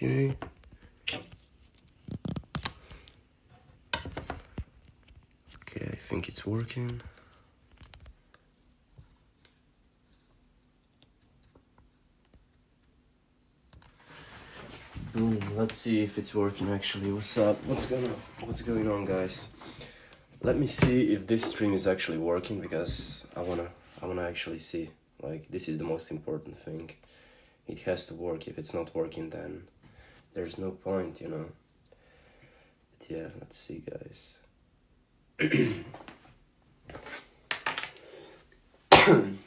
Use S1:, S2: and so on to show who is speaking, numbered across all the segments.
S1: Okay. Okay, I think it's working. Boom, let's see if it's working actually. What's up? What's going on, guys? Let me see if this stream is actually working, because I wanna actually see. Like, this is the most important thing. It has to work. If it's not working, then there's no point, you know. But yeah, let's see, guys.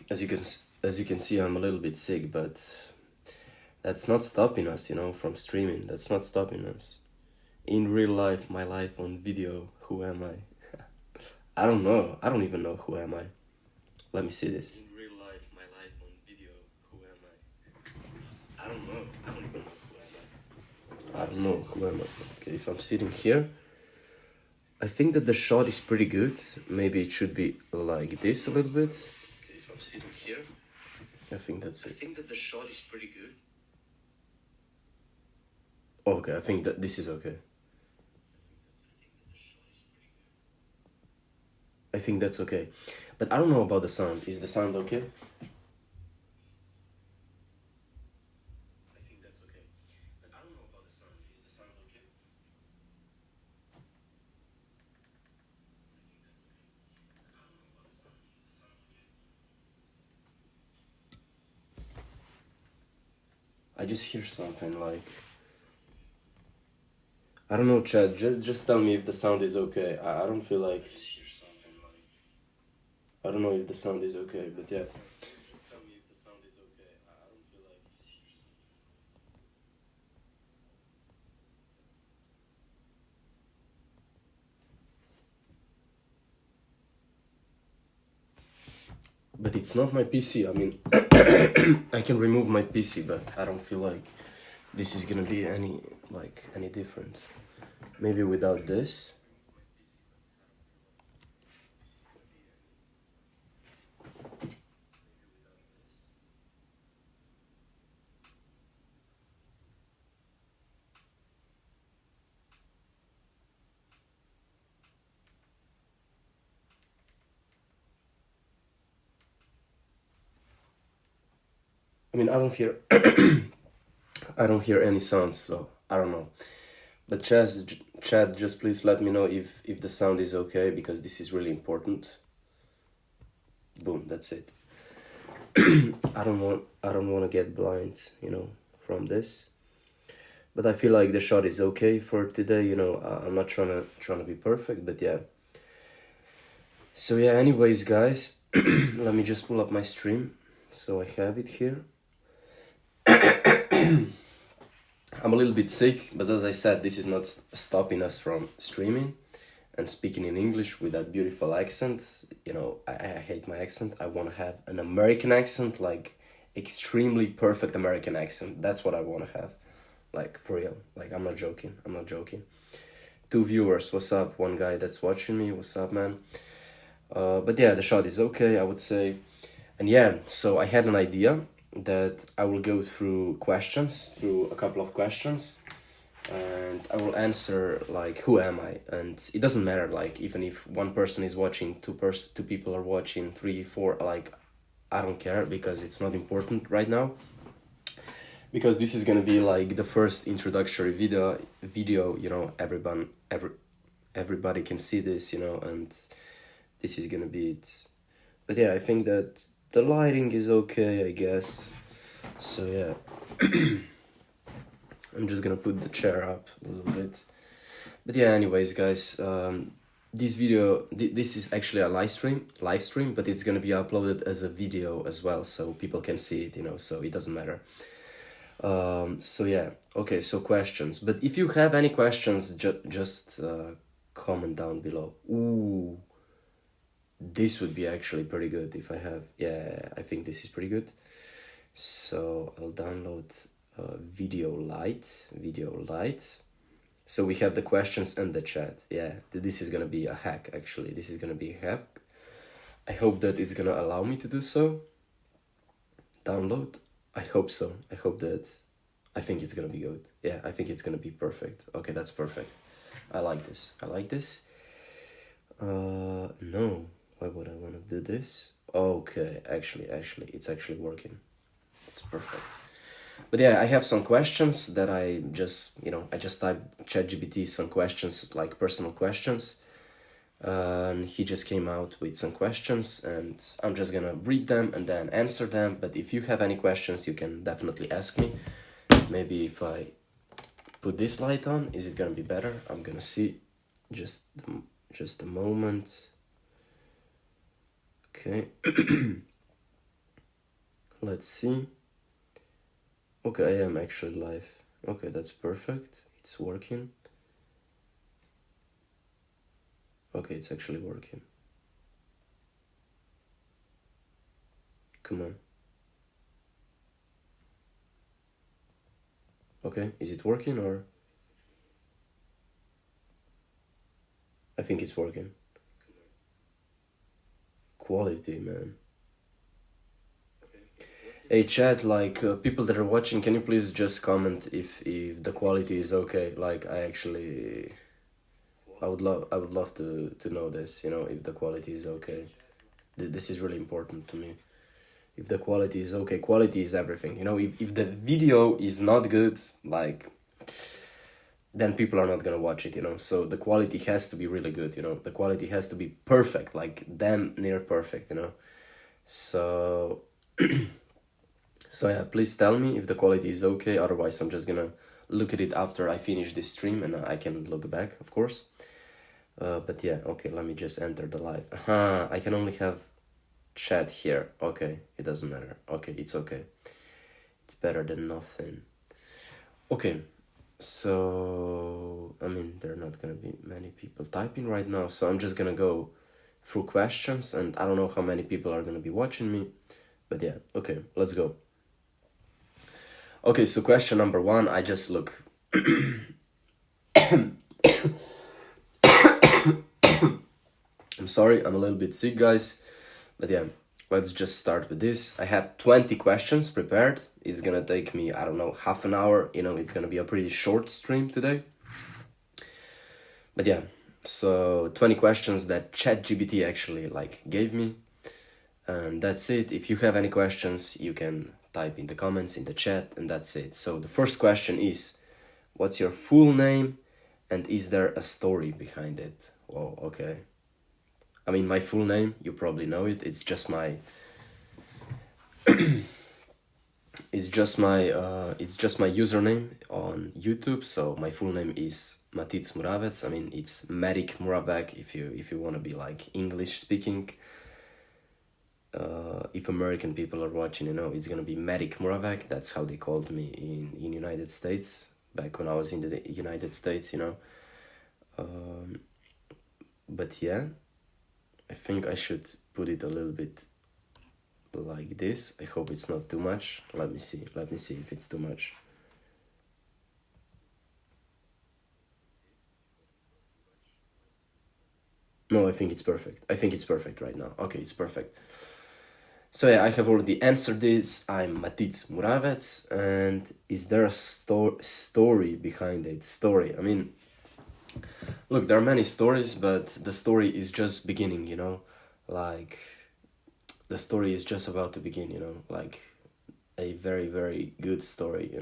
S1: As you can see, I'm a little bit sick, but that's not stopping us, you know, from streaming. That's not stopping us. In real life, my life on video, who am I? I don't know. I don't even know who am I. Let me see this. In real life, my life on video, who am I? I don't know. I don't even know who am I. I don't know who am I. Okay, if I'm sitting here, I think that the shot is pretty good. Maybe it should be like this a little bit. Okay, if I'm sitting here, I think that's it. I think that the shot is pretty good. Okay, I think that this is okay. I think that's okay. But I don't know about the sound. Is the sound okay? I think that's okay. But I don't know about the sound. Is the sound okay? I just hear something like... I don't know, Chad. Just tell me if the sound is okay. I don't feel like... I don't know if the sound is okay, but yeah. Just tell me if the sound is okay. I don't feel like... But it's not my PC. I mean, I can remove my PC, but I don't feel like this is gonna be any different. Maybe without this. I mean, I don't hear I don't hear any sounds, so I don't know. But Chad, just please let me know if the sound is okay, because this is really important. Boom, that's it. I don't want to get blind, you know, from this. But I feel like the shot is okay for today, you know. I'm not trying to be perfect, but yeah. So yeah, anyways, guys, let me just pull up my stream so I have it here. I'm a little bit sick, but as I said, this is not stopping us from streaming and speaking in English with that beautiful accent. You know, I hate my accent. I want to have an American accent, like extremely perfect American accent. That's what I want to have, like, for real. Like, I'm not joking. 2 viewers, what's up? 1 guy that's watching me, what's up, man? But yeah, the shot is okay, I would say. And yeah, so I had an idea that I will go through a couple of questions, and I will answer, like, who am I? And it doesn't matter, like, even if 1 person is watching, 2 people are watching, 3, 4, like, I don't care, because it's not important right now. Because this is gonna be like the first introductory video, you know, everybody can see this, you know, and this is gonna be it. But yeah, I think that the lighting is okay, I guess. So yeah. I'm just gonna put the chair up a little bit. But yeah, anyways, guys, this is actually a live stream, but it's gonna be uploaded as a video as well, so people can see it, you know, so it doesn't matter. So yeah, okay, so questions. But if you have any questions, just comment down below. Ooh, this would be actually pretty good if I have... Yeah, I think this is pretty good. So I'll download Video Lite. So we have the questions and the chat. Yeah, this is gonna be a hack, actually. This is gonna be a hack. I hope that it's gonna allow me to do so. Download. I hope so. I hope that I think it's gonna be good. Yeah, I think it's gonna be perfect. Okay, that's perfect. I like this. I like this. No. Why would I want to do this? Okay, actually, it's actually working. It's perfect. But yeah, I have some questions that I just, I just typed ChatGPT some questions, like personal questions. And he just came out with some questions, and I'm just gonna read them and then answer them. But if you have any questions, you can definitely ask me. Maybe if I put this light on, is it gonna be better? I'm gonna see. Just a moment. Okay. Let's see. Okay, I am actually live. Okay, that's perfect. It's working. Okay, it's actually working. Come on. Okay, is it working or? I think it's working. Quality, man. Hey chat, like people that are watching, can you please just comment if the quality is okay? Like I would love to know this, if the quality is okay. This is really important to me. If the quality is okay, quality is everything. If the video is not good, like, then people are not gonna watch it, So the quality has to be really good, The quality has to be perfect, like damn near perfect, So, so yeah, please tell me if the quality is okay. Otherwise, I'm just gonna look at it after I finish this stream, and I can look back, of course. But yeah, okay, let me just enter the live. I can only have chat here. Okay, it doesn't matter. Okay, it's okay. It's better than nothing. Okay, so, I mean, there are not gonna be many people typing right now, so I'm just gonna go through questions, and I don't know how many people are gonna be watching me, but yeah, okay, let's go. Okay, so question number 1, I just look. I'm sorry, I'm a little bit sick, guys, but yeah, let's just start with this. I have 20 questions prepared. It's gonna take me, I don't know, half an hour. It's gonna be a pretty short stream today. But yeah, so 20 questions that ChatGPT actually gave me. And that's it. If you have any questions, you can type in the comments, in the chat, and that's it. So the first question is, what's your full name, and is there a story behind it? Oh, okay. I mean, my full name, you probably know it. It's just my username on YouTube. So my full name is Matic Muravec. I mean, it's Matic Muravec if you want to be English speaking. If American people are watching, it's gonna be Matic Muravec. That's how they called me in United States back when I was in the United States. But yeah, I think I should put it a little bit like this. I hope it's not too much. Let me see if it's too much. No, I think it's perfect. I think it's perfect right now. Okay, it's perfect. So yeah, I have already answered this. I'm Matic Muravec, and is there a story behind it? Story. I mean, look, there are many stories, but the story is just beginning, the story is just about to begin, a very, very good story,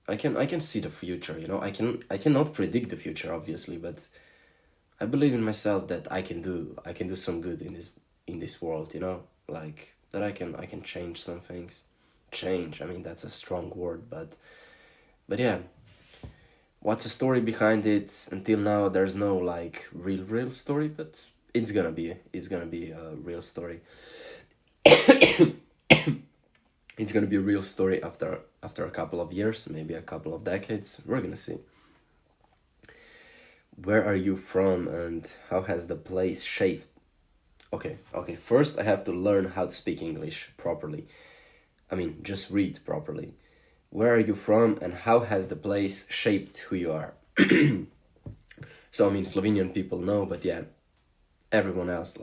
S1: I can see the future, I cannot predict the future, obviously, but I believe in myself that I can do some good in this world, that I can change some things. Change, I mean, that's a strong word, but yeah. What's the story behind it? Until now, there's no real story, but it's gonna be a real story. It's gonna be a real story after a couple of years, maybe a couple of decades. We're gonna see. Where are you from, and how has the place shaped? Okay. First, I have to learn how to speak English properly. I mean, just read properly. Where are you from, and how has the place shaped who you are? So, I mean, Slovenian people know, but yeah, everyone else,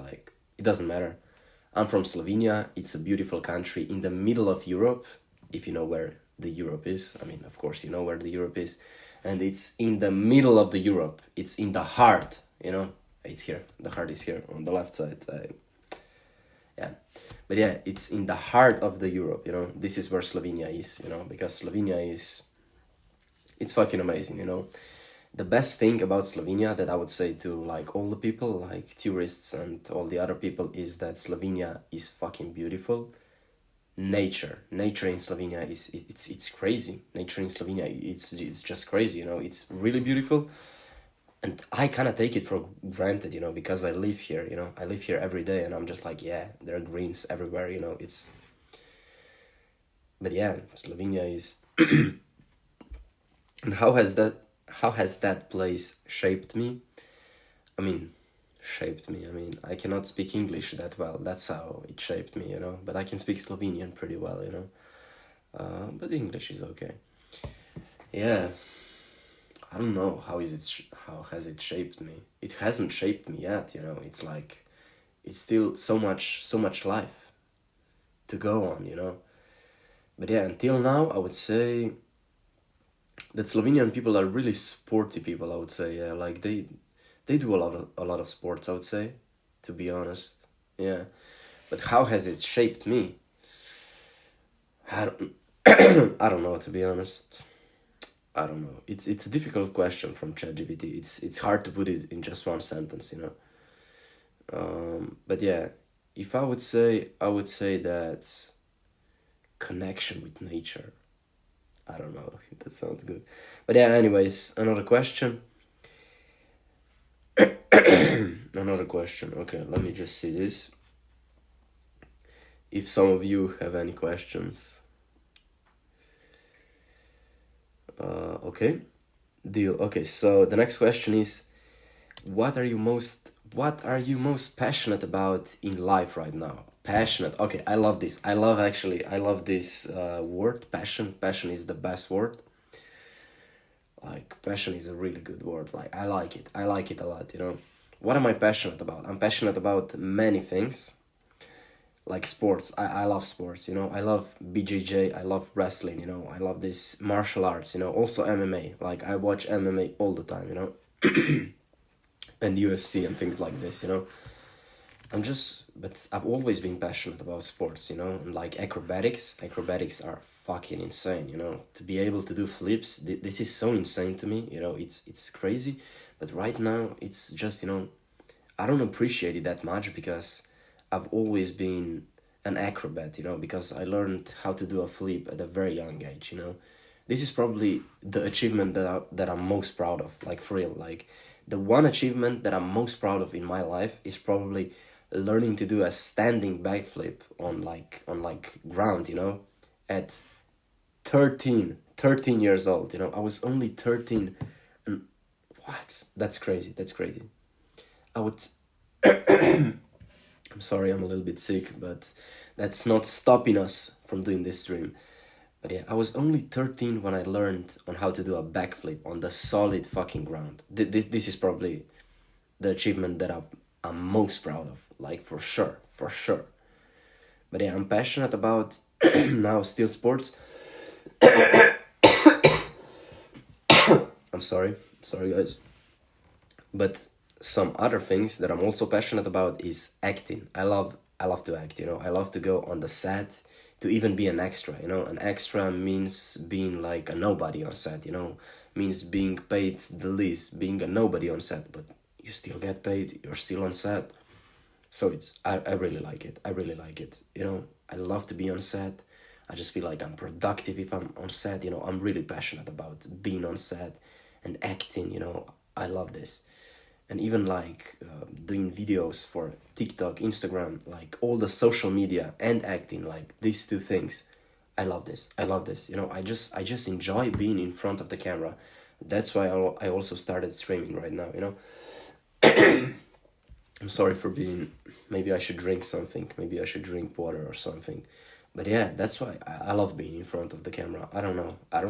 S1: it doesn't matter. I'm from Slovenia. It's a beautiful country in the middle of Europe, if you know where the Europe is. I mean, of course, you know where the Europe is. And it's in the middle of the Europe. It's in the heart, you know. It's here. The heart is here on the left side. Yeah. But yeah, it's in the heart of the Europe, you know. This is where Slovenia is, you know, because Slovenia is... It's fucking amazing, you know. The best thing about Slovenia that I would say to like all the people, like tourists and all the other people, is that Slovenia is fucking beautiful. Nature in Slovenia is it's crazy. Nature in Slovenia, it's just crazy, you know. It's really beautiful, and I kind of take it for granted, you know, because I live here, you know. I live here every day, and I'm just like, yeah, there are greens everywhere, you know. It's... But yeah, Slovenia is... And how has that place shaped me? I mean, I cannot speak English that well. That's how it shaped me, you know. But I can speak Slovenian pretty well, you know. But English is okay. Yeah. I don't know how has it shaped me. It hasn't shaped me yet, you know. It's like, it's still so much life to go on, you know. But yeah, until now, I would say that Slovenian people are really sporty people, I would say. Yeah, like they do a lot of sports, I would say, to be honest. Yeah. But how has it shaped me? I don't, I don't know, to be honest. I don't know. It's a difficult question from ChatGPT. It's hard to put it in just one sentence, you know. But yeah, if I would say that connection with nature. I don't know if that sounds good. But yeah, anyways, another question. Another question. Okay, let me just see this. If some of you have any questions. Okay. Deal. Okay, so the next question is, what are you most passionate about in life right now? Passionate. Okay, I love this. I love this word, passion. Passion is the best word. Like, passion is a really good word. Like, I like it a lot, you know. What am I passionate about? I'm passionate about many things. Like sports. I love sports, you know. I love BJJ, I love wrestling, you know. I love this martial arts, you know. Also MMA. Like, I watch MMA all the time, you know. And UFC and things like this, you know. But I've always been passionate about sports, you know, and like acrobatics. Acrobatics are fucking insane, you know. To be able to do flips, this is so insane to me, you know. It's crazy, but right now it's just, you know, I don't appreciate it that much because I've always been an acrobat, you know, because I learned how to do a flip at a very young age, you know. This is probably the achievement that I'm most proud of, like for real. Like, the one achievement that I'm most proud of in my life is probably learning to do a standing backflip on ground, you know, at 13 years old, you know. I was only 13, and what? That's crazy. I would... I'm sorry, I'm a little bit sick, but that's not stopping us from doing this stream. But yeah, I was only 13 when I learned on how to do a backflip on the solid fucking ground. This is probably the achievement that I'm most proud of, like, for sure. But yeah, I'm passionate about now still sports. I'm sorry guys. But some other things that I'm also passionate about is acting. I love to act, you know. I love to go on the set, to even be an extra, you know. An extra means being like a nobody on set, you know. Means being paid the least, being a nobody on set, but you still get paid, you're still on set. So I really like it, you know. I love to be on set. I just feel like I'm productive if I'm on set, you know. I'm really passionate about being on set and acting, you know. I love this. And even like doing videos for TikTok, Instagram, like all the social media and acting, like these two things, I love this, you know. I just enjoy being in front of the camera. That's why I also started streaming right now, you know. I'm sorry for being... Maybe I should drink something. Maybe I should drink water or something. But yeah, that's why I love being in front of the camera. I don't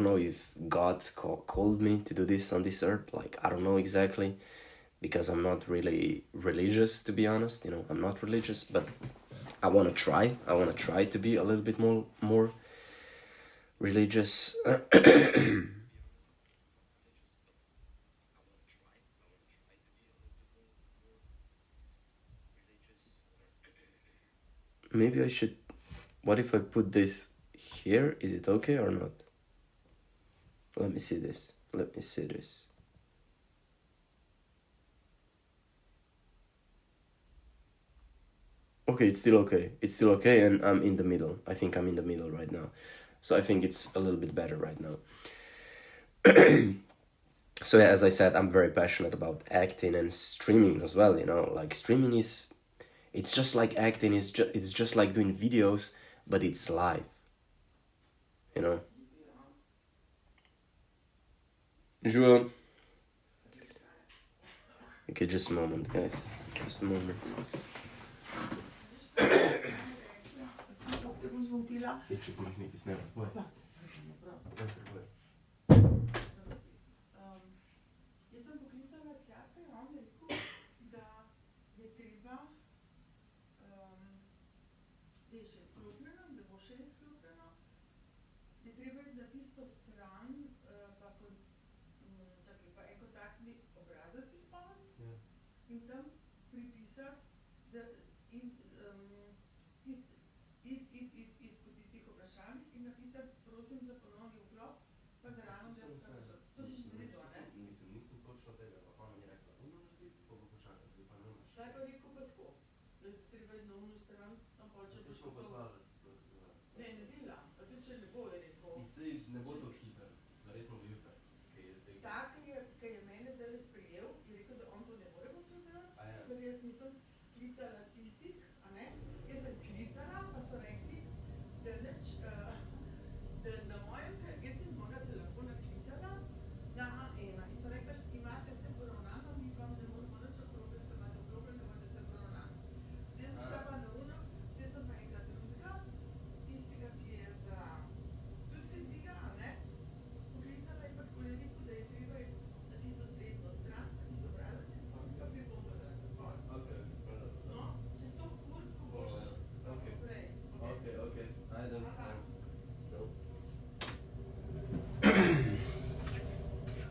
S1: know if God called me to do this on this earth. Like, I don't know exactly, because I'm not really religious, to be honest. You know, I'm not religious, but I want to try. I want to try to be a little bit more religious. Maybe I should. What if I put this here? Is it okay or not? Let me see this. Let me see this. Okay, it's still okay. It's still okay, and I'm in the middle. I think I'm in the middle right now. So I think it's a little bit better right now. So yeah, as I said, I'm very passionate about acting and streaming as well, you know. Like streaming is, it's just like acting, it's just like doing videos, but it's live. You know? João. Okay, just a moment, guys. Just a moment.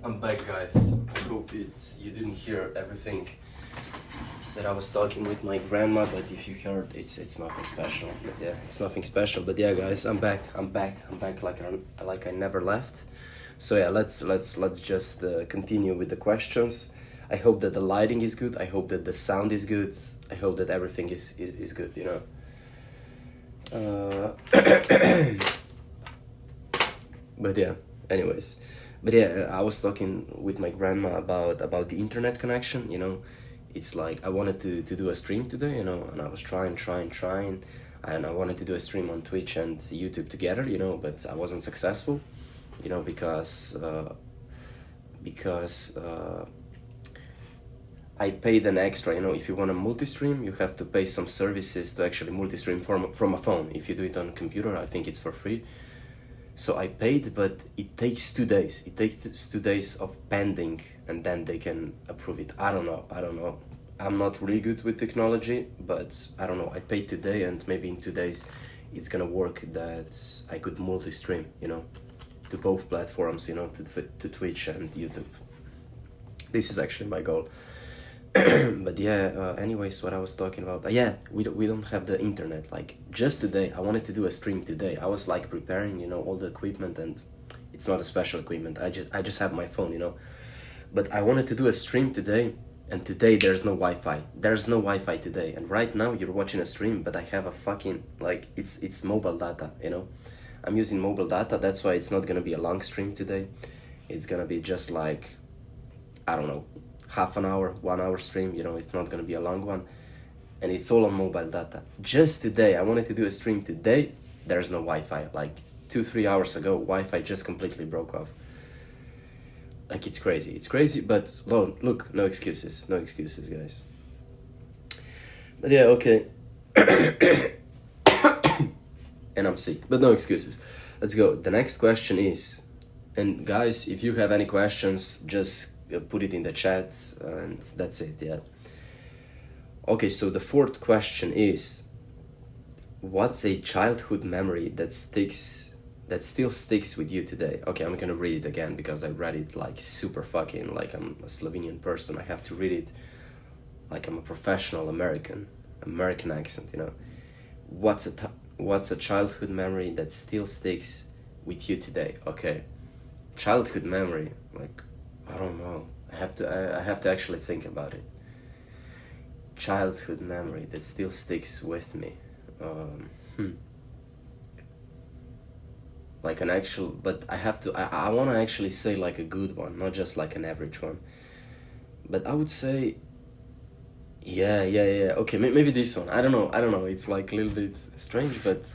S1: I'm back, guys. I hope you didn't hear everything that I was talking with my grandma, but if you heard, it's nothing special. But yeah, it's nothing special. But yeah, guys, I'm back like I never left. So yeah, let's just continue with the questions. I hope that the lighting is good. I hope that the sound is good. I hope that everything is good. You know. But yeah, anyways. But yeah, I was talking with my grandma about the internet connection, you know. It's like I wanted to do a stream today, you know, and I was trying, and I wanted to do a stream on Twitch and YouTube together, you know, but I wasn't successful, you know, because I paid an extra, you know. If you want a multi-stream, you have to pay some services to actually multi-stream from a phone. If you do it on a computer, I think it's for free. So I paid, but it takes 2 days. It takes 2 days of pending, and then they can approve it. I don't know. I'm not really good with technology, but I don't know. I paid today, and maybe in 2 days, it's gonna work that I could multi-stream, you know, to both platforms, you know, to Twitch and YouTube. This is actually my goal. But yeah, anyways, what I was talking about, yeah, we don't have the internet. Like just today, I wanted to do a stream today. I was like preparing, you know, all the equipment, and it's not a special equipment. I just have my phone, you know. But I wanted to do a stream today, and today there's no Wi-Fi. There's no Wi-Fi today, and right now you're watching a stream, but I have a fucking like it's mobile data, you know. I'm using mobile data. That's why it's not gonna be a long stream today. It's gonna be just like, I don't know, half an hour, 1 hour stream, you know. It's not gonna be a long one, and it's all on mobile data. Just today, I wanted to do a stream today, there's no Wi-Fi. Like 2-3 hours ago, Wi-Fi just completely broke off. Like it's crazy, but look, no excuses, guys. But yeah, okay. And I'm sick, but no excuses. Let's go. The next question is, and guys, if you have any questions, just put it in the chat, and that's it. Yeah. Okay, so the fourth question is, what's a childhood memory that sticks that still sticks with you today. Okay, I'm gonna read it again because I read it like super fucking like I'm a Slovenian person. I have to read it like I'm a professional American accent, you know. What's a childhood memory that still sticks with you today? Okay, childhood memory, like, I don't know. I have to actually think about it. Childhood memory that still sticks with me. Like an actual, but I want to actually say like a good one, not just like an average one. But I would say, yeah. Okay, maybe this one. I don't know. It's like a little bit strange, but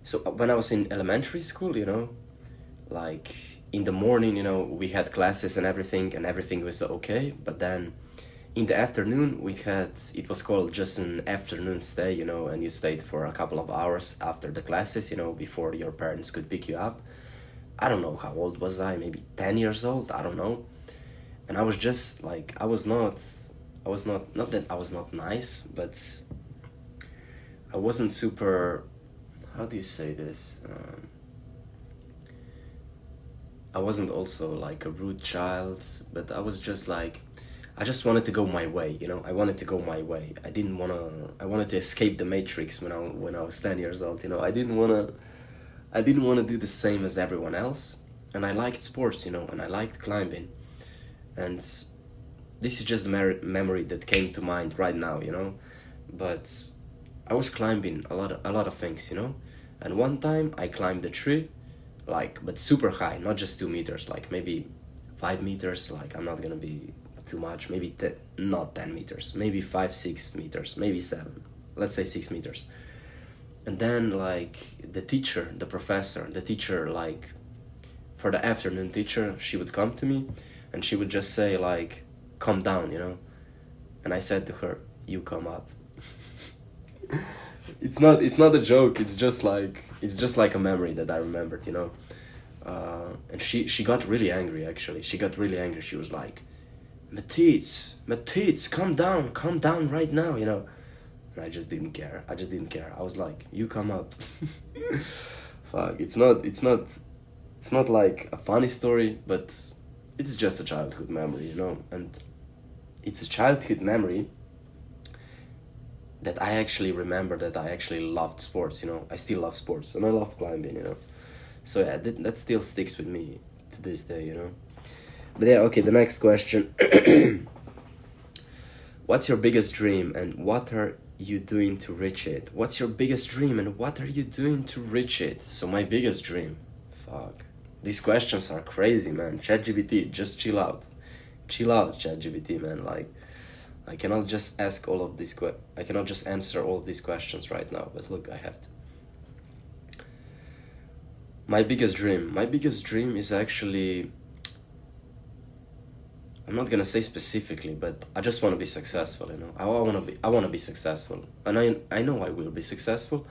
S1: so when I was in elementary school, you know, like in the morning, you know, we had classes and everything was okay. But then in the afternoon, it was called just an afternoon stay, you know, and you stayed for a couple of hours after the classes, you know, before your parents could pick you up. I don't know how old was I, maybe 10 years old, I don't know. And I was just like, not that I was not nice, but I wasn't super, how do you say this? I wasn't also like a rude child, but I was just like, I just wanted to go my way, you know. I wanted to go my way. I wanted to escape the matrix when I was 10 years old, you know. I didn't want to do the same as everyone else. And I liked sports, you know, and I liked climbing. And this is just the memory that came to mind right now, you know. But I was climbing a lot of things, you know. And one time I climbed a tree, like, but super high, not just 2 meters, like maybe 5 meters. Like, I'm not gonna be too much, maybe not 10 meters, maybe 5 6 meters, maybe 7, let's say 6 meters. And then like the teacher, like for the afternoon teacher, she would come to me and she would just say like, calm down, you know. And I said to her, you come up. It's not a joke, it's just like a memory that I remembered, you know. And she got really angry, actually. She got really angry. She was like, Matisse, calm down right now, you know. And I just didn't care. I was like, you come up. Fuck, it's not like a funny story, but it's just a childhood memory, you know. And it's a childhood memory that I actually remember, that I actually loved sports, you know. I still love sports and I love climbing, you know. So yeah, that still sticks with me to this day, you know. But yeah, okay, the next question. What's your biggest dream and what are you doing to reach it? What's your biggest dream and what are you doing to reach it? So my biggest dream, fuck. These questions are crazy, man. ChatGPT, just chill out. Chill out, ChatGPT, man. Like, I cannot just I cannot just answer all of these questions right now, but look, I have to. My biggest dream is actually, I'm not gonna say specifically, but I just want to be successful, you know. I want to be successful, and I know I will be successful.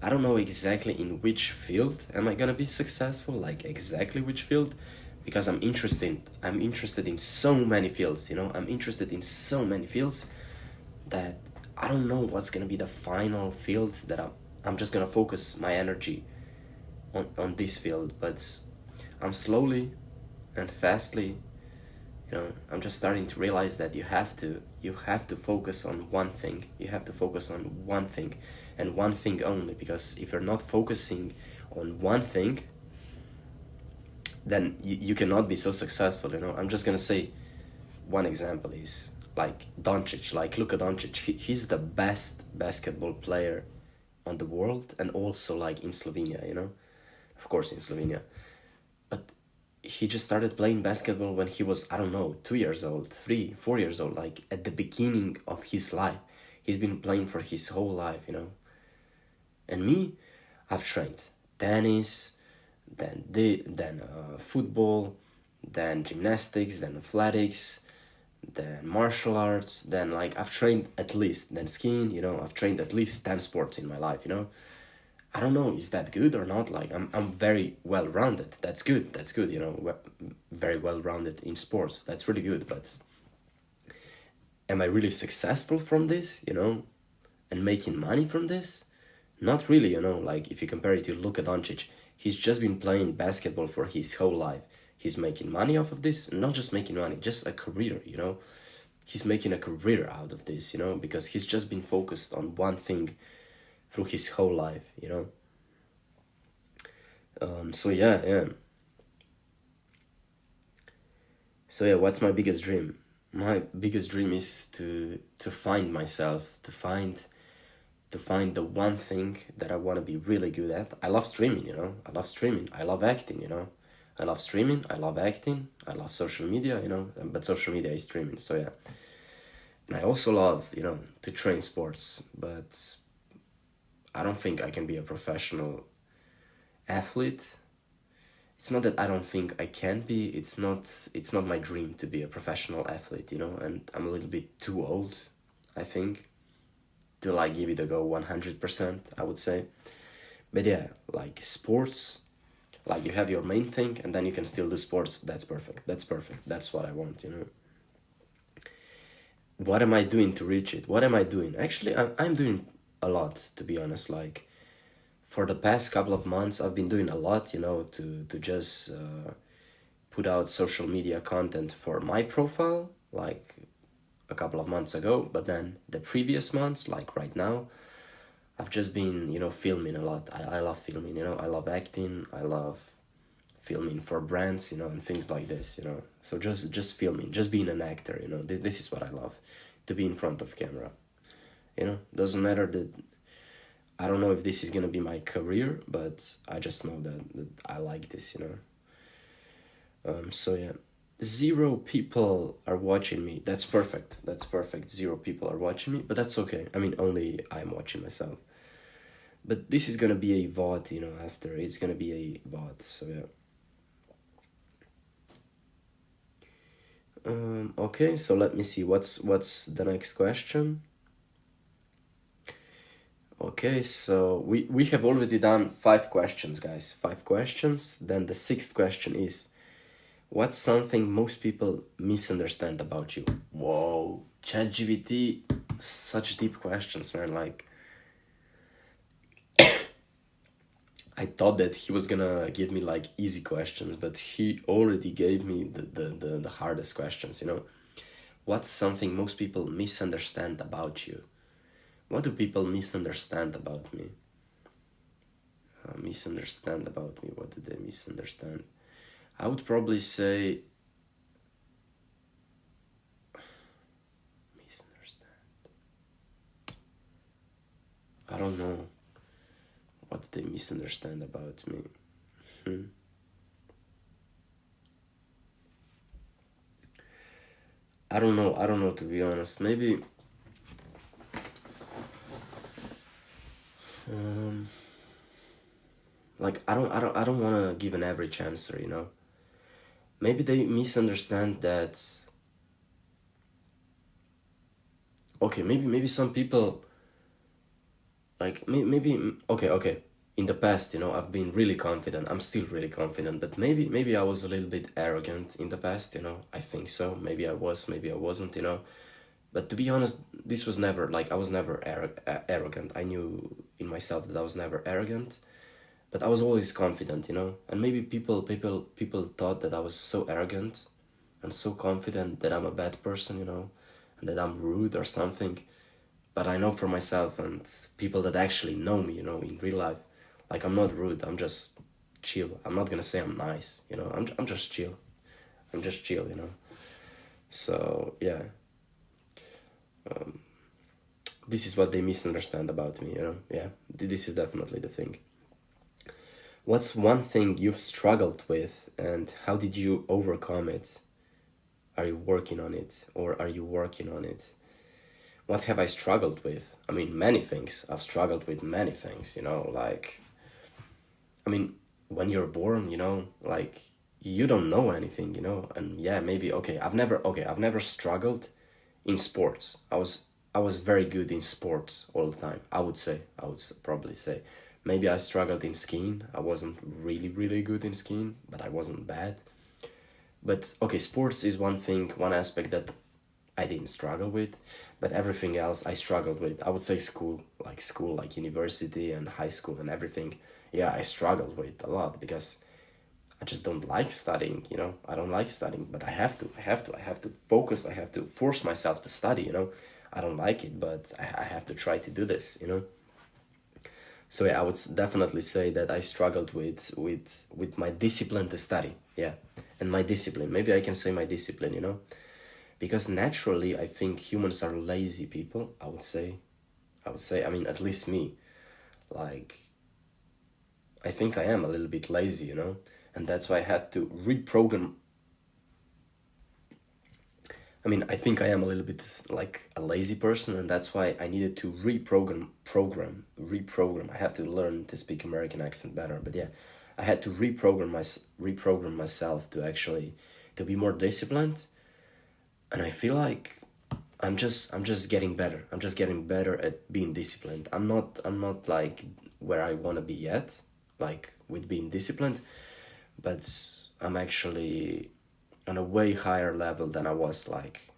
S1: I don't know exactly in which field am I gonna be successful, like exactly which field, because I'm interested in so many fields, you know. I'm interested in so many fields that I don't know what's gonna be the final field that I'm just gonna focus my energy on this field. But I'm slowly and fastly, you know, I'm just starting to realize that you have to focus on one thing. You have to focus on one thing and one thing only, because if you're not focusing on one thing, then you cannot be so successful, you know. I'm just gonna say one example is like Doncic, like Luka Doncic. He's the best basketball player on the world, and also like in Slovenia, you know, of course in Slovenia. But he just started playing basketball when he was, I don't know, 2 years old, 3, 4 years old, like at the beginning of his life. He's been playing for his whole life, you know. And me, I've trained tennis, then football, then gymnastics, then athletics, then martial arts, then like I've trained at least, then skiing, you know. I've trained at least 10 sports in my life, you know. I don't know, is that good or not? Like, I'm very well rounded. That's good, you know. Very well rounded in sports. That's really good. But am I really successful from this, you know, and making money from this? Not really, you know. Like, if you compare it to Luka Doncic, He's just been playing basketball for his whole life. He's making money off of this, not just making money, just a career, you know. He's making a career out of this, you know, because he's just been focused on one thing through his whole life, you know. So yeah. So yeah, what's my biggest dream? My biggest dream is to find myself, to find the one thing that I want to be really good at. I love streaming, you know. I love streaming. I love acting, you know. I love streaming. I love acting. I love social media, you know. But social media is streaming, so yeah. And I also love, you know, to train sports, but I don't think I can be a professional athlete. It's not that I don't think I can be. It's not my dream to be a professional athlete, you know. And I'm a little bit too old, I think, to like give it a go 100%, I would say. But yeah, like sports, like you have your main thing and then you can still do sports. That's perfect. That's what I want, you know. What am I doing to reach it? What am I doing? Actually, I'm doing a lot, to be honest. Like, for the past couple of months, I've been doing a lot, you know, to just put out social media content for my profile, like a couple of months ago. But then the previous months, like right now, I've just been, you know, filming a lot. I love filming, you know. I love acting. I love filming for brands, you know, and things like this, you know. So just filming, just being an actor, you know. This is what I love, to be in front of camera, you know. Doesn't matter that I don't know if this is gonna be my career, but I just know that I like this, you know. So yeah, 0 people are watching me. That's perfect. 0 people are watching me, but that's okay. I mean, only I'm watching myself. But this is gonna be a VOD, you know. After it's gonna be a VOD. So yeah. Okay, so let me see. What's the next question? Okay, so we have already done 5 questions, guys. 5 questions. Then the 6th question is, what's something most people misunderstand about you? Whoa, ChatGPT, such deep questions, man. Like, I thought that he was gonna give me like easy questions, but he already gave me the hardest questions, you know. What's something most people misunderstand about you? What do people misunderstand about me? Misunderstand about me. What do they misunderstand? I would probably say misunderstand. I don't know. What do they misunderstand about me? I don't know, to be honest. Maybe like I don't want to give an average answer, you know. Maybe they misunderstand that. Okay, maybe some people, like maybe okay. In the past, you know, I've been really confident. I'm still really confident, but maybe I was a little bit arrogant in the past, you know. I think so. Maybe I was, maybe I wasn't, you know. But to be honest, this was never like I was never arrogant. I knew in myself that I was never arrogant, but I was always confident, you know. And maybe people thought that I was so arrogant and so confident that I'm a bad person, you know, and that I'm rude or something. But I know for myself and people that actually know me, you know, in real life, like I'm not rude. I'm just chill. I'm not gonna say I'm nice, you know. I'm just chill. I'm just chill, you know. So yeah. This is what they misunderstand about me, you know. Yeah, this is definitely the thing. What's one thing you've struggled with and how did you overcome it? Are you working on it or are you working on it? What have I struggled with? I mean, many things. I've struggled with many things, you know, like, I mean, when you're born, you know, like, you don't know anything, you know, and yeah, maybe, I've never struggled in sports. I was very good in sports all the time. I would probably say. Maybe I struggled in skiing. I wasn't really, really good in skiing, but I wasn't bad. But okay, sports is one thing, one aspect that I didn't struggle with, but everything else I struggled with. I would say school, like university and high school and everything. yeah, I struggled with a lot because I just don't like studying, you know. I don't like studying, but I have to focus, I have to force myself to study, you know. I don't like it, but I have to try to do this, you know. So yeah, I would definitely say that I struggled with my discipline to study, yeah, and my discipline. Maybe I can say my discipline, you know, because naturally I think humans are lazy people. I mean, at least me, like I think I am a little bit lazy, you know, and that's why I had to reprogram. I mean, I think I am a little bit like a lazy person, and that's why I needed to reprogram. I had to learn to speak American accent better, but yeah, I had to reprogram myself to actually to be more disciplined, and I feel like I'm just getting better. I'm just getting better at being disciplined. I'm not like where I want to be yet, like with being disciplined, but I'm actually on a way higher level than I was like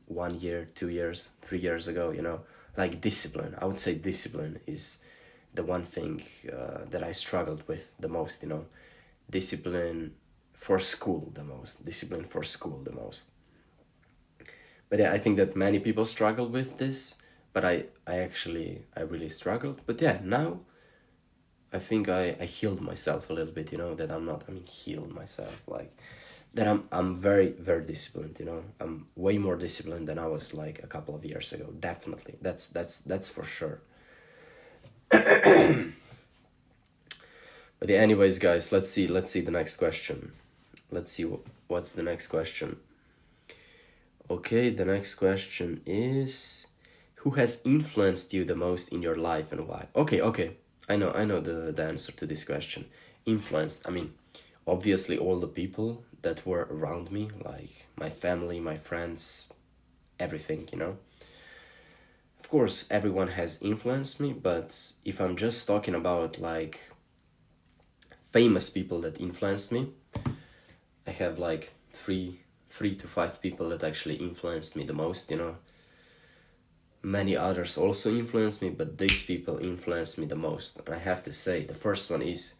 S1: 1 year, 2 years, 3 years ago, you know. Like discipline. I would say discipline is the one thing that I struggled with the most, you know. Discipline for school the most. Discipline for school the most. But yeah, I think that many people struggle with this, but I really struggled. But yeah, now I think I healed myself a little bit, you know, that I'm not, I mean, healed myself, like, that I'm very, very disciplined, you know. I'm way more disciplined than I was like a couple of years ago, definitely. That's for sure. But yeah, anyways, guys, let's see the next question. Let's see what's the next question. Okay, the next question is, who has influenced you the most in your life and why? Okay. I know the answer to this question. Influenced, I mean, obviously all the people that were around me, like my family, my friends, everything, you know. Of course, everyone has influenced me, but if I'm just talking about like famous people that influenced me, I have like three to five people that actually influenced me the most, you know. Many others also influenced me, but these people influenced me the most. And I have to say, the first one is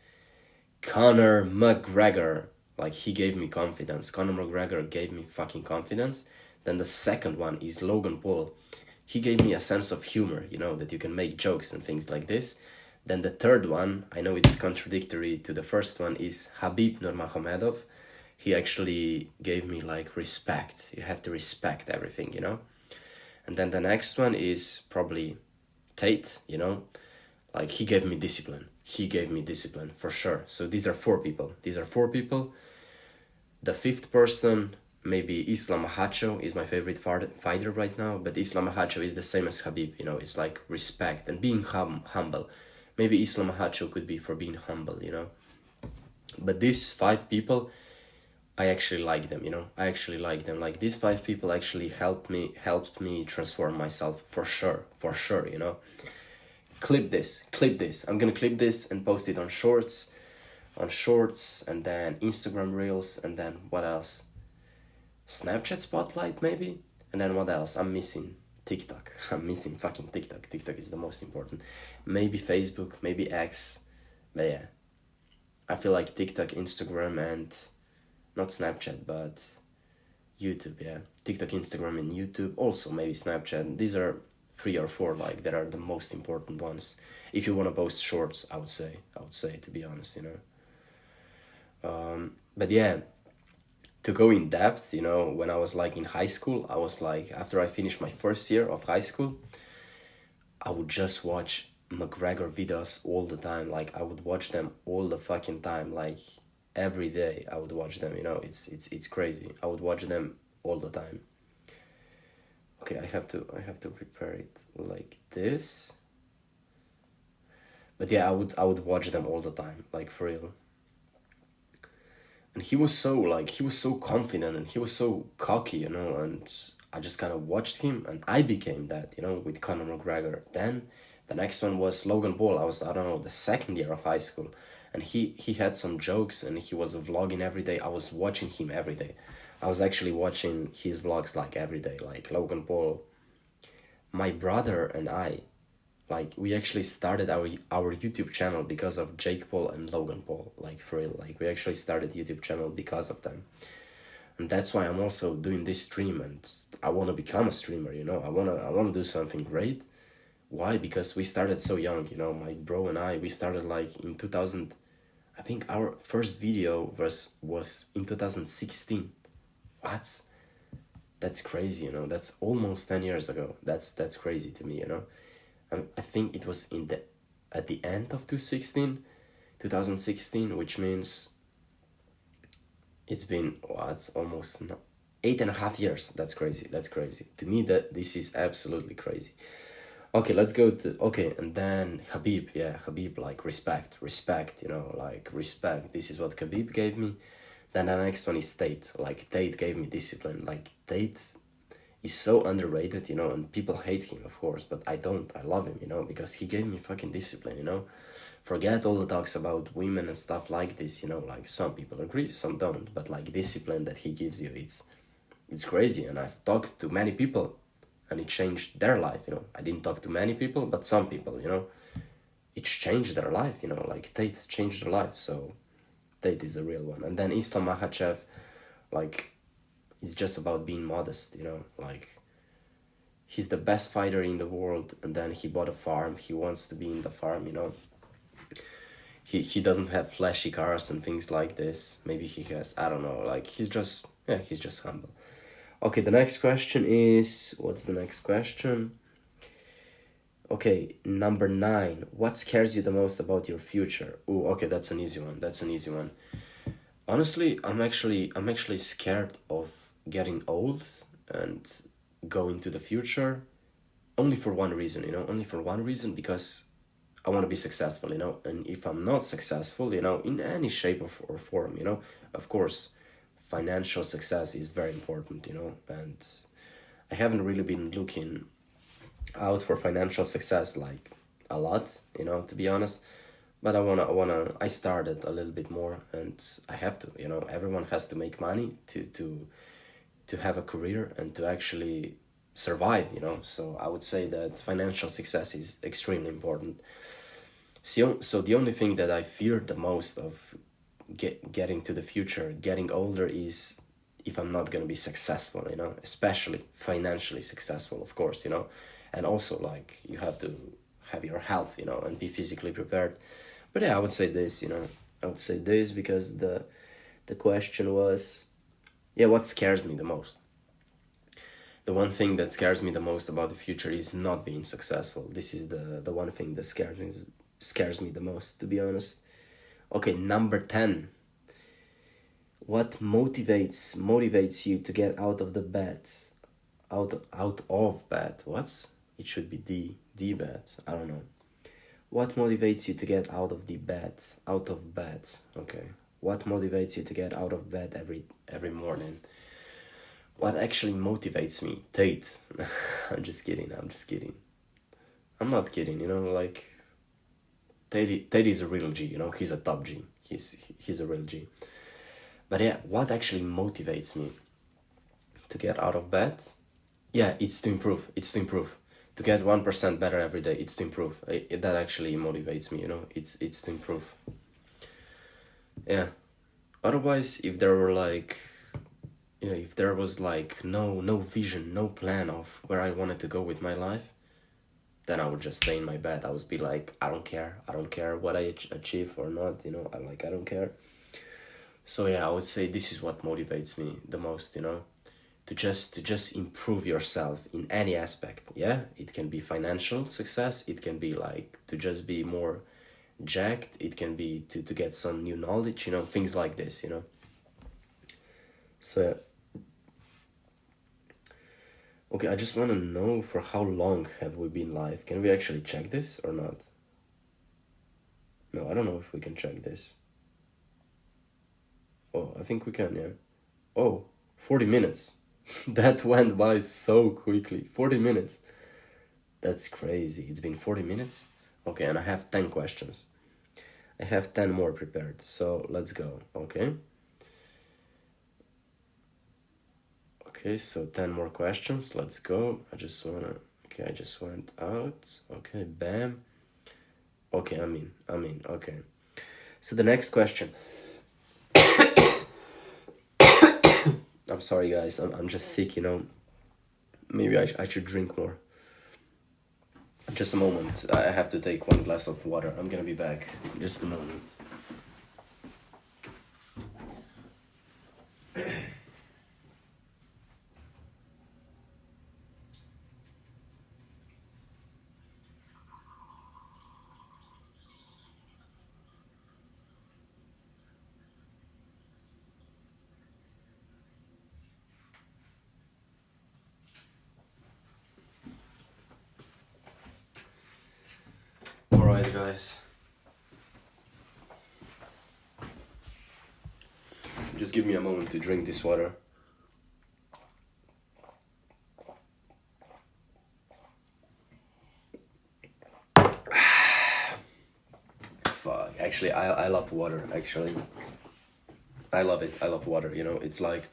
S1: Conor McGregor. Like, he gave me confidence. Conor McGregor gave me fucking confidence. Then the second one is Logan Paul. He gave me a sense of humor, you know, that you can make jokes and things like this. Then the third one, I know it's contradictory to the first one, is Khabib Nurmagomedov. He actually gave me like respect. You have to respect everything, you know. And then the next one is probably Tate, you know. Like, he gave me discipline. He gave me discipline for sure. So these are four people. The fifth person, maybe Islam Makhachev, is my favorite fighter right now. But Islam Makhachev is the same as Khabib, you know. It's like respect and being humble. Maybe Islam Makhachev could be for being humble, you know. But these five people, I actually like them, you know. I actually like them. Like, these five people actually helped me transform myself for sure, you know. Clip this. I'm gonna clip this and post it on shorts, and then Instagram Reels, and then what else? Snapchat Spotlight, maybe? And then what else? I'm missing TikTok. I'm missing fucking TikTok. TikTok is the most important. Maybe Facebook, maybe X. But yeah, I feel like TikTok, Instagram, and not Snapchat, but YouTube, yeah. TikTok, Instagram, and YouTube. Also, maybe Snapchat. These are 3 or 4, like, that are the most important ones. If you want to post shorts, I would say, to be honest, you know. But yeah, to go in depth, you know, when I was like in high school, I was like, after I finished my first year of high school, I would just watch McGregor videos all the time. Like, I would watch them all the fucking time, like, every day I would watch them, you know. It's crazy. I would watch them all the time. Okay, I have to prepare it like this. But yeah, I would watch them all the time, like, for real. And he was so confident, and he was so cocky, you know, and I just kind of watched him, and I became that, you know, with Conor McGregor. Then the next one was Logan Paul. I was, I don't know, the second year of high school, and he had some jokes, and he was vlogging every day. I was watching him every day. I was actually watching his vlogs like every day, like Logan Paul. My brother and I Like, we actually started our YouTube channel because of Jake Paul and Logan Paul. Like, for real. Like, we actually started YouTube channel because of them. And that's why I'm also doing this stream, and I want to become a streamer, you know. I want to do something great. Why? Because we started so young, you know. My bro and I, we started like in 2000. I think our first video was in 2016. What? That's crazy, you know. That's almost 10 years ago. That's crazy to me, you know. I think it was at the end of 2016, which means it's been almost 8.5 years. That's crazy. That's crazy to me. That this is absolutely crazy. Okay, let's go to and then Khabib. Yeah, Khabib, like respect, you know, like respect. This is what Khabib gave me. Then the next one is Tate. Like, Tate gave me discipline. Like, Tate is so underrated, you know, and people hate him, of course, but I don't. I love him, you know, because he gave me fucking discipline, you know. Forget all the talks about women and stuff like this, you know, like some people agree, some don't, but like discipline that he gives you, it's crazy. And I've talked to many people and it changed their life, you know. I didn't talk to many people, but some people, you know, it's changed their life, you know, like Tate's changed their life. So Tate is a real one. And then Islam Makhachev, like, it's just about being modest, you know, like, he's the best fighter in the world, and then he bought a farm. He wants to be in the farm, you know. He doesn't have flashy cars and things like this. Maybe he has, I don't know, like, he's just humble. Okay, the next question is, what's the next question? Okay, number 9. What scares you the most about your future? Ooh, okay, that's an easy one. Honestly, I'm actually scared of getting old and going to the future, only for one reason, you know, because I want to be successful, you know, and if I'm not successful, you know, in any shape or form, you know, of course, financial success is very important, you know, and I haven't really been looking out for financial success like a lot, you know, to be honest, but I started a little bit more, and I have to, you know, everyone has to make money to have a career and to actually survive, you know, so I would say that financial success is extremely important. So the only thing that I fear the most of getting to the future, getting older, is if I'm not going to be successful, you know, especially financially successful, of course, you know, and also, like, you have to have your health, you know, and be physically prepared. But yeah, I would say this, you know, because the question was, yeah, what scares me the most? The one thing that scares me the most about the future is not being successful. This is the one thing that scares me the most, to be honest. Okay, number 10. What motivates you to get out of the bed? Out of bed. What? It should be the bed. I don't know. What motivates you to get out of the bed? Out of bed. Okay. What motivates you to get out of bed every morning? What actually motivates me? Tate. I'm just kidding. I'm not kidding, you know, like, Tate is a real G, you know, he's a top G. He's a real G. But yeah, what actually motivates me to get out of bed? Yeah, it's to improve. To get 1% better every day, it's to improve. That actually motivates me, you know, it's to improve. Yeah. Otherwise, if there was like no vision, no plan of where I wanted to go with my life, then I would just stay in my bed. I would be like, I don't care what I achieve or not, you know, I don't care. So yeah, I would say this is what motivates me the most, you know, to just improve yourself in any aspect. Yeah, it can be financial success, it can be like to just be more jacked, it can be to get some new knowledge, you know, things like this, you know. So yeah. Okay, I just want to know, for how long have we been live? Can we actually check this or not? No, I don't know if we can check this. Oh, I think we can, yeah. Oh, 40 minutes. That went by so quickly. 40 minutes. That's crazy. It's been 40 minutes? Okay, and I have 10 questions. I have 10 more prepared, so let's go, okay? Okay, so 10 more questions, let's go. I just wanna Okay, I just went out. Okay, bam. Okay, I'm in. Okay. So the next question. I'm sorry, guys. I'm just sick, you know. Maybe I should drink more. Just a moment. I have to take one glass of water. I'm gonna be back. Just a moment. Alright, guys. Just give me a moment to drink this water. Fuck. Actually, I love water, actually. I love it. I love water, you know. It's like,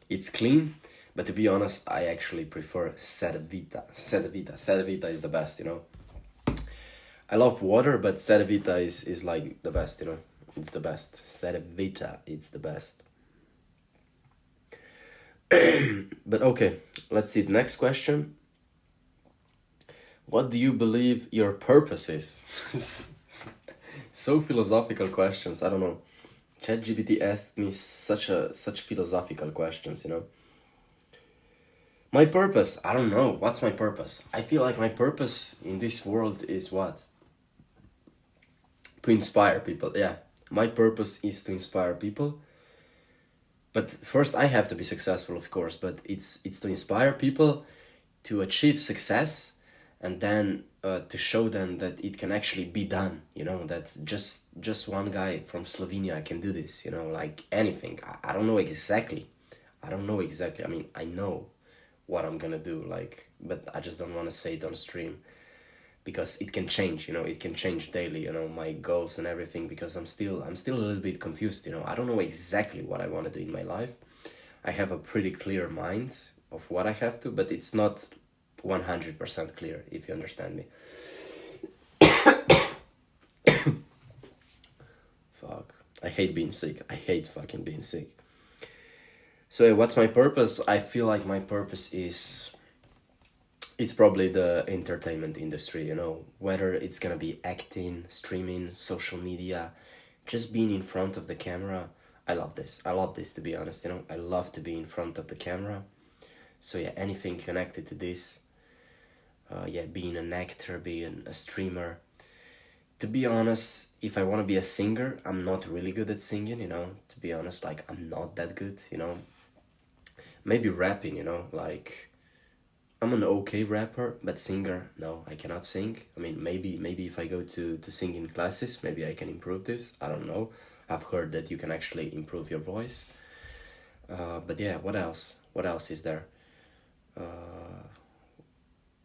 S1: it's clean, but to be honest, I actually prefer Sedevita. Sedevita is the best, you know. I love water, but Sedevita is like the best, you know. It's the best. Sedevita, it's the best. But okay, let's see the next question. What do you believe your purpose is? So philosophical questions. I don't know. ChatGPT asked me such philosophical questions, you know. My purpose, I don't know. What's my purpose? I feel like my purpose in this world is what? To inspire people. Yeah. My purpose is to inspire people. But first I have to be successful, of course, but it's to inspire people to achieve success, and then to show them that it can actually be done, you know, that just one guy from Slovenia can do this, you know, like anything. I don't know exactly. I mean, I know what I'm gonna do, like, but I just don't want to say it on stream, because it can change, you know, it can change daily, you know, my goals and everything, because I'm still a little bit confused, you know. I don't know exactly what I want to do in my life. I have a pretty clear mind of what I have to, but it's not 100% clear, if you understand me. Fuck. I hate being sick. I hate fucking being sick. So yeah, what's my purpose? I feel like my purpose is... it's probably the entertainment industry, you know. Whether it's gonna be acting, streaming, social media, just being in front of the camera. I love this. I love this, to be honest, you know. I love to be in front of the camera. So yeah, anything connected to this. Yeah, being an actor, being a streamer. To be honest, if I want to be a singer, I'm not really good at singing, you know. To be honest, like, I'm not that good, you know. Maybe rapping, you know, like, I'm an okay rapper, but singer, no, I cannot sing. I mean, maybe if I go to singing classes, maybe I can improve this. I don't know. I've heard that you can actually improve your voice. But yeah, what else? What else is there?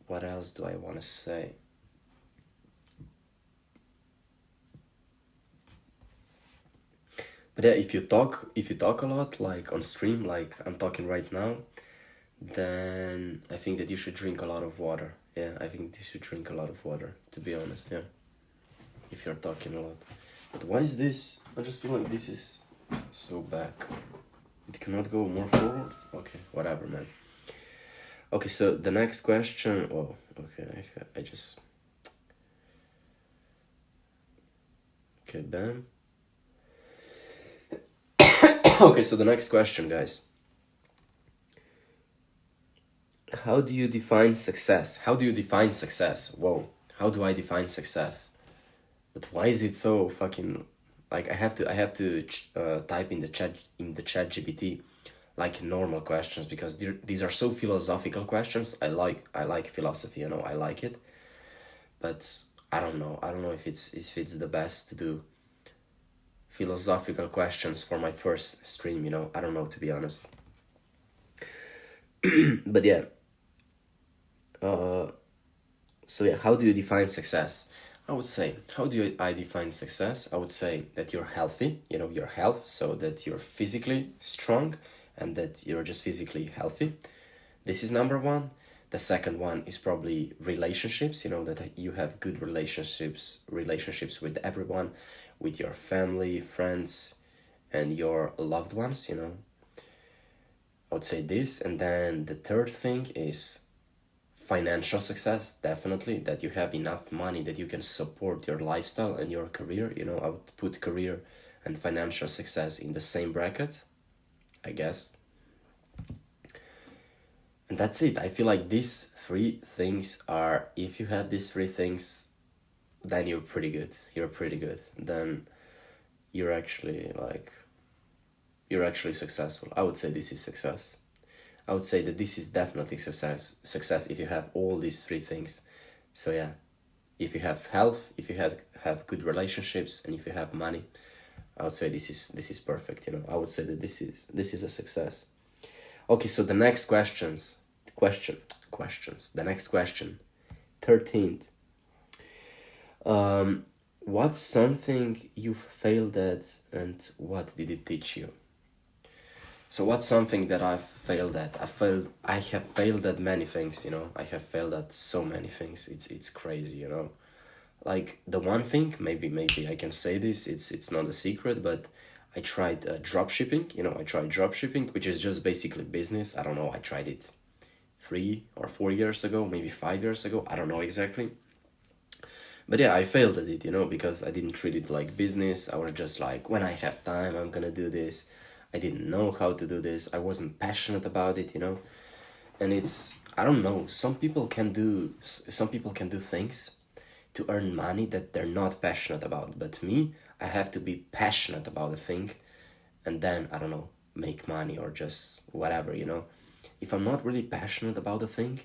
S1: What else do I want to say? But yeah, if you talk a lot, like on stream, like I'm talking right now, then I think that you should drink a lot of water. Yeah, I think you should drink a lot of water, to be honest, yeah. If you're talking a lot. But why is this? I just feel like this is so back. It cannot go more forward? Okay, whatever, man. Okay, so the next question... oh, okay, I just... okay, bam. Okay, so the next question, guys. How do you define success? How do you define success? Whoa, how do I define success? But why is it so fucking... like, I have to type in the chat GPT like normal questions, because these are so philosophical questions. I like philosophy, you know, I like it. But I don't know if it's the best to do philosophical questions for my first stream, you know. I don't know, to be honest. But yeah. So yeah, how do you define success? I would say, I define success? I would say that you're healthy, you know, your health, so that you're physically strong and that you're just physically healthy. This is number one. The second one is probably relationships, that you have good relationships with everyone, with your family, friends, and your loved ones, I would say this. And then the third thing is financial success, definitely, that you have enough money that you can support your lifestyle and your career. I would put career and financial success in the same bracket, I guess. And that's it. I feel like these three things are, if you have these three things, then you're pretty good. Then you're actually successful. I would say this is success. I would say that this is definitely success if you have all these three things. So yeah, if you have health, if you have good relationships, and if you have money, I would say this is perfect. I would say that this is a success. Okay, so the next questions. The next question, 13th. What's something you've failed at, and what did it teach you? So what's something that I've failed at? I have failed at many things, I have failed at so many things. It's crazy, Like the one thing, maybe I can say this, it's not a secret, but I tried drop shipping, which is just basically business. I don't know, I tried it 3 or 4 years ago, maybe 5 years ago, I don't know exactly. But yeah, I failed at it, because I didn't treat it like business. I was just like, when I have time, I'm gonna do this. I didn't know how to do this. I wasn't passionate about it, And I don't know, some people can do things to earn money that they're not passionate about. But me, I have to be passionate about a thing and then, I don't know, make money or just whatever, If I'm not really passionate about a thing,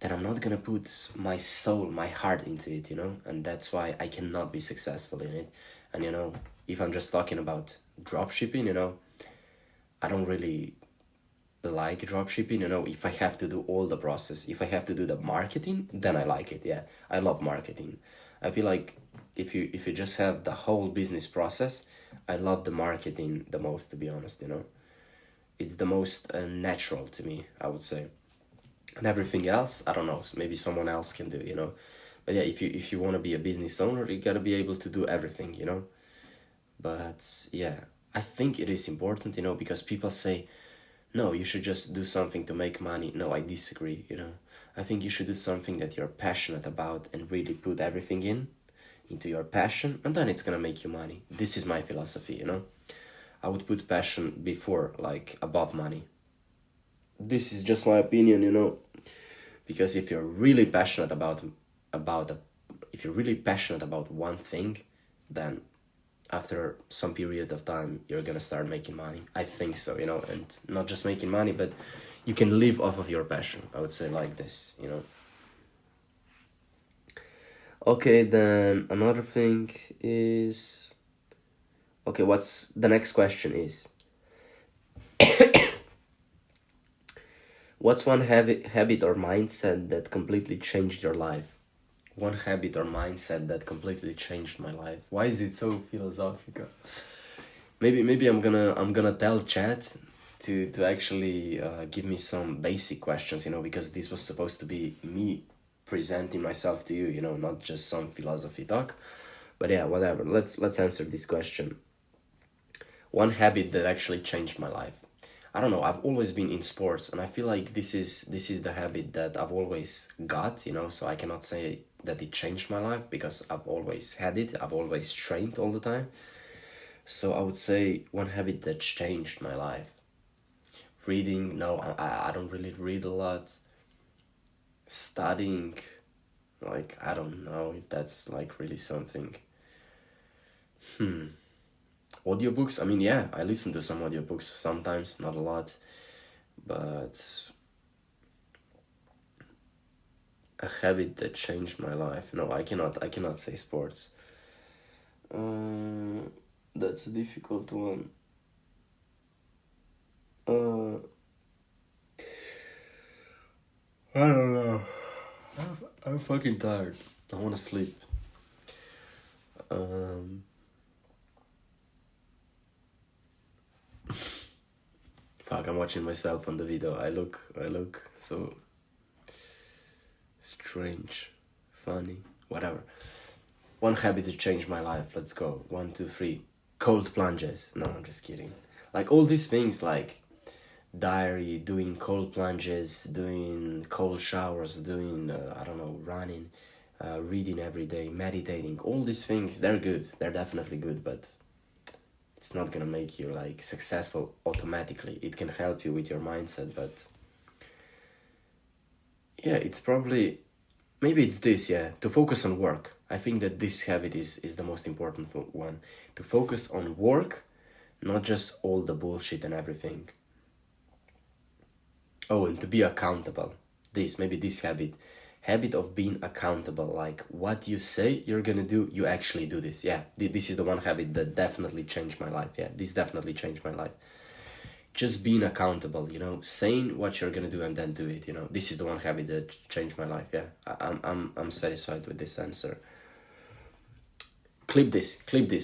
S1: then I'm not gonna put my soul, my heart into it, And that's why I cannot be successful in it. And, if I'm just talking about dropshipping, I don't really like dropshipping, if I have to do all the process, if I have to do the marketing, then I like it. Yeah, I love marketing. I feel like if you just have the whole business process, I love the marketing the most, to be honest, It's the most natural to me, I would say. And everything else, I don't know, maybe someone else can do, But yeah, if you want to be a business owner, you gotta be able to do everything, But yeah, I think it is important, because people say, no, you should just do something to make money. No, I disagree, I think you should do something that you're passionate about and really put everything into your passion, and then it's gonna make you money. This is my philosophy, I would put passion before, like, above money. This is just my opinion, because if you're really passionate about one thing, then after some period of time, you're gonna start making money. I think so, and not just making money, but you can live off of your passion. I would say like this, Okay, then another thing is... Okay, what's the next question is... What's one habit or mindset that completely changed your life? One habit or mindset that completely changed my life. Why is it so philosophical? Maybe I'm gonna tell chat to actually give me some basic questions, because this was supposed to be me presenting myself to you, not just some philosophy talk. But yeah, whatever. Let's answer this question. One habit that actually changed my life. I don't know, I've always been in sports, and I feel like this is the habit that I've always got, so I cannot say that it changed my life because I've always had it. I've always trained all the time. So I would say one habit that changed my life. Reading, no, I don't really read a lot. Studying, like, I don't know if that's like really something. Audiobooks, I mean, yeah, I listen to some audiobooks sometimes, not a lot, but a habit that changed my life. No, I cannot say sports. That's a difficult one. I don't know. I'm fucking tired. I want to sleep. Fuck, I'm watching myself on the video. I look so strange, funny, whatever. One habit that changed my life. Let's go. 1, 2, 3. Cold plunges. No, I'm just kidding. Like all these things, like diary, doing cold plunges, doing cold showers, doing I don't know, running, reading every day, meditating. All these things, they're good. They're definitely good, but it's not gonna make you like successful automatically. It can help you with your mindset, but yeah, it's probably, maybe it's this, yeah, to focus on work. I think that this habit is the most important one. To focus on work, not just all the bullshit and everything. Oh, and to be accountable. Maybe this habit of being accountable. Like what you say you're gonna do, you actually do this. Yeah, this is the one habit that definitely changed my life. Yeah, this definitely changed my life. Just being accountable, saying what you're gonna do and then do it. This is the one habit that changed my life. Yeah, I'm satisfied with this answer. Clip this.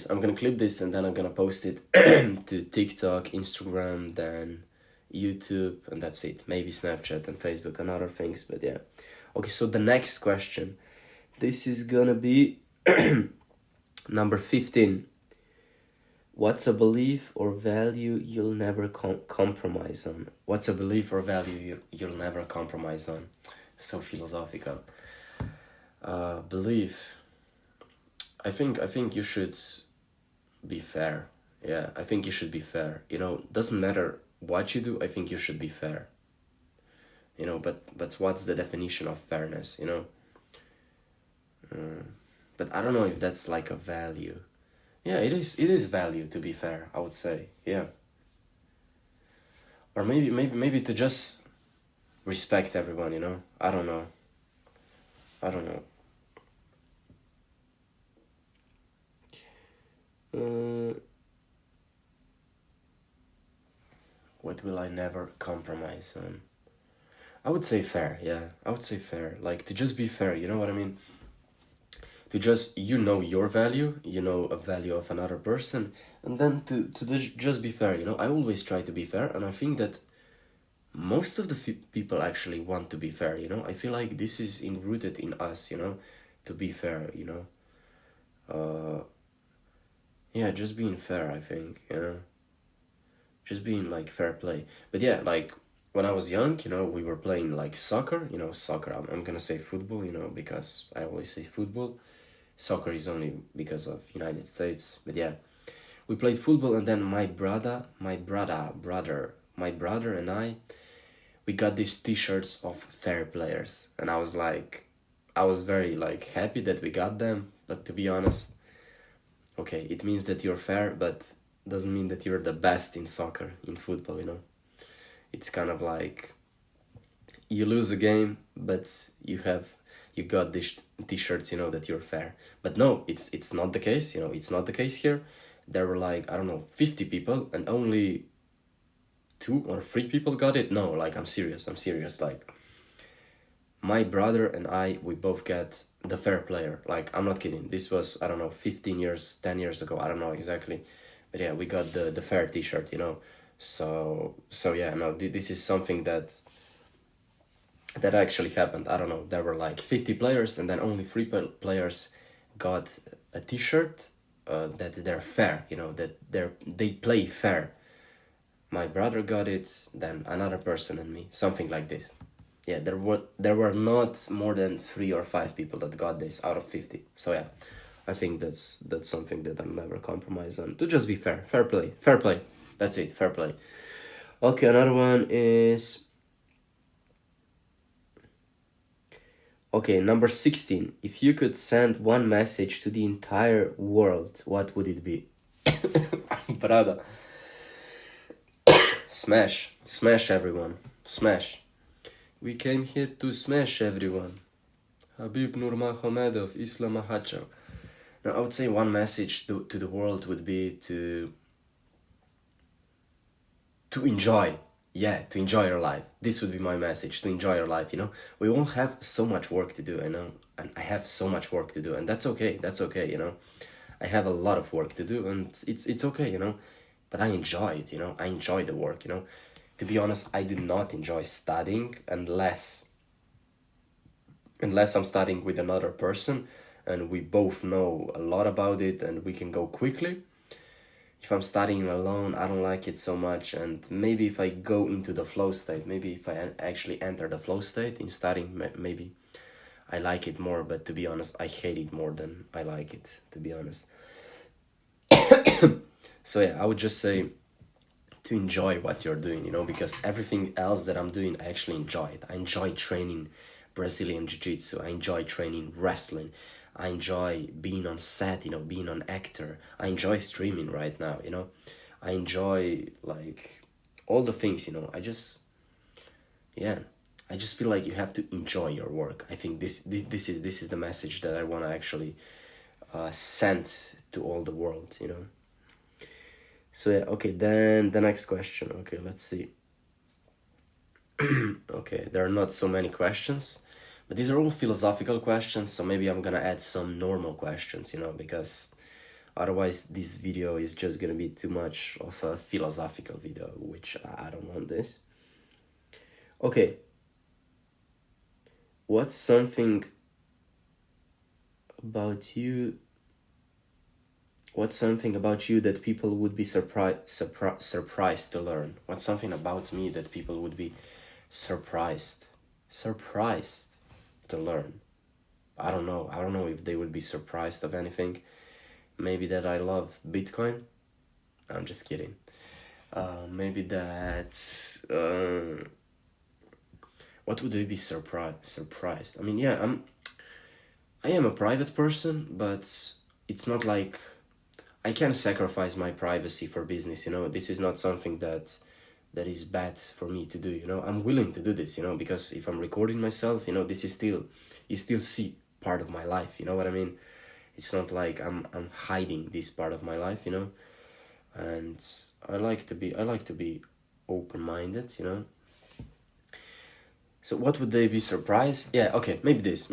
S1: I'm gonna clip this and then I'm gonna post it to TikTok, Instagram, then YouTube, and that's it. Maybe Snapchat and Facebook and other things, but yeah. Okay, so the next question. This is gonna be number 15. What's a belief or value you'll never compromise on? What's a belief or value you'll never compromise on? So philosophical. Belief. I think you should be fair. Yeah, I think you should be fair. Doesn't matter what you do, I think you should be fair. But what's the definition of fairness, but I don't know if that's like a value. Yeah, it is value to be fair, I would say. Yeah. Or maybe to just respect everyone, I don't know. What will I never compromise on? I would say fair, yeah. I would say fair. Like, to just be fair, you know what I mean? To just, your value, a value of another person, and then to just be fair, I always try to be fair, and I think that most of the people actually want to be fair, I feel like this is rooted in us, to be fair, yeah, just being fair, I think, just being like fair play. But yeah, like when I was young, we were playing like soccer, soccer, I'm gonna say football, because I always say football. Soccer is only because of United States, but yeah, we played football, and then my brother and I, we got these t-shirts of fair players, and I was very like happy that we got them, but to be honest, okay, it means that you're fair, but doesn't mean that you're the best in soccer, in football, It's kind of like you lose a game, but you got these t-shirts, that you're fair. But no, it's not the case, it's not the case here. There were like, I don't know, 50 people and only 2 or 3 people got it. No, like I'm serious. Like my brother and I, we both got the fair player. Like, I'm not kidding. This was, I don't know, 15 years, 10 years ago. I don't know exactly. But yeah, we got the fair t-shirt, So yeah, no, this is something that actually happened. I don't know, there were like 50 players and then only 3 players got a t-shirt that they're fair, that they play fair. My brother got it, then another person and me, something like this. Yeah, there were not more than 3 or 5 people that got this out of 50. So yeah, I think that's something that I'll never compromise on. To just be fair. Fair play. That's it, fair play. Okay, another one is... Okay, number 16. If you could send one message to the entire world, what would it be? Brother. Smash everyone. Smash. We came here to smash everyone. Habib Nurmagomedov, Islam Makhachev. Now, I would say one message to the world would be to enjoy. Yeah, to enjoy your life. This would be my message, to enjoy your life, We won't have so much work to do, and I have so much work to do, and that's okay, I have a lot of work to do, and it's okay, But I enjoy it, I enjoy the work, To be honest, I do not enjoy studying unless unless I'm studying with another person and we both know a lot about it and we can go quickly. If I'm studying alone, I don't like it so much. And maybe if I go into the flow state, maybe if I actually enter the flow state in studying, maybe I like it more. But to be honest, I hate it more than I like it, to be honest. So yeah, I would just say to enjoy what you're doing, you know, because everything else that I'm doing, I actually enjoy it. I enjoy training Brazilian Jiu-Jitsu. I enjoy training wrestling. I enjoy being on set, you know, being an actor. I enjoy streaming right now, you know. I enjoy, like, all the things, you know. I just feel like you have to enjoy your work. I think this is the message that I want to actually send to all the world, you know. So yeah, okay, then the next question. Okay, let's see. Okay, there are not so many questions, but these are all philosophical questions, so maybe I'm gonna add some normal questions, you know, because otherwise this video is just gonna be too much of a philosophical video, which I don't want this. Okay. What's something about you that people would be surprised to learn? What's something about me that people would be surprised to learn? I don't know if they would be surprised of anything. Maybe that I love Bitcoin. I'm just kidding. Maybe that what would they be surprised? I mean, yeah, I am a private person, but it's not like I can sacrifice my privacy for business, you know. This is not something that is bad for me to do, you know. I'm willing to do this, you know, because if I'm recording myself, you know, this is still, you still see part of my life, you know what I mean? It's not like I'm hiding this part of my life, you know. And I like to be open-minded, you know. So what would they be surprised? Yeah, okay, maybe this.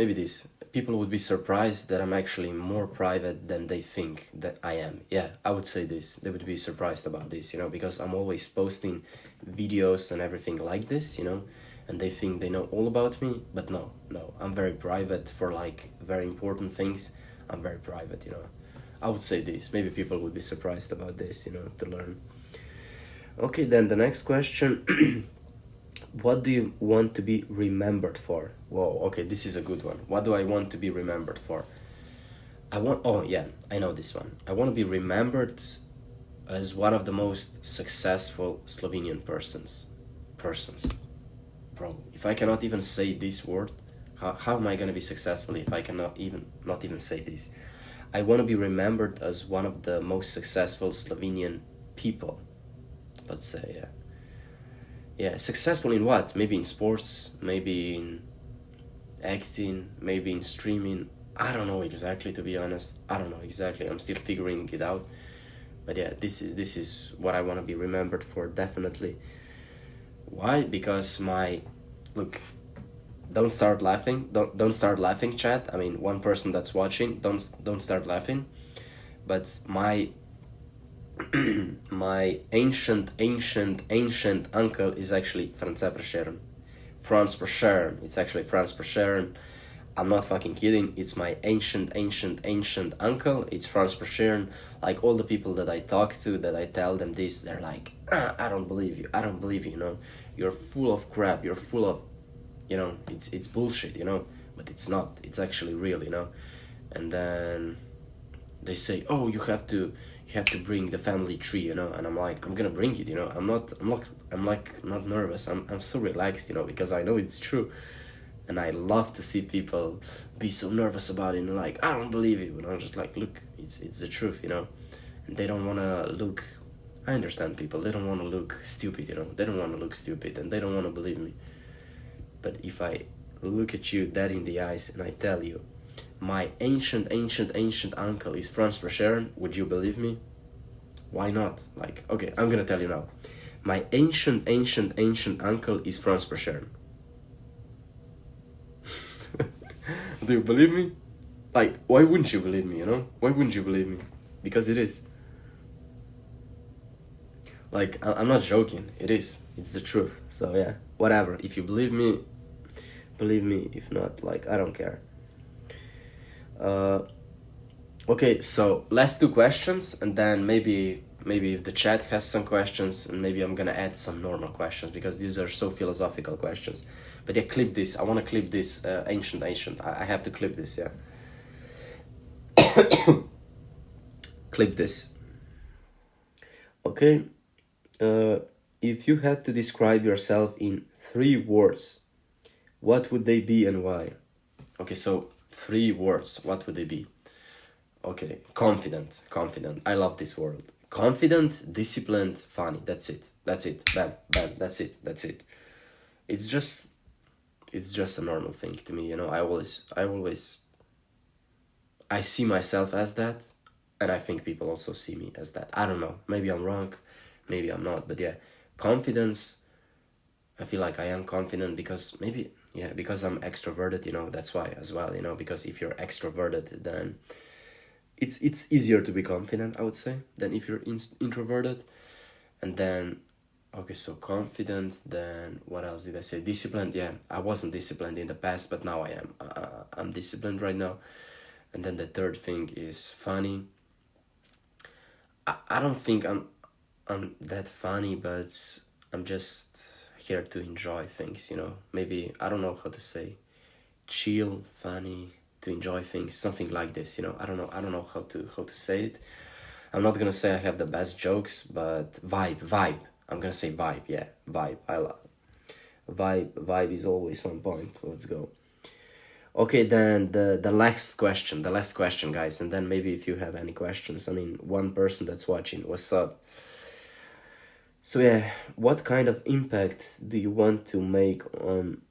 S1: People would be surprised that I'm actually more private than they think that I am. Yeah, I would say this. They would be surprised about this, you know, because I'm always posting videos and everything like this, you know, and they think they know all about me, but no, I'm very private for, like, very important things. I'm very private, you know. I would say this. Maybe people would be surprised about this, you know, to learn. Okay, then the next question. What do you want to be remembered for? Whoa, okay, this is a good one. What do I want to be remembered for? Oh yeah, I know this one. I want to be remembered as one of the most successful Slovenian persons. Bro, if I cannot even say this word, how am I gonna be successful if I cannot not even say this? I want to be remembered as one of the most successful Slovenian people. Let's say, yeah. Yeah, successful in what? Maybe in sports, maybe in acting, maybe in streaming. I don't know exactly, to be honest. I don't know exactly. I'm still figuring it out. But yeah, this is what I want to be remembered for, definitely. Why? Because look, don't start laughing. Don't start laughing, chat. I mean, one person that's watching, don't start laughing. But my ancient uncle is actually Franz Prešeren. It's actually Franz Prešeren. I'm not fucking kidding. It's my ancient uncle. It's Franz Prešeren. Like, all the people that I talk to, that I tell them this, they're like, I don't believe you, you know. You're full of crap. You're full of, you know, it's bullshit, you know. But it's not. It's actually real, you know. And then they say, oh, you have to bring the family tree, you know. And I'm like, I'm gonna bring it, you know. I'm not nervous. I'm so relaxed, you know, because I know it's true. And I love to see people be so nervous about it and like, I don't believe you. And I'm just like, look, it's the truth, you know. And they don't want to look, I understand people, they don't want to look stupid, you know. They don't want to look stupid and they don't want to believe me. But if I look at you dead in the eyes and I tell you, my ancient uncle is Franz Prešeren, would you believe me? Why not? Like, okay, I'm gonna tell you now. My ancient uncle is Franz Prešeren. Do you believe me? Like, why wouldn't you believe me, you know? Why wouldn't you believe me? Because it is. Like, I'm not joking. It is. It's the truth. So, yeah, whatever. If you believe me, Believe me, if not, like, I don't care. Okay, so last two questions, and then maybe if the chat has some questions, and maybe I'm gonna add some normal questions because these are so philosophical questions. But yeah, clip this. I want to clip this. Ancient. I have to clip this. Yeah. Clip this. Okay. Uh, if you had to describe yourself in 3 words, what would they be and why? Okay, so 3 words. What would they be? Okay, confident, confident. I love this word. Confident, disciplined, funny. That's it. That's it. Bam, bam. That's it. That's it. It's just, it's just a normal thing to me. You know, I see myself as that, and I think people also see me as that. I don't know. Maybe I'm wrong. Maybe I'm not. But yeah, confidence. I feel like I am confident because maybe, yeah, because I'm extroverted. You know, that's why as well. You know, because if you're extroverted, then it's easier to be confident, I would say, than if you're introverted. And then, okay, so confident. Then what else did I say? Disciplined. Yeah, I wasn't disciplined in the past, but now I am. I'm disciplined right now. And then the third thing is funny. I don't think I'm that funny, but I'm just here to enjoy things. You know, maybe I don't know how to say, chill, funny, to enjoy things, something like this. You know, I don't know how to say it. I'm not gonna say I have the best jokes, but vibe. I'm gonna say vibe. Yeah, vibe. I love vibe is always on point. Let's go. Okay, then the last question, guys, and then maybe if you have any questions. I mean, one person that's watching, what's up? So yeah, what kind of impact do you want to make on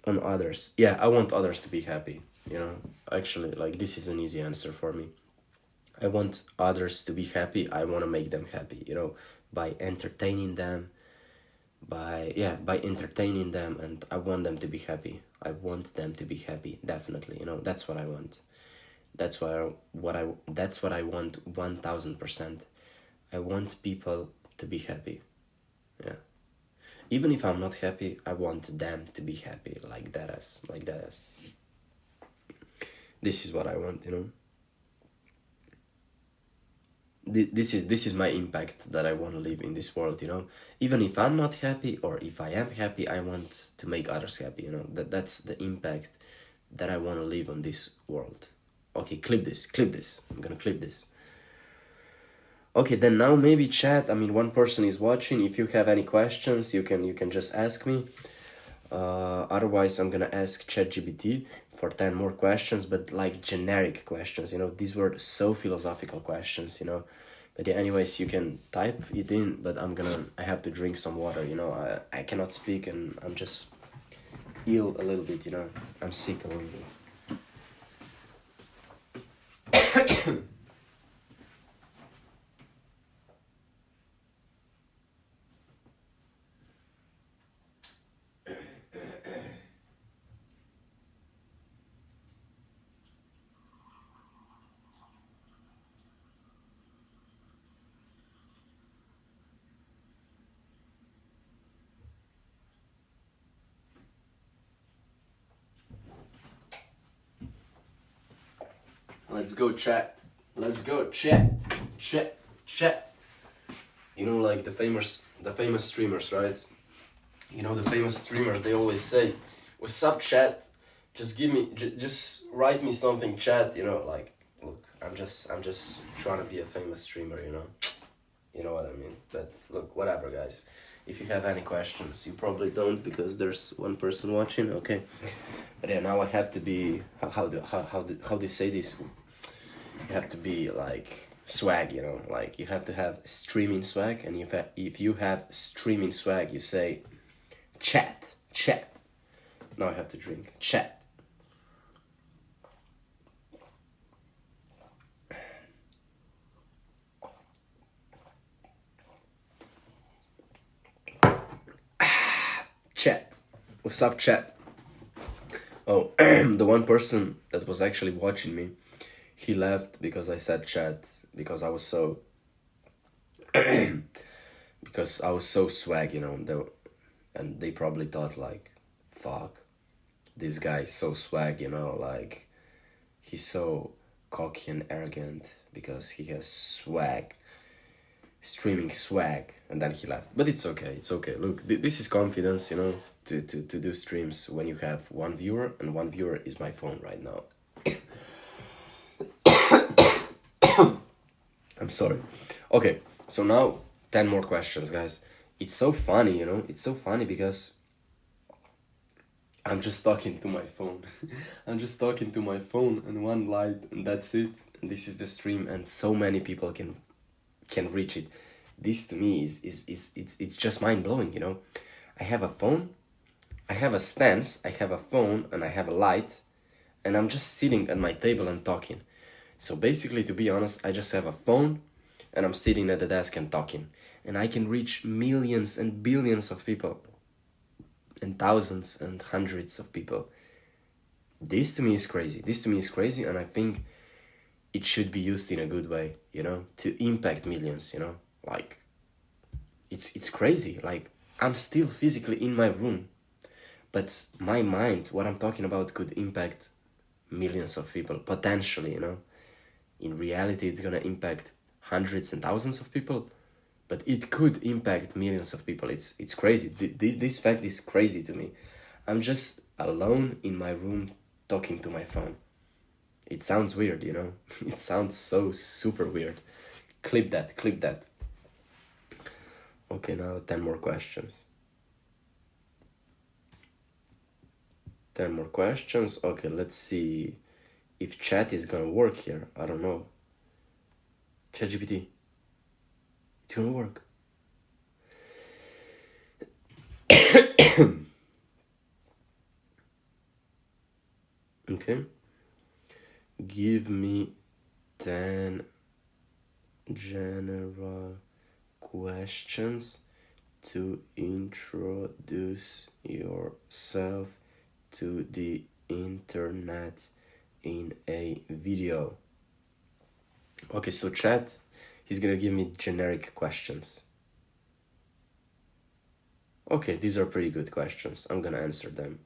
S1: others? Yeah, I want others to be happy. You know, actually, like, this is an easy answer for me. I want others to be happy. I want to make them happy. You know, by entertaining them, by entertaining them, and I want them to be happy. I want them to be happy, definitely. You know, that's what I want. That's what I want 1000%. I want people to be happy. Yeah. Even if I'm not happy, I want them to be happy, like that as. This is what I want, you know. This is my impact that I want to leave in this world, you know. Even if I'm not happy, or if I am happy, I want to make others happy, you know. That's the impact that I want to leave on this world. Okay, clip this. I'm gonna clip this. Okay, then now maybe chat. I mean, one person is watching. If you have any questions, you can just ask me. Otherwise, I'm gonna ask ChatGPT for 10 more questions, but like generic questions. You know, these were so philosophical questions. You know, but yeah. Anyways, you can type it in. But I have to drink some water. You know, I cannot speak, and I'm just ill a little bit. You know, I'm sick a little bit. Let's go chat. Let's go chat. Chat. You know, like the famous streamers, right? You know, the famous streamers, they always say, "What's up, chat? Just give me, just write me something, chat." You know, like, look, I'm just trying to be a famous streamer. You know what I mean. But look, whatever, guys. If you have any questions, you probably don't because there's one person watching. Okay, but yeah, now I have to be. How do you say this? You have to be like swag, you know, like you have to have streaming swag, and if you have streaming swag, you say chat. Now I have to drink. Chat. Chat. What's up, chat? Oh, the one person that was actually watching me, he left because I said chat, because I was so swag, you know, and they probably thought like, fuck, this guy is so swag, you know, like, he's so cocky and arrogant because he has swag, streaming swag, and then he left. But it's okay, it's okay. Look, this is confidence, you know, to do streams when you have one viewer, and one viewer is my phone right now. I'm sorry. Okay, so now 10 more questions, guys. It's so funny, you know, it's so funny because I'm just talking to my phone. I'm just talking to my phone and one light, and that's it. And this is the stream, and so many people can reach it. This to me is it's just mind blowing, you know. I have a phone, I have a stance, I have a phone, and I have a light, and I'm just sitting at my table and talking. So basically, to be honest, I just have a phone, and I'm sitting at the desk and talking, and I can reach millions and billions of people, and thousands and hundreds of people. This to me is crazy. This to me is crazy, and I think it should be used in a good way, you know, to impact millions, you know, like, it's crazy. Like, I'm still physically in my room, but my mind, what I'm talking about, could impact millions of people, potentially, you know. In reality, it's gonna impact hundreds and thousands of people, but it could impact millions of people. It's crazy. This fact is crazy to me. I'm just alone in my room talking to my phone. It sounds weird, you know. It sounds so super weird. Clip that. Okay, now 10 more questions. 10 more questions. Okay, let's see if chat is gonna work here. I don't know. ChatGPT. It's gonna work. Okay. Give me 10 general questions to introduce yourself to the internet in a video. Okay, so chat, he's gonna give me generic questions. Okay, these are pretty good questions. I'm gonna answer them.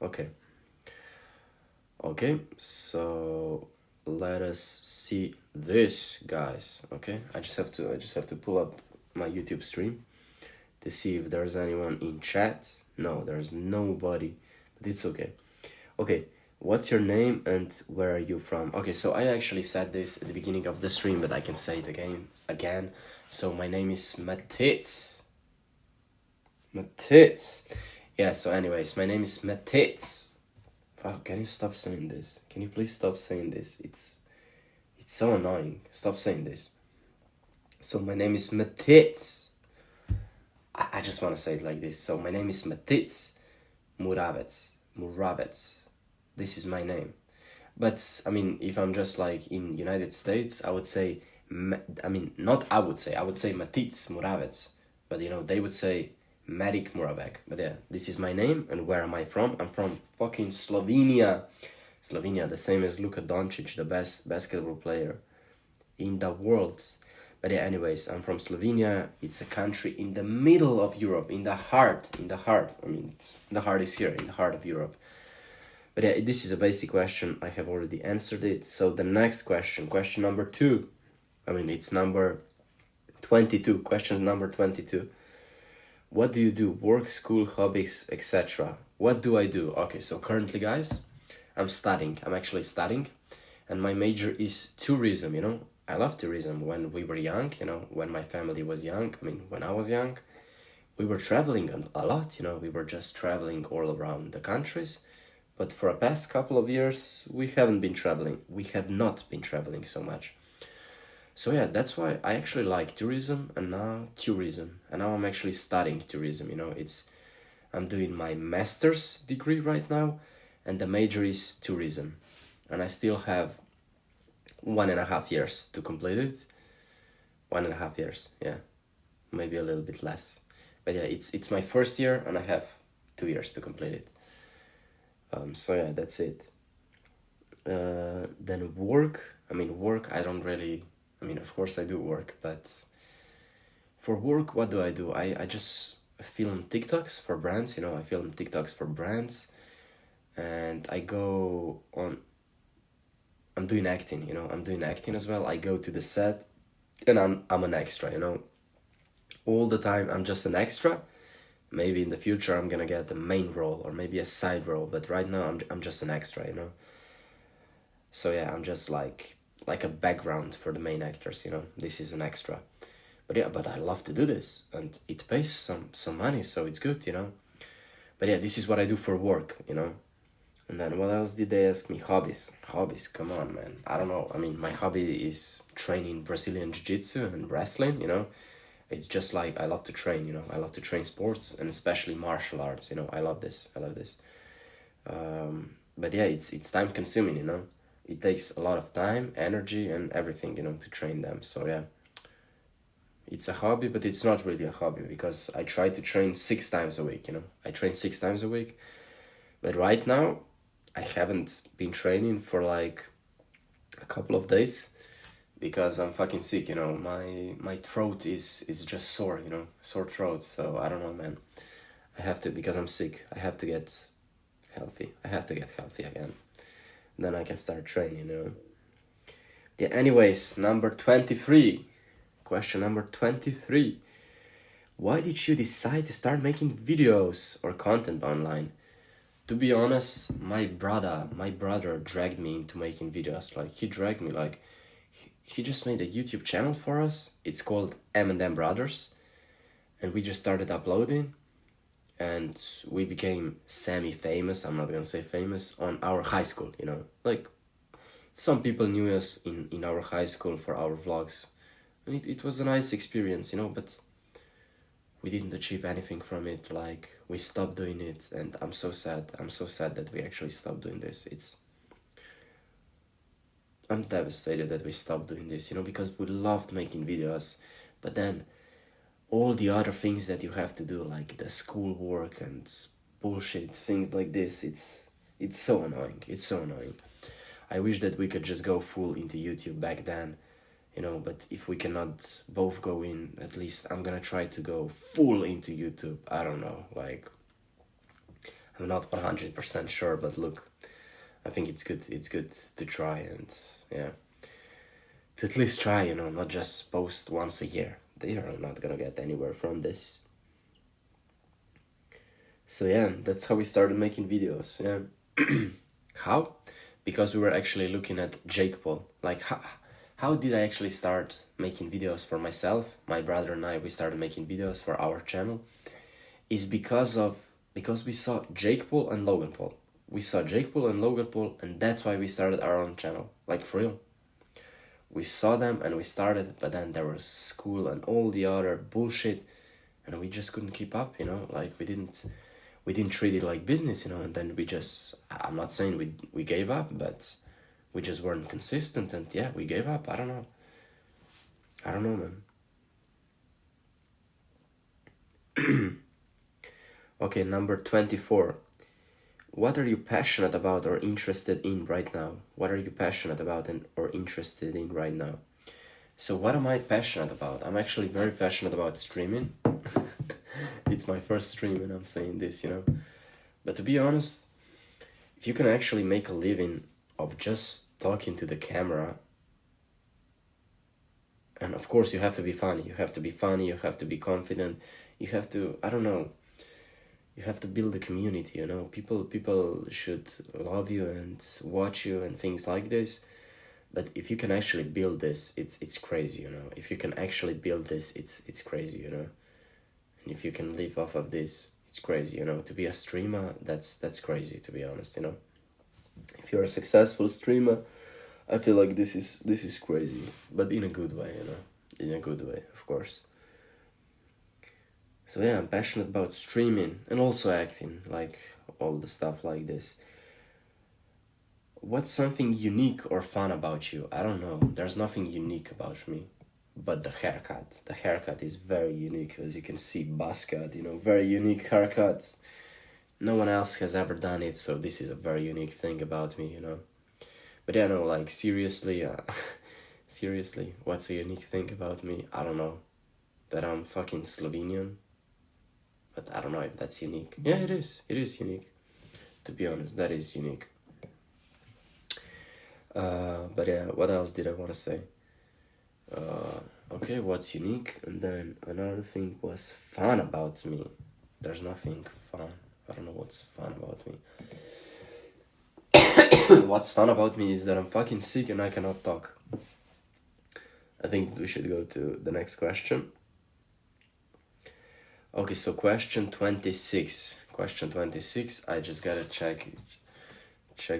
S1: Okay, so let us see this, guys. Okay, I just have to pull up my YouTube stream to see if there's anyone in chat. No, there's nobody, but it's okay. Okay, what's your name and where are you from? Okay, so I actually said this at the beginning of the stream, but I can say it again. So my name is Matits. Yeah, so anyways, my name is Matits. Fuck, can you stop saying this? Can you please stop saying this? It's so annoying. Stop saying this. So my name is Matits. I just want to say it like this. So my name is Matits Muravets. This is my name. But, I mean, if I'm just like in United States, I would say, I would say Matits Muravets. But, you know, they would say Marik Muravec. But yeah, this is my name. And where am I from? I'm from fucking Slovenia. Slovenia, the same as Luka Doncic, the best basketball player in the world. But yeah, anyways, I'm from Slovenia. It's a country in the middle of Europe, in the heart. I mean, the heart is here, in the heart of Europe. But yeah, this is a basic question. I have already answered it. So the next question number 2. I mean, it's number 22. Question number 22. What do you do? Work, school, hobbies, etc. What do I do? Okay, so currently, guys, I'm studying. I'm actually studying. And my major is tourism, you know. I love tourism. When we were young, you know, when my family was young, I mean, when I was young, we were traveling a lot, you know. We were just traveling all around the countries. But for the past couple of years, we haven't been traveling. We have not been traveling so much. So yeah, that's why I actually like tourism, and now I'm actually studying tourism, you know. I'm doing my master's degree right now, and the major is tourism. And I still have 1.5 years to complete it. 1.5 years, yeah. Maybe a little bit less. But yeah, it's my first year, and I have 2 years to complete it. So yeah, that's it. Then work, of course I do work, but for work, what do? I just film TikToks for brands, you know. I film TikToks for brands, and I go on. I'm doing acting, I'm doing acting as well. I go to the set, and I'm an extra, all the time. I'm just an extra. Maybe in the future I'm gonna get the main role or maybe a side role, but right now I'm just an extra, So yeah, I'm just like a background for the main actors, This is an extra. But yeah, but I love to do this, and it pays some money, so it's good, But yeah, this is what I do for work, And then what else did they ask me? Hobbies, come on, man. I don't know. I mean, my hobby is training Brazilian Jiu-Jitsu and wrestling, It's just like I love to train, I love to train sports, and especially martial arts, I love this. But yeah, it's time consuming, It takes a lot of time, energy, and everything, to train them. So yeah, it's a hobby, but it's not really a hobby because I try to train 6 times a week, I train 6 times a week. But right now, I haven't been training for like a couple of days because I'm fucking sick, my throat is just sore, sore throat. So I don't know, man. I have to, because I'm sick, I have to get healthy. I have to get healthy again. Then I can start training, Yeah, anyways, number 23. Question number 23. Why did you decide to start making videos or content online? To be honest, my brother dragged me into making videos. Like, he dragged me, like, he just made a YouTube channel for us. It's called M&M Brothers. And we just started uploading. And we became semi-famous, I'm not gonna say famous, on our high school, Like, some people knew us in our high school for our vlogs. And it was a nice experience, but we didn't achieve anything from it. Like, we stopped doing it, and I'm so sad that we actually stopped doing this. I'm devastated that we stopped doing this, because we loved making videos, but then all the other things that you have to do, like the schoolwork and bullshit, things like this, it's so annoying. It's so annoying. I wish that we could just go full into YouTube back then, but if we cannot both go in, at least I'm gonna try to go full into YouTube. I don't know, like, I'm not 100% sure, but look, I think it's good to try, and yeah, to at least try, not just post once a year. They are not gonna get anywhere from this. So yeah, that's how we started making videos, yeah. How? Because we were actually looking at Jake Paul. Like, how did I actually start making videos for myself? My brother and I, we started making videos for our channel. Is because we saw Jake Paul and Logan Paul. We saw Jake Paul and Logan Paul, and that's why we started our own channel. Like, for real. We saw them and we started, but then there was school and all the other bullshit, and we just couldn't keep up, Like, we didn't treat it like business, and then we just, I'm not saying we gave up, but we just weren't consistent, and yeah, we gave up. I don't know, man. Okay, number 24. What are you passionate about or interested in right now? What are you passionate about or interested in right now? So what am I passionate about? I'm actually very passionate about streaming. It's my first stream and I'm saying this, But to be honest, if you can actually make a living of just talking to the camera, and of course you have to be funny. You have to be confident. You have to, I don't know, you have to build a community, People should love you and watch you and things like this. But if you can actually build this, it's crazy, If you can actually build this, it's crazy, And if you can live off of this, it's crazy, To be a streamer, that's crazy, to be honest, If you're a successful streamer, I feel like this is crazy, but in a good way, In a good way, of course. So yeah, I'm passionate about streaming and also acting, like all the stuff like this. What's something unique or fun about you? I don't know. There's nothing unique about me, but the haircut. The haircut is very unique, as you can see, buzz cut, very unique haircut. No one else has ever done it, so this is a very unique thing about me, But yeah, no, like, seriously, seriously, what's a unique thing about me? I don't know. That I'm fucking Slovenian. But I don't know if that's unique. Yeah, it is. It is unique. to be honest. That is unique. But yeah, what else did I want to say? Okay, what's unique? And then another thing was fun about me. There's nothing fun. I don't know what's fun about me. What's fun about me is that I'm fucking sick and I cannot talk. I think we should go to the next question. Okay, so question 26. Question 26. I just gotta check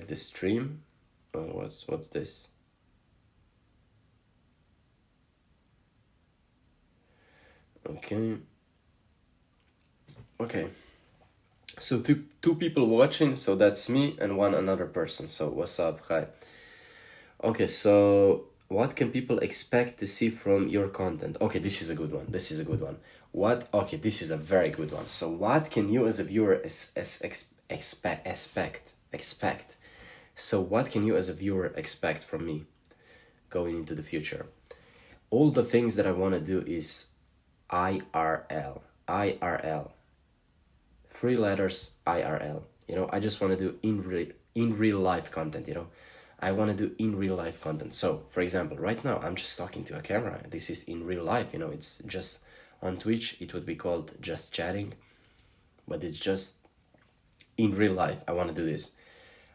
S1: the stream. Oh, what's this? Okay. Okay. So two people watching, so that's me and one another person. So what's up? Hi. Okay, so what can people expect to see from your content? Okay, this is a good one. This is a good one. Okay, this is a very good one. So what can you as a viewer expect? So what can you as a viewer expect from me going into the future? All the things that I want to do is IRL. 3 letters, IRL. You know, I just want to do in real life content, you know. I want to do in real life content. So, for example, right now I'm just talking to a camera. This is in real life, you know. It's just on Twitch, it would be called just chatting, but it's just in real life. I want to do this.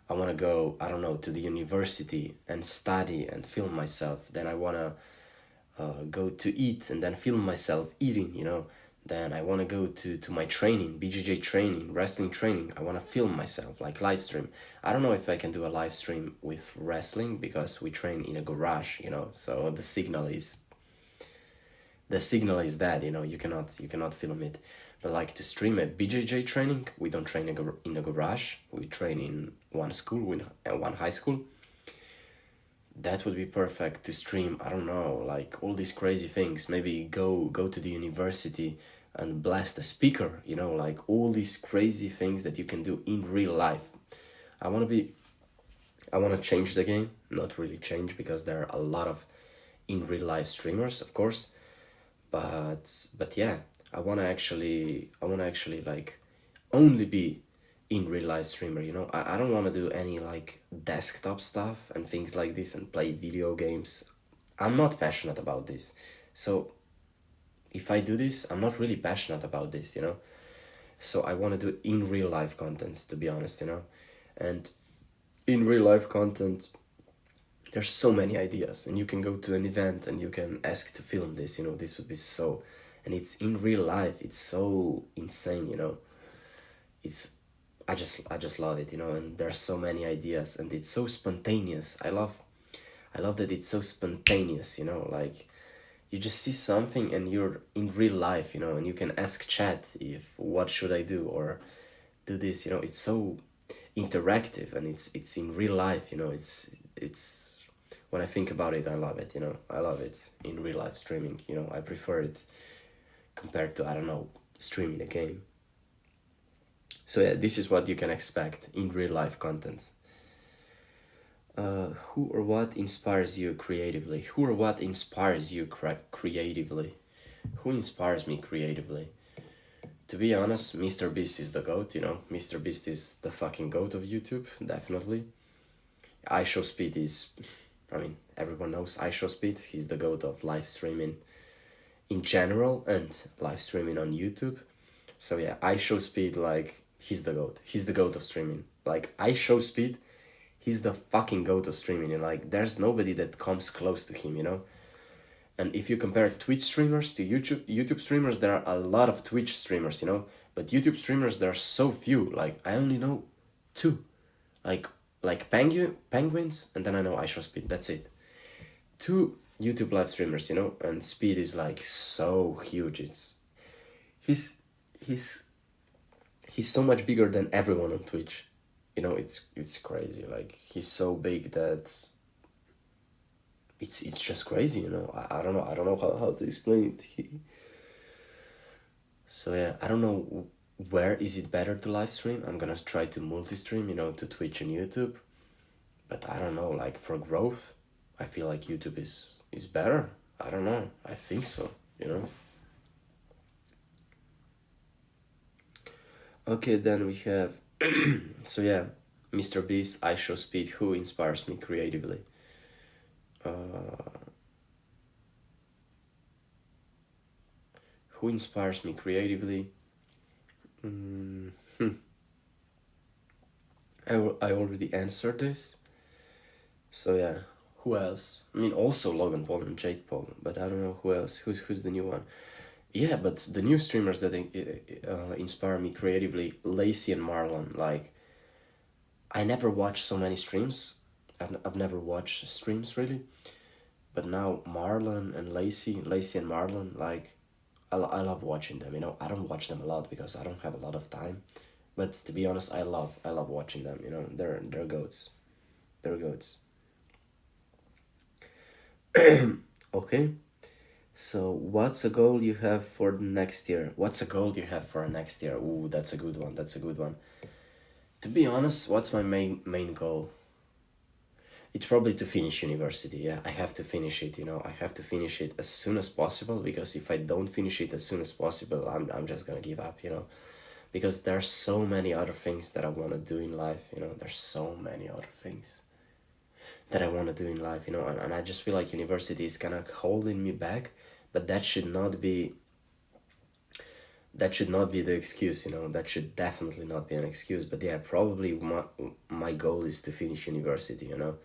S1: I want to go, I don't know, to the university and study and film myself. Then I want to go to eat and then film myself eating, you know. Then I want to go to my training, BJJ training, wrestling training. I want to film myself, like live stream. I don't know if I can do a live stream with wrestling because we train in a garage, you know. So the signal is that, you know, you cannot film it. But like to stream a BJJ training, we don't train in a garage. We train in one school, one high school. That would be perfect to stream. I don't know, like all these crazy things. Maybe go to the university and blast a speaker, you know, like all these crazy things that you can do in real life. I want to change the game. Not really change, because there are a lot of in real life streamers, of course. But yeah, I want to actually like only be in real life streamer, you know. I don't want to do any like desktop stuff and things like this and play video games. I'm not passionate about this. So if I do this, I'm not really passionate about this, you know. So I want to do in real life content, to be honest, you know. And in real life content, there's so many ideas, and you can go to an event and you can ask to film this, you know. This would be so, and it's in real life. It's so insane, you know. I just love it, you know. And there's so many ideas, and it's so spontaneous. I love that it's so spontaneous, you know. Like you just see something and you're in real life, you know, and you can ask chat if what should I do or do this, you know. It's so interactive, and it's in real life, you know. It's when I think about it, I love it, you know. I love it in real life streaming, you know. I prefer it compared to, I don't know, streaming a game. So yeah, this is what you can expect in real life content. Who or what inspires you creatively? Who or what inspires you creatively? Who inspires me creatively? To be honest, Mr. Beast is the GOAT, you know. Mr. Beast is the fucking GOAT of YouTube, definitely. iShowSpeed is, I mean, everyone knows iShowSpeed. He's the GOAT of live streaming in general and live streaming on YouTube. So yeah, iShowSpeed, like, he's the GOAT. He's the GOAT of streaming. Like, iShowSpeed, he's the fucking GOAT of streaming. And like, there's nobody that comes close to him, you know? And if you compare Twitch streamers to YouTube streamers, there are a lot of Twitch streamers, you know? But YouTube streamers, there are so few. Like, I only know 2. Like Penguins, and then I know iShowSpeed. That's it. 2 YouTube live streamers, you know? And Speed is like so huge. He's so much bigger than everyone on Twitch. You know, it's crazy. Like, he's so big that it's just crazy, you know. I don't know how to explain it. So yeah, I don't know where is it better to live stream. I'm gonna try to multi-stream, you know, to Twitch and YouTube. But I don't know, like for growth, I feel like YouTube is better. I don't know. I think so, you know. Okay, then we have So yeah, Mr. Beast, I Show Speed, who inspires me creatively? Who inspires me creatively? I already answered this. So yeah, who else? I mean, also Logan Paul and Jake Paul, but I don't know who else. Who's the new one? Yeah, but the new streamers that inspire me creatively, Lacey and Marlon. Like, I never watched so many streams. I've never watched streams really, but now Marlon and Lacey and Marlon, like, I love watching them. You know, I don't watch them a lot because I don't have a lot of time, but to be honest, I love watching them. You know, they're goats, they're goats. Okay, so what's a goal you have for the next year? What's a goal you have for next year? Ooh, that's a good one. That's a good one. To be honest, what's my main goal? It's probably to finish university. Yeah, I have to finish it. You know, I have to finish it as soon as possible, because if I don't finish it as soon as possible, I'm just gonna give up. You know, because there's so many other things that I want to do in life. You know, there's so many other things that I want to do in life. You know, and I just feel like university is kind of holding me back, but that should not be the excuse. You know, that should definitely not be an excuse. But yeah, probably my goal is to finish university. You know,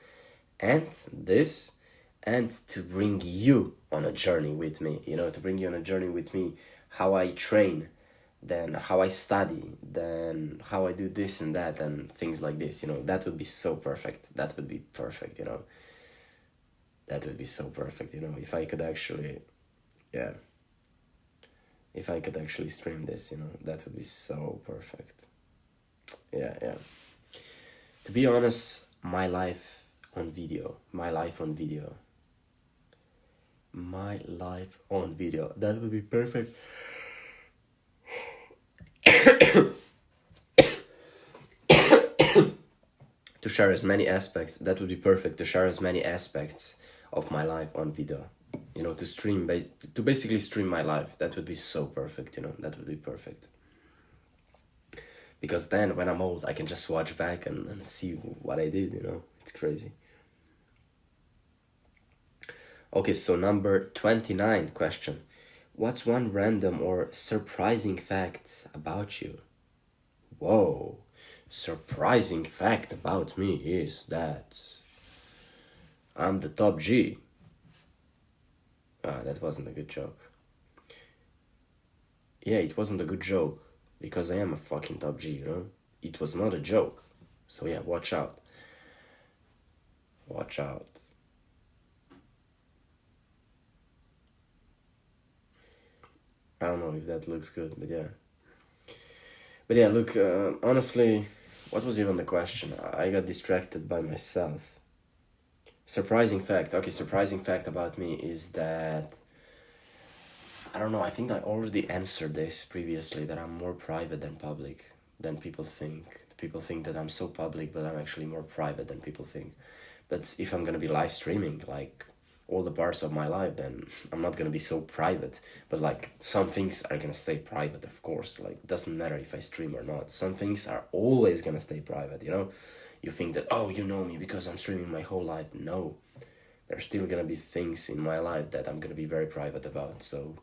S1: and this, and to bring you on a journey with me. You know, to bring you on a journey with me, how I train, then how I study, then how I do this and that and things like this. You know, that would be so perfect. That would be perfect. You know, that would be so perfect. You know, if I could actually, yeah, if I could actually stream this, you know, that would be so perfect. Yeah, yeah. To be honest, my life on video, my life on video, my life on video, that would be perfect. To share as many aspects, that would be perfect, to share as many aspects of my life on video. You know, to stream, to basically stream my life. That would be so perfect, you know, that would be perfect. Because then when I'm old, I can just watch back and see what I did, you know, it's crazy. Okay, so number 29 question. What's one random or surprising fact about you? Whoa, surprising fact about me is that I'm the top G. Ah, that wasn't a good joke. Yeah, it wasn't a good joke, because I am a fucking top G, you know? It was not a joke. So yeah, watch out. Watch out. I don't know if that looks good, but yeah. But yeah, look, honestly, what was even the question? I got distracted by myself. Surprising fact. Okay, surprising fact about me is that, I don't know, I think I already answered this previously, that I'm more private than public than people think. People think that I'm so public, but I'm actually more private than people think. But if I'm gonna be live streaming, like, all the parts of my life, then I'm not gonna be so private. But like, some things are gonna stay private, of course. Like, doesn't matter if I stream or not. Some things are always gonna stay private, you know? You think that, oh, you know me because I'm streaming my whole life. No. There's still gonna be things in my life that I'm gonna be very private about. So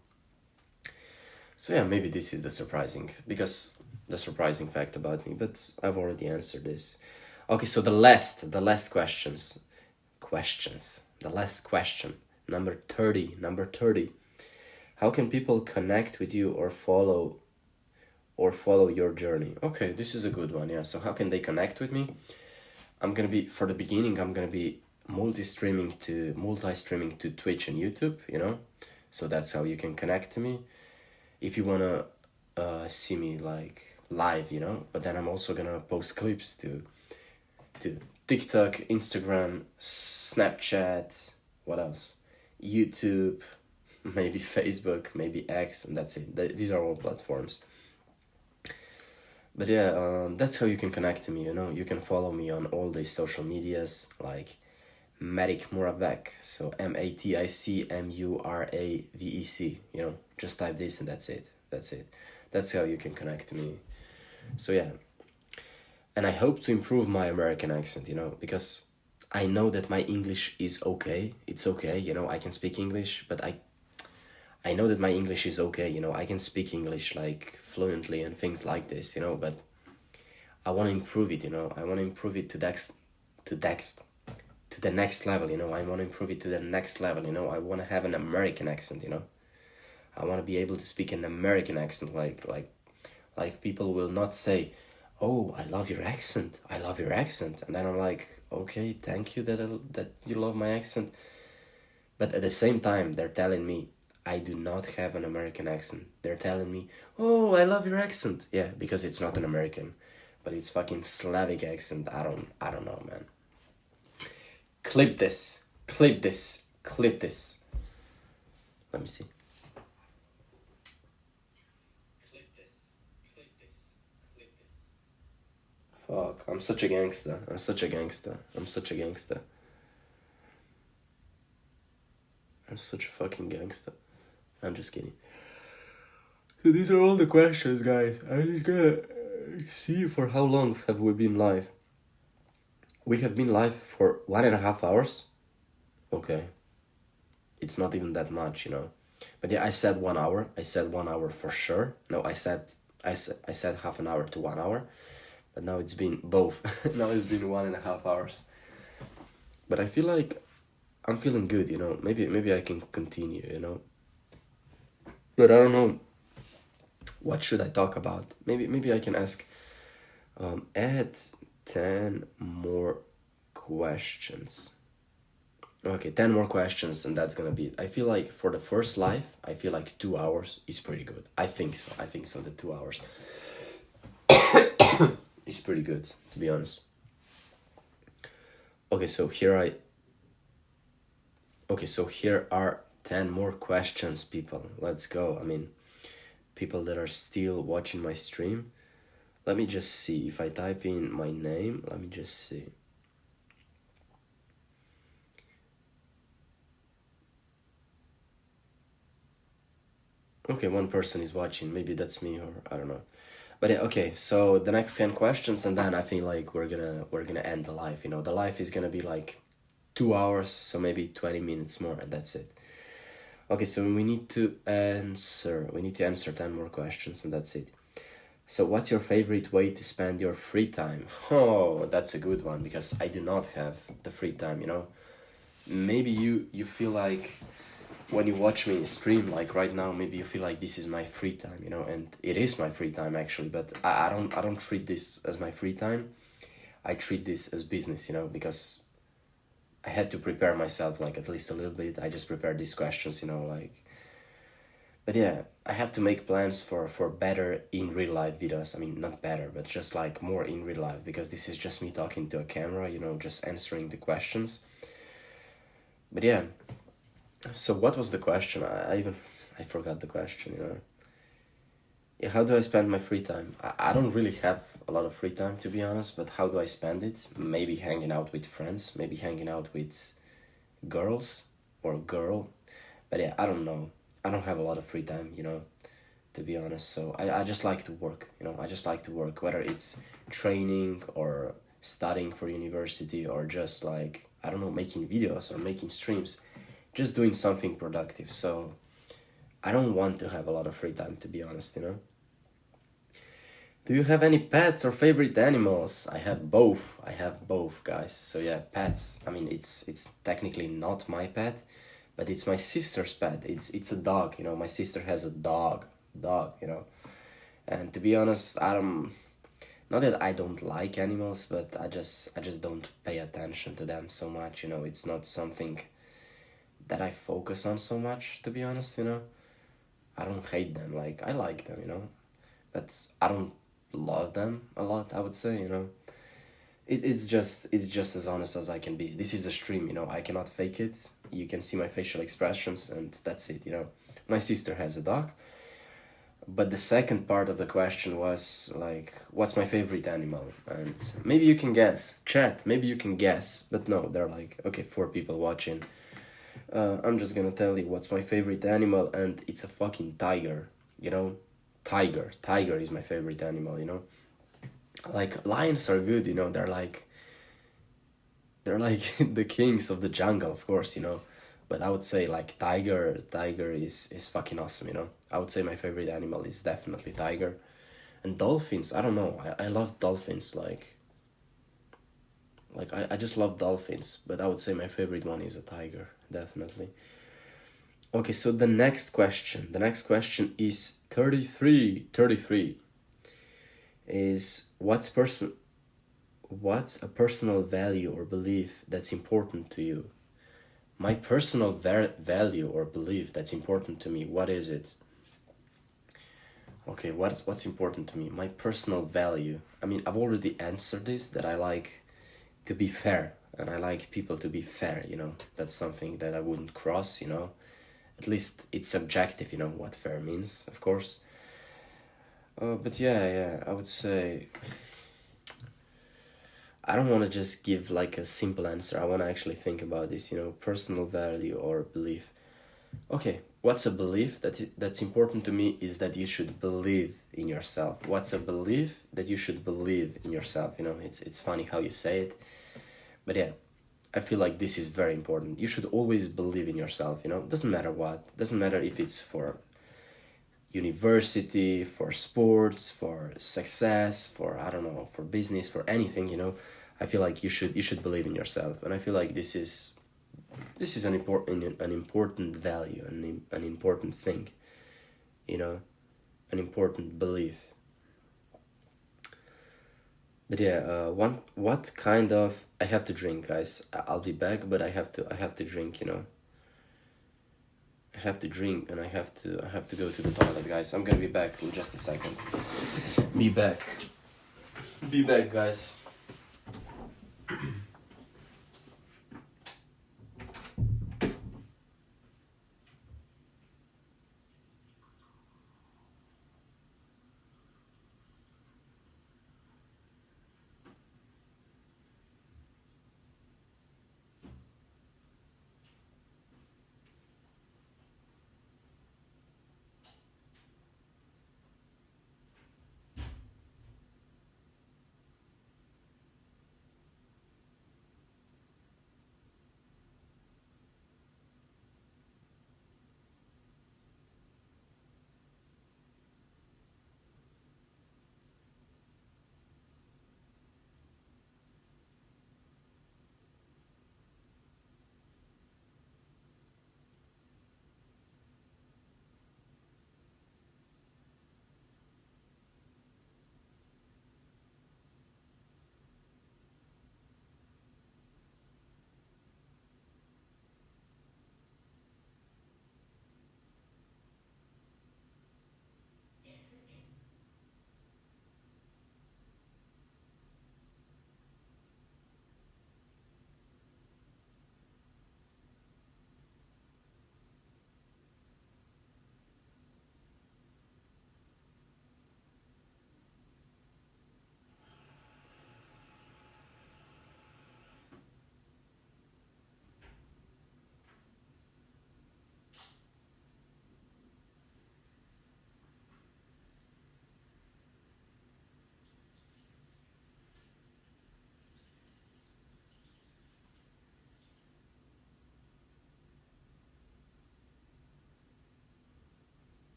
S1: yeah, maybe this is the surprising fact about me, but I've already answered this. Okay, so the last question, number 30. How can people connect with you or follow your journey? Okay, this is a good one. Yeah, so how can they connect with me? For the beginning, I'm gonna be multi-streaming to Twitch and YouTube, you know? So that's how you can connect to me. If you wanna see me like live, you know? But then I'm also gonna post clips to TikTok, Instagram, Snapchat, what else? YouTube, maybe Facebook, maybe X, and that's it. These are all platforms. But yeah, that's how you can connect to me, you know? You can follow me on all these social medias, like Matic Muravec, so MATICMURAVEC, you know? Just type this and that's it. That's how you can connect to me. So yeah. And I hope to improve my American accent, because I know that my English is okay. It's okay, I can speak English, but I know that my English is okay, I can speak English like fluently and things like this, but I want to improve it, I want to improve it to next to the next level, I want to improve it to the next level, I want to have an American accent, I want to be able to speak an American accent, like people will not say, "Oh, I love your accent. I love your accent." And then I'm like, "Okay, thank you that you love my accent." But at the same time, they're telling me I do not have an American accent. They're telling me, "Oh, I love your accent." Yeah, because it's not an American, but it's fucking Slavic accent. I don't know, man. Clip this. Clip this. Clip this. Let me see. Clip this. Clip this. Clip this. Fuck, I'm such a gangster. I'm such a gangster. I'm such a gangster. I'm such a fucking gangster. I'm just kidding. So these are all the questions, guys. I'm just gonna see for how long have we been live. We have been live for 1.5 hours. Okay. It's not even that much, But yeah, I said 1 hour. I said 1 hour for sure. No, I said half an hour to 1 hour. But now it's been both. Now it's been 1.5 hours. But I feel like I'm feeling good, Maybe I can continue, But I don't know. What should I talk about? Maybe I can ask. Add 10 more questions. Okay, 10 more questions, and that's gonna be it. I feel like for the first live, I feel like 2 hours is pretty good. I think so. The 2 hours is pretty good, to be honest. Okay, so here are 10 more questions, people. Let's go. I mean, people that are still watching my stream. Let me just see. If I type in my name, let me just see. Okay, one person is watching. Maybe that's me, or I don't know. But yeah, okay, so the next 10 questions, and then I feel like we're gonna end the live. The live is gonna be like 2 hours, so maybe 20 minutes more, and that's it. Okay, so we need to answer 10 more questions, and that's it. So what's your favorite way to spend your free time? Oh, that's a good one, because I do not have the free time, Maybe you feel like when you watch me stream, like right now, maybe you feel like this is my free time, and it is my free time actually, but I don't treat this as my free time. I treat this as business, because I had to prepare myself like at least a little bit. I just prepared these questions, but yeah, I have to make plans for better in real life videos. I mean, not better, but just like more in real life, because this is just me talking to a camera, just answering the questions. But yeah, so what was the question? I forgot the question, Yeah, how do I spend my free time? I don't really have a lot of free time, to be honest, but how do I spend it? Maybe hanging out with friends, maybe hanging out with girls or girl. But yeah, I don't know. I don't have a lot of free time, to be honest. So I just like to work, I just like to work, whether it's training or studying for university or just like, I don't know, making videos or making streams, just doing something productive. So I don't want to have a lot of free time, to be honest, Do you have any pets or favorite animals? I have both, guys. So yeah, pets. I mean, it's technically not my pet, but it's my sister's pet. It's a dog, My sister has a dog, And to be honest, not that I don't like animals, but I just don't pay attention to them so much, It's not something that I focus on so much, to be honest, I don't hate them, like, I like them, but I don't love them a lot, I would say, It's just as honest as I can be. This is a stream, I cannot fake it. You can see my facial expressions, and that's it, My sister has a dog. But the second part of the question was, like, what's my favorite animal? And maybe you can guess. Chat, maybe you can guess. But no, they're like, okay, 4 people watching. I'm just gonna tell you what's my favorite animal, and it's a fucking tiger, Tiger is my favorite animal, Like lions are good, you know. They're like the kings of the jungle, of course, you know. But I would say like tiger is fucking awesome, you know. I would say my favorite animal is definitely tiger. And dolphins, I don't know. I love dolphins. I just love dolphins, but I would say my favorite one is a tiger, definitely. Okay, so the next question is 33. 33 is what's a personal value or belief that's important to you? My personal value or belief that's important to me, what is it? Okay, what's important to me? My personal value. I mean, I've already answered this, that I like to be fair, and I like people to be fair, you know. That's something that I wouldn't cross, you know. At least it's subjective, you know, what fair means, of course. But yeah, I would say I don't want to just give like a simple answer. I want to actually think about this, you know, personal value or belief. Okay, what's a belief that's important to me is that you should believe in yourself. What's a belief that you should believe in yourself? You know, it's funny how you say it, but yeah, I feel like this is very important. You should always believe in yourself. You know, doesn't matter what. Doesn't matter if it's for university, for sports, for success, for I don't know, for business, for anything. You know, I feel like you should believe in yourself, and I feel like this is an important value, an important thing, you know, an important belief. But yeah, what kind of, I have to drink, guys. I'll be back, but I have to drink, you know. I have to drink, and I have to go to the toilet, guys. I'm gonna be back in just a second. Be back. Be back, guys.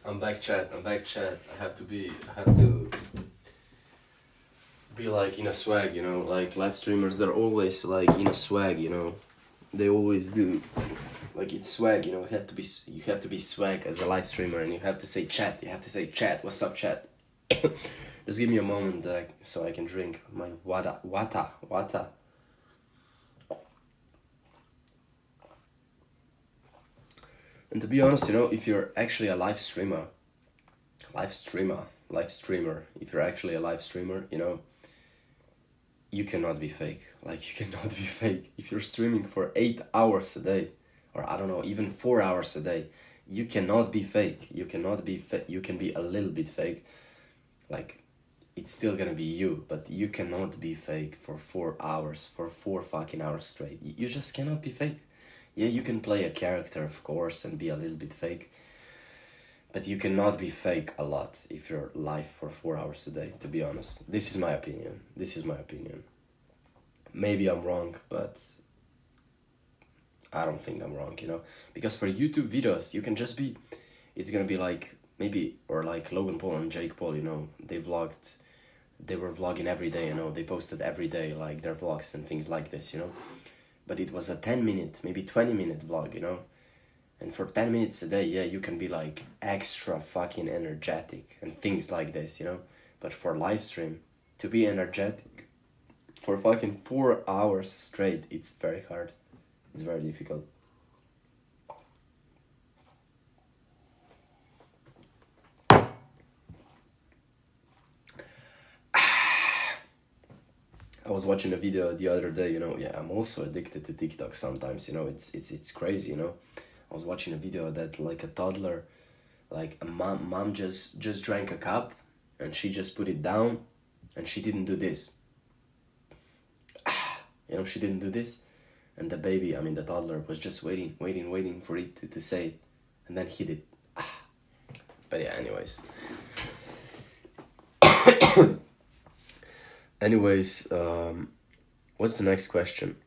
S1: I'm back, chat. I'm back, chat. I have to be like in a swag, you know. Like live streamers, they're always like in a swag, you know. They always do. Like it's swag, you know. You have to be swag as a live streamer, and you have to say chat. You have to say chat. What's up, chat? Just give me a moment, so I can drink my wata. And to be honest, you know, if you're actually a live streamer, if you're actually a live streamer, you know, you cannot be fake. Like, you cannot be fake. If you're streaming for 8 hours a day, or I don't know, even 4 hours a day, you cannot be fake. You cannot be fake. You can be a little bit fake. Like, it's still gonna be you, but you cannot be fake for 4 hours, for 4 fucking hours straight. You just cannot be fake. Yeah, you can play a character, of course, and be a little bit fake, but you cannot be fake a lot if you're live for 4 hours a day, to be honest. This is my opinion. This is my opinion. Maybe I'm wrong, but I don't think I'm wrong, you know? Because for YouTube videos, you can just be, it's gonna be like, maybe, or like Logan Paul and Jake Paul, you know, they were vlogging every day, you know, they posted every day, like, their vlogs and things like this, you know? But it was a 10-minute, maybe 20-minute vlog, you know? And for 10 minutes a day, yeah, you can be like extra fucking energetic and things like this, you know? But for live stream, to be energetic for fucking 4 hours straight, it's very hard. It's very difficult. I was watching a video the other day, you know, yeah, I'm also addicted to TikTok sometimes, you know, it's crazy, you know. I was watching a video that like a toddler, like a mom just drank a cup and she just put it down and she didn't do this. You know, she didn't do this. And the baby, I mean the toddler, was just waiting for it to say it. And then he did. But yeah, anyways. Anyways, what's the next question?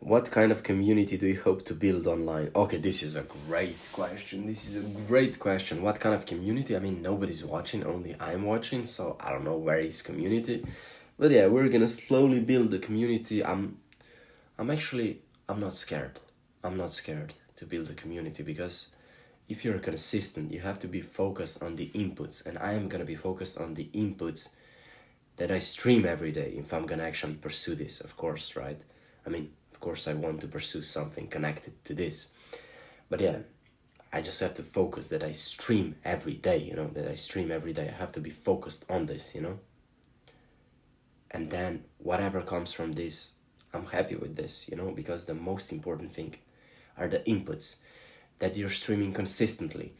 S1: What kind of community do you hope to build online? Okay, this is a great question. What kind of community? I mean, nobody's watching, only I'm watching, so I don't know where is community. But yeah, we're gonna slowly build the community. I'm not scared. I'm not scared to build a community because if you're consistent, you have to be focused on the inputs, and I am gonna be focused on the inputs that I stream every day if I'm gonna actually pursue this, of course, right? I mean, of course I want to pursue something connected to this. But yeah, I just have to focus that I stream every day, you know, I have to be focused on this, you know? And then whatever comes from this, I'm happy with this, you know, because the most important thing are the inputs, that you're streaming consistently,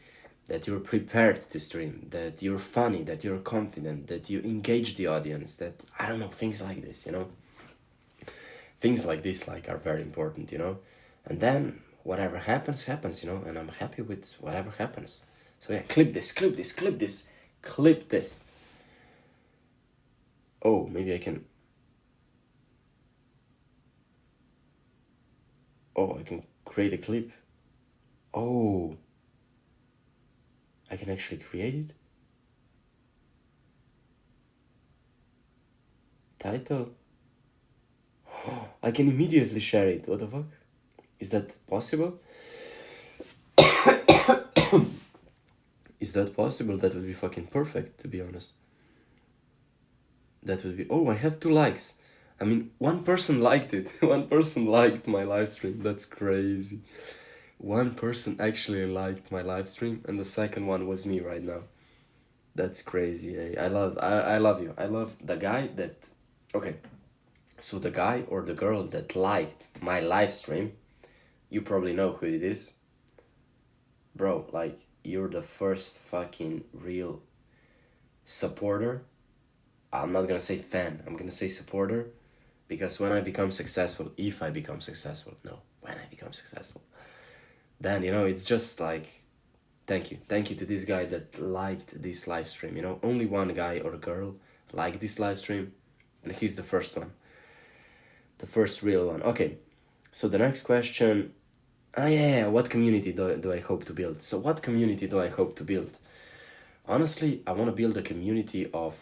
S1: that you're prepared to stream, that you're funny, that you're confident, that you engage the audience, that, I don't know, things like this, you know. Things like this, like, are very important, you know. And then whatever happens, happens, you know, and I'm happy with whatever happens. So yeah, clip this. Oh, maybe I can... Oh, I can create a clip. Oh, I can actually create it. Title. I can immediately share it. What the fuck? Is that possible? Is that possible? That would be fucking perfect, to be honest. That would be... Oh, I have 2 likes. I mean, one person liked it. One person liked my live stream. That's crazy. One person actually liked my live stream, and the second one was me right now. That's crazy. Eh? I love you. I love the guy that... Okay, so the guy or the girl that liked my live stream, you probably know who it is. Bro, like, you're the first fucking real supporter. I'm not gonna say fan, I'm gonna say supporter. Because when I become successful, when I become successful, then, you know, it's just like, thank you to this guy that liked this live stream, you know. Only one guy or girl liked this live stream, and he's the first one, the first real one. Okay, so the next question, what community do I hope to build? So what community do I hope to build? Honestly, I want to build a community of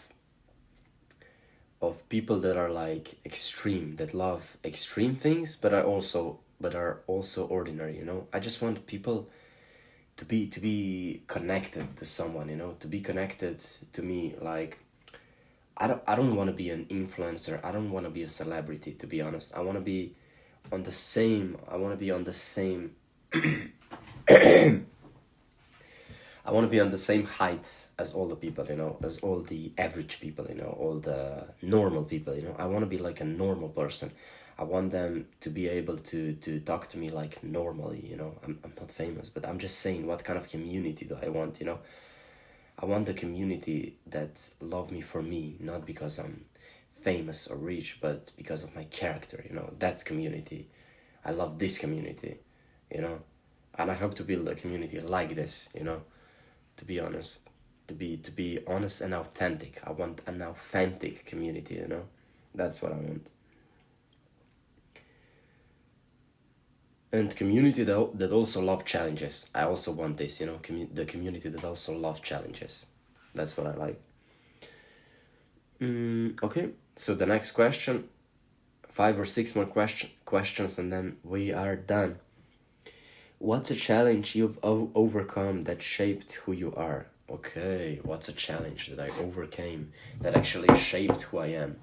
S1: people that are like extreme, that love extreme things, but are also ordinary, you know. I just want people to be connected to someone, you know, to be connected to me. Like, I don't want to be an influencer. I don't want to be a celebrity, to be honest. I want to be on the same I want to be on the same height as all the people, you know, as all the average people, you know, all the normal people, you know. I want to be like a normal person. I want them to be able to talk to me like normally, you know. I'm not famous, but I'm just saying what kind of community do I want, you know. I want the community that love me for me, not because I'm famous or rich, but because of my character, you know, that community. I love this community, you know, and I hope to build a community like this, you know, to be honest, to be honest and authentic. I want an authentic community, you know. That's what I want. And community that also love challenges. I also want this, you know, the community that also love challenges. That's what I like. Okay, so the next question, 5 or 6 more questions, and then we are done. What's a challenge you've overcome that shaped who you are? Okay, what's a challenge that I overcame that actually shaped who I am?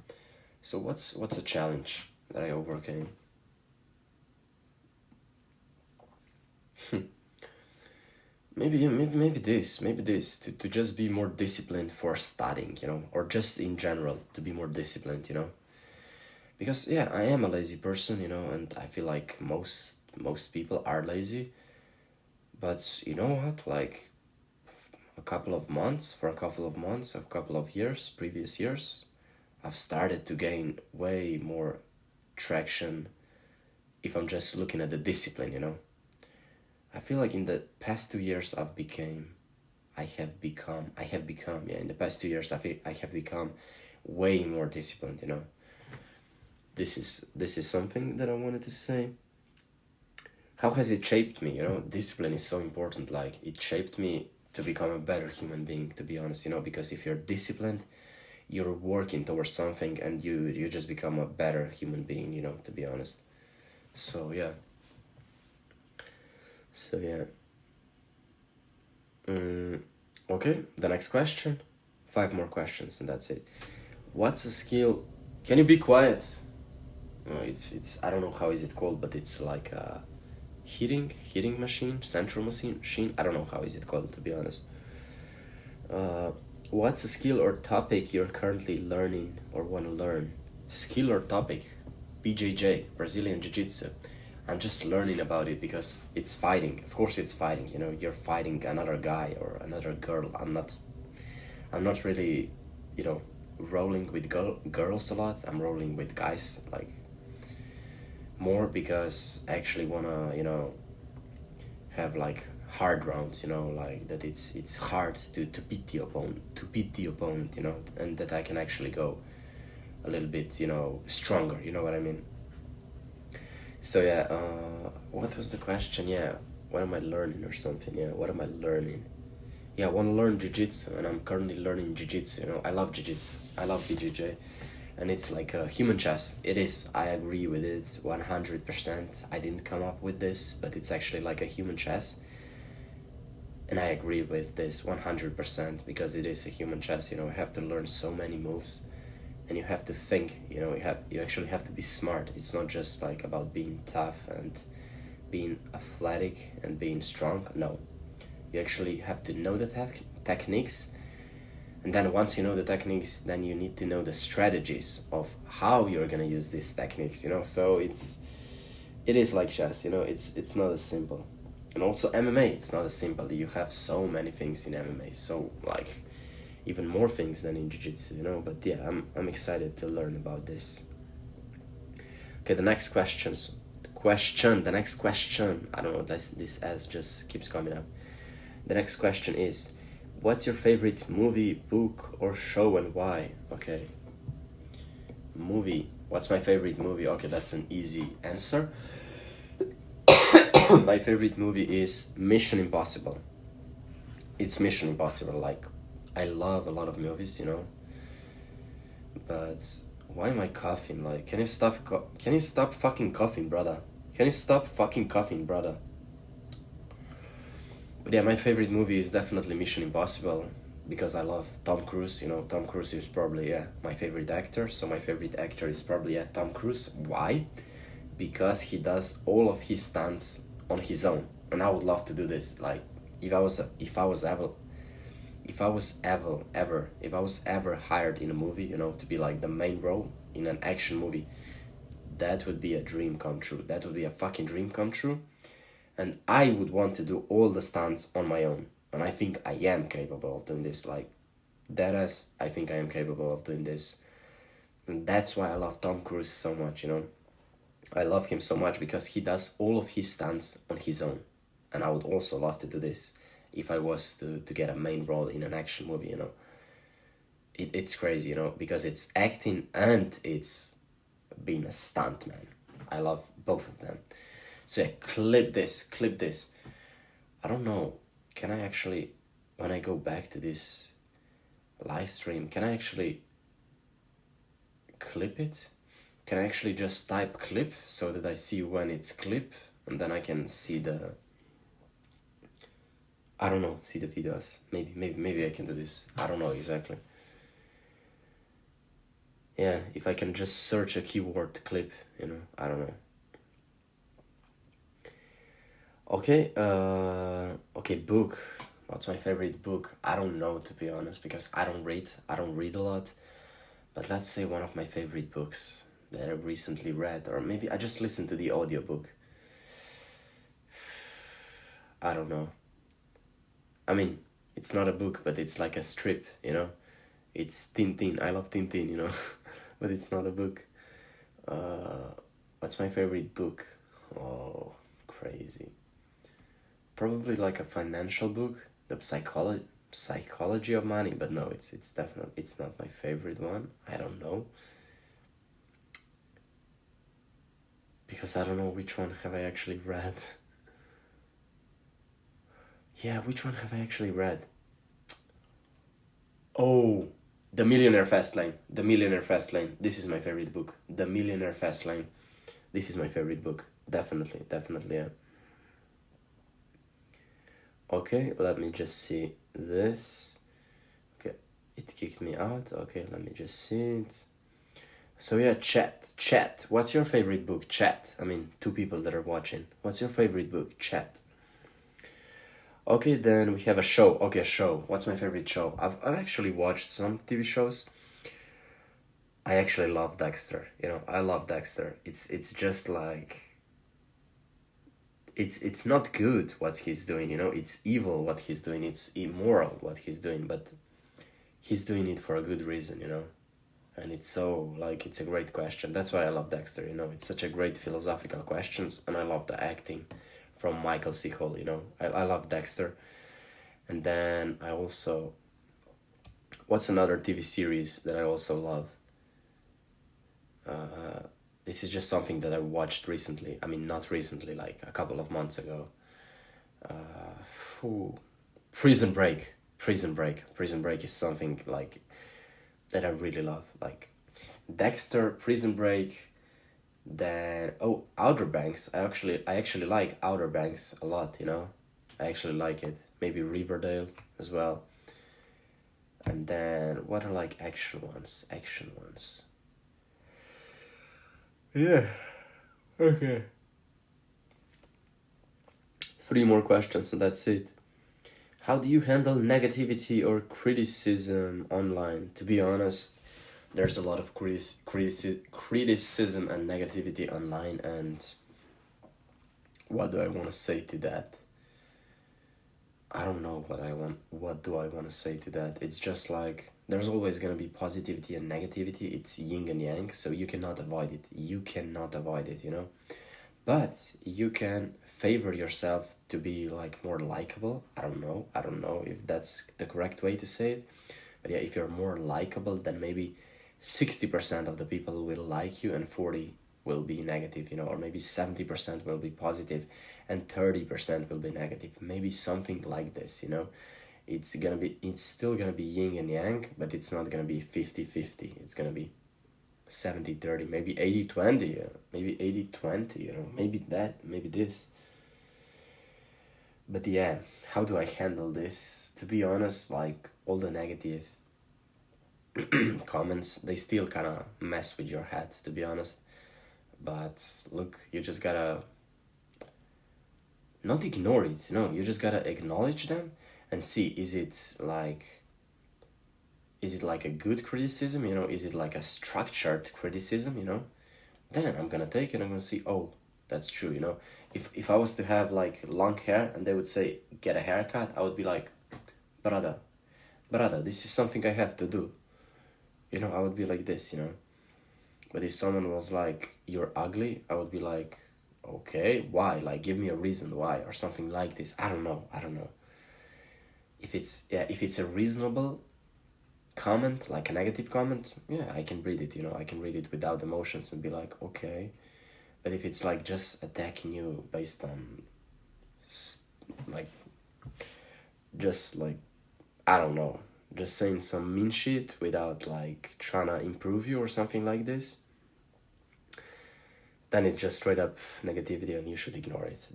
S1: So what's a challenge that I overcame? Maybe this to just be more disciplined for studying, you know, or just in general to be more disciplined, you know. Because yeah, I am a lazy person, you know, and I feel like most people are lazy. But you know what? Like for a couple of months, a couple of years, previous years, I've started to gain way more traction if I'm just looking at the discipline, you know. I feel like in the past 2 years I have become, yeah, in the past 2 years I have become way more disciplined, you know. This is something that I wanted to say. How has it shaped me, you know? Discipline is so important. Like, it shaped me to become a better human being, to be honest, you know, because if you're disciplined, you're working towards something and you just become a better human being, you know, to be honest. So yeah. Okay, the next question. 5 more questions and that's it. What's a skill? Can you be quiet? It's I don't know how is it called, but it's like a heating machine, central machine. I don't know how is it called, to be honest. What's a skill or topic you're currently learning or want to learn? Skill or topic? BJJ, Brazilian Jiu-Jitsu. I'm just learning about it because it's fighting. Of course it's fighting, you know, you're fighting another guy or another girl. I'm not really, you know, rolling with girls a lot. I'm rolling with guys, like, more because I actually wanna, you know, have like hard rounds, you know, like that it's hard to beat the opponent, you know, and that I can actually go a little bit, you know, stronger, you know what I mean? So yeah, what was the question? Yeah, what am I learning or something? Yeah, what am I learning? Yeah, I want to learn jiu-jitsu, and I'm currently learning jiu-jitsu, you know. I love jiu-jitsu, I love BJJ, and it's like a human chess. It is, I agree with it 100%. I didn't come up with this, but it's actually like a human chess, and I agree with this 100% because it is a human chess, you know. You have to learn so many moves, and you have to think, you know. You actually have to be smart. It's not just like about being tough and being athletic and being strong. No, you actually have to know the techniques, and then once you know the techniques, then you need to know the strategies of how you're gonna use these techniques, you know. So it is like chess, you know. It's not as simple. And also MMA, it's not as simple. You have so many things in MMA, so like even more things than in jiu-jitsu, you know. But yeah, I'm excited to learn about this. Okay, the next question. I don't know, this as just keeps coming up. The next question is, what's your favorite movie, book, or show and why? Okay. Movie. What's my favorite movie? Okay, that's an easy answer. My favorite movie is Mission Impossible. It's Mission Impossible. Like, I love a lot of movies, you know. But why am I coughing? Like, can you stop fucking coughing, brother? Can you stop fucking coughing, brother? But yeah, my favorite movie is definitely Mission Impossible because I love Tom Cruise, you know. Tom Cruise is probably, yeah, my favorite actor. So my favorite actor is probably, yeah, Tom Cruise. Why? Because he does all of his stunts on his own. And I would love to do this. Like, if I was ever hired in a movie, you know, to be like the main role in an action movie, that would be a dream come true. That would be a fucking dream come true. And I would want to do all the stunts on my own. and I think I am capable of doing this. Like, that as I think I am capable of doing this. And that's why I love Tom Cruise so much, you know. I love him so much because he does all of his stunts on his own. And I would also love to do this if I was to get a main role in an action movie, you know. It's crazy, you know, because it's acting and it's being a stuntman. I love both of them. So yeah, clip this. I don't know, can I actually, when I go back to this live stream, can I actually clip it? Can I actually just type clip so that I see when it's clip, and then I can see the, I don't know, see the videos. Maybe I can do this. I don't know exactly. Yeah, if I can just search a keyword clip, you know, I don't know. Okay, okay, book. What's my favorite book? I don't know, to be honest, because I don't read a lot. But let's say one of my favorite books that I recently read, or maybe I just listened to the audiobook. I don't know. I mean, it's not a book, but it's like a strip, you know? It's Tintin. I love Tintin, you know? But it's not a book. What's my favorite book? Oh, crazy. Probably like a financial book, the psychology of money, but no, it's definitely, it's not my favorite one. I don't know. Because I don't know which one have I actually read. Yeah, which one have I actually read? Oh, The Millionaire Fastlane. The Millionaire Fastlane. This is my favorite book. The Millionaire Fastlane. This is my favorite book. Definitely, yeah. Okay, let me just see this. Okay, it kicked me out. Okay, let me just see it. So yeah, chat. What's your favorite book? Chat. I mean, two people that are watching. What's your favorite book? Chat. Okay, then we have a show. Okay, show. What's my favorite show? I've actually watched some TV shows. I actually love Dexter. You know, I love Dexter. It's just like, it's not good what he's doing, you know. It's evil what he's doing. It's immoral what he's doing, but he's doing it for a good reason, you know. And it's so, like, it's a great question. That's why I love Dexter, you know. It's such a great philosophical questions, and I love the acting from Michael C. Hall, you know. I love Dexter. And then I also, what's another TV series that I also love? This is just something that I watched recently. I mean, not recently, like a couple of months ago. Prison Break. Prison Break is something like that I really love. Like Dexter, Prison Break, then Outer Banks. I actually like Outer Banks a lot, you know. I actually like it. Maybe Riverdale as well. And then what are like action ones? Yeah. Okay. 3 more questions and that's it. How do you handle negativity or criticism online? To be honest, there's a lot of criticism and negativity online, and what do I want to say to that? I don't know what do I want to say to that. It's just like, there's always going to be positivity and negativity. It's yin and yang, so you cannot avoid it. You know? But you can favor yourself to be like more likable. I don't know if that's the correct way to say it. But yeah, if you're more likable, then maybe 60% of the people will like you and 40 will be negative, you know, or maybe 70% will be positive and 30% will be negative. Maybe something like this, you know. It's still gonna be yin and yang, but it's not gonna be 50-50. It's gonna be 70-30, maybe 80-20, maybe 80-20, you know, maybe that, maybe this. But yeah, how do I handle this? To be honest, like, all the negative comments, they still kind of mess with your head, to be honest. But look, you just gotta not ignore it, no, you just gotta acknowledge them and see, is it like a good criticism, you know, is it like a structured criticism, you know? Then I'm gonna take it, I'm gonna see, oh, that's true, you know. If I was to have like long hair and they would say get a haircut, I would be like, brother, this is something I have to do. You know, I would be like this, you know. But if someone was like, you're ugly, I would be like, okay, why? Like, give me a reason why, or something like this. I don't know. If it's a reasonable comment, like a negative comment, yeah, I can read it, you know, I can read it without emotions and be like, okay. But if it's like just attacking you based on, like, just like, I don't know, just saying some mean shit without like trying to improve you or something like this, then it's just straight up negativity and you should ignore it.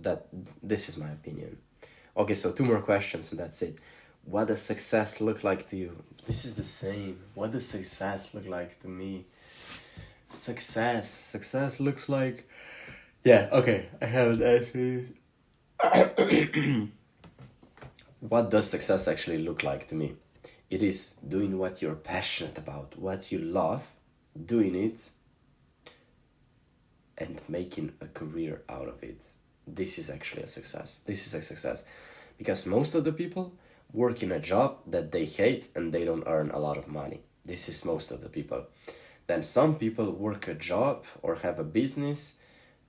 S1: This is my opinion. Okay, so 2 more questions and that's it. What does success look like to you? This is the same. What does success look like to me? Success looks like... Yeah, okay, I haven't actually... What does success actually look like to me? It is doing what you're passionate about, what you love, doing it, and making a career out of it. This is actually a success. This is a success. Because most of the people work in a job that they hate and they don't earn a lot of money. This is most of the people. Then some people work a job or have a business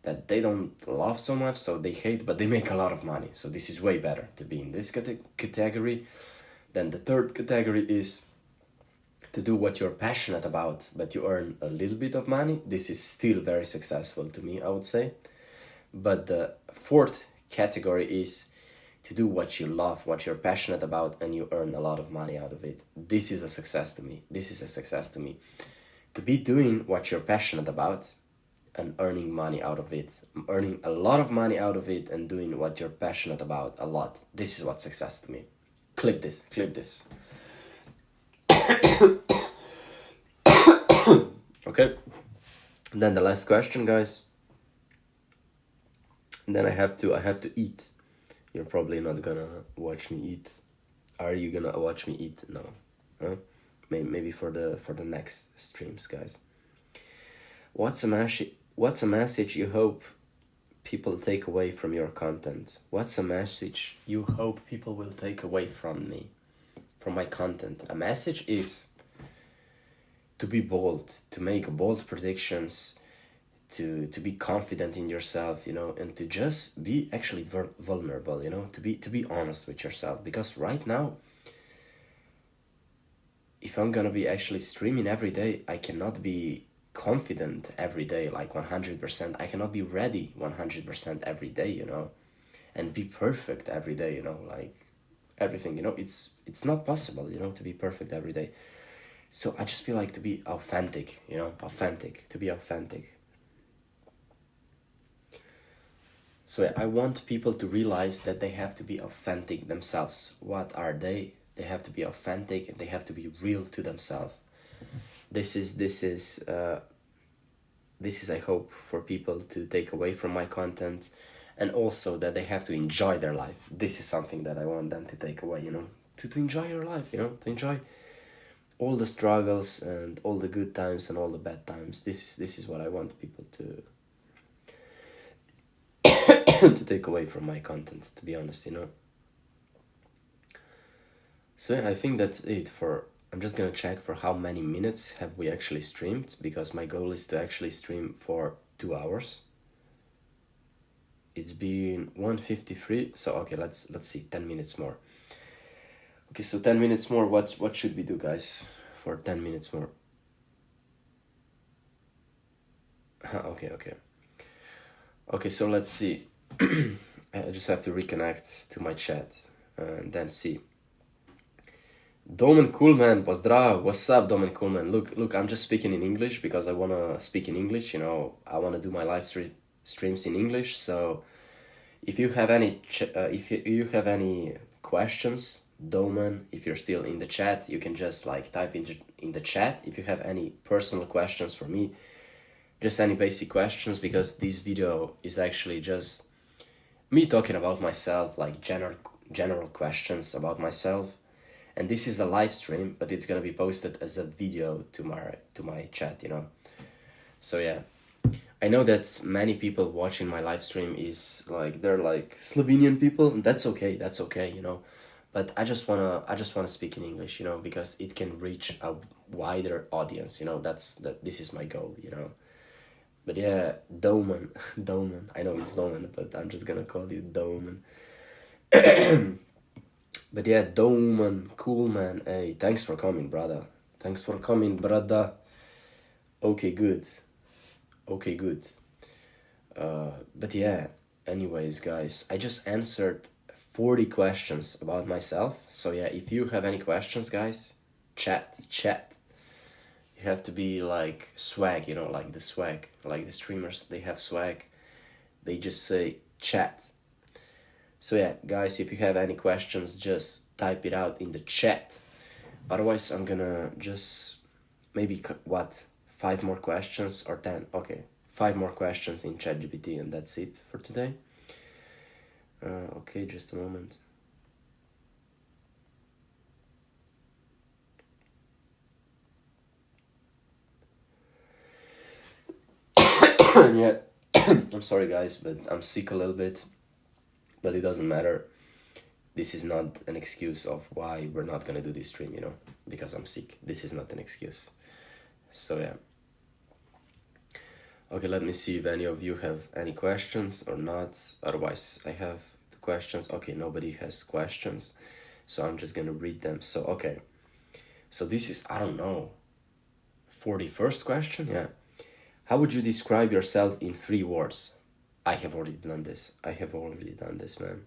S1: that they don't love so much, so they hate, but they make a lot of money. So this is way better to be in this category. Then the third category is to do what you're passionate about, but you earn a little bit of money. This is still very successful to me, I would say. But the fourth category is to do what you love, what you're passionate about, and you earn a lot of money out of it. This is a success to me. This is a success to me. To be doing what you're passionate about and earning money out of it. Earning a lot of money out of it and doing what you're passionate about a lot. This is what success to me. Clip this. Okay. Then the last question, guys. And then I have to eat. You're probably not gonna watch me eat. Are you gonna watch me eat? No. Huh? Maybe for the next streams, guys. What's a message you hope people take away from your content? What's a message you hope people will take away from me, from my content? A message is to be bold, to make bold predictions, to be confident in yourself, you know, and to just be actually vulnerable, you know, to be honest with yourself. Because right now, if I'm gonna be actually streaming every day, I cannot be confident every day, like 100%. I cannot be ready 100% every day, you know, and be perfect every day, you know, like everything, you know, it's not possible, you know, to be perfect every day. So I just feel like to be authentic, you know, to be authentic. So I want people to realize that they have to be authentic themselves. What are they? They have to be authentic and they have to be real to themselves. This is I hope for people to take away from my content, and also that they have to enjoy their life. This is something that I want them to take away, you know, to enjoy your life, you know, to enjoy all the struggles and all the good times and all the bad times. This is what I want people to to take away from my content, to be honest, you know. So yeah, I think that's it for... I'm just gonna check for how many minutes have we actually streamed, because my goal is to actually stream for 2 hours. It's been 1:53, so okay, let's see, 10 minutes more. Okay, so 10 minutes more, what should we do, guys, for 10 minutes more? Okay, so let's see. I just have to reconnect to my chat and then see. Domen Coolman, pozdrav, what's up, Domen Coolman? Look, I'm just speaking in English because I want to speak in English, you know, I want to do my live streams in English, so if you have any you have any questions, Domen, if you're still in the chat, you can just like type in the chat. If you have any personal questions for me, just any basic questions, because this video is actually just me talking about myself, like general questions about myself. And this is a live stream, but it's gonna be posted as a video to my chat, you know. So yeah, I know that many people watching my live stream is like, they're like Slovenian people, and that's okay, you know. but I just wanna speak in English, you know, because it can reach a wider audience, you know. This is my goal, you know. But yeah, Doman, Doman. I know it's Doman, but I'm just gonna call you Doman. But yeah, Doman, cool man. Hey, thanks for coming, brother. Thanks for coming, brother. Okay, good. Okay, good. But yeah, anyways, guys, I just answered 40 questions about myself. So yeah, if you have any questions, guys, chat. You have to be like swag, you know, like the swag, like the streamers, they have swag. They just say chat. So yeah, guys, if you have any questions, just type it out in the chat. Otherwise, I'm gonna just maybe, what, 5 more questions or 10? Okay, 5 more questions in ChatGPT, and that's it for today. Okay, just a moment. Yeah, I'm sorry, guys, but I'm sick a little bit. But it doesn't matter. This is not an excuse of why we're not gonna do this stream, you know, because I'm sick. This is not an excuse. So yeah. Okay, let me see if any of you have any questions or not. Otherwise, I have the questions. Okay, nobody has questions. So I'm just gonna read them. So, okay. So this is, I don't know, 41st question? Yeah. How would you describe yourself in 3 words? I have already done this. Man.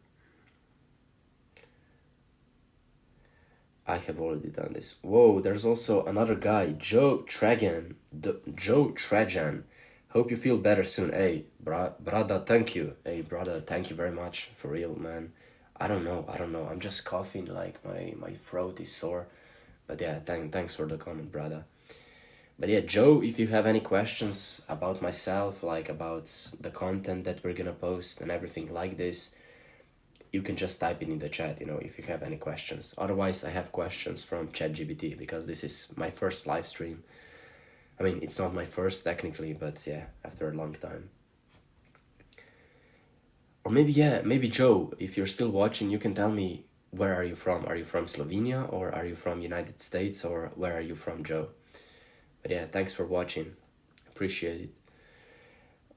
S1: I have already done this. Whoa, there's also another guy, Joe Trajan. Hope you feel better soon. Hey, brother, thank you. Hey, brother, thank you very much. For real, man. I don't know. I'm just coughing, like my throat is sore. But yeah, thanks for the comment, brother. But yeah, Joe, if you have any questions about myself, like about the content that we're gonna post and everything like this, you can just type it in the chat, you know, if you have any questions. Otherwise, I have questions from ChatGPT, because this is my first live stream. I mean, it's not my first technically, but yeah, after a long time. Or maybe Joe, if you're still watching, you can tell me, where are you from? Are you from Slovenia, or are you from United States, or where are you from, Joe? But yeah, thanks for watching. Appreciate it.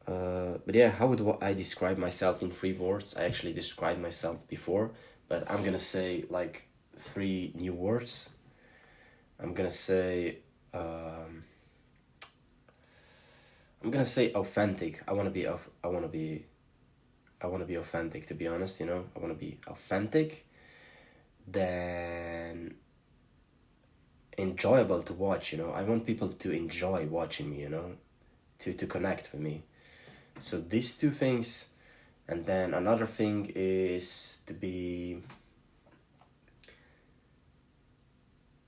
S1: But yeah, how would I describe myself in 3 words? I actually described myself before, but I'm gonna say like 3 new words. I'm gonna say authentic. I wanna be authentic, to be honest, you know. I wanna be authentic. Then enjoyable to watch, you know. I want people to enjoy watching me, you know, to connect with me. So these 2 things, and then another thing is to be,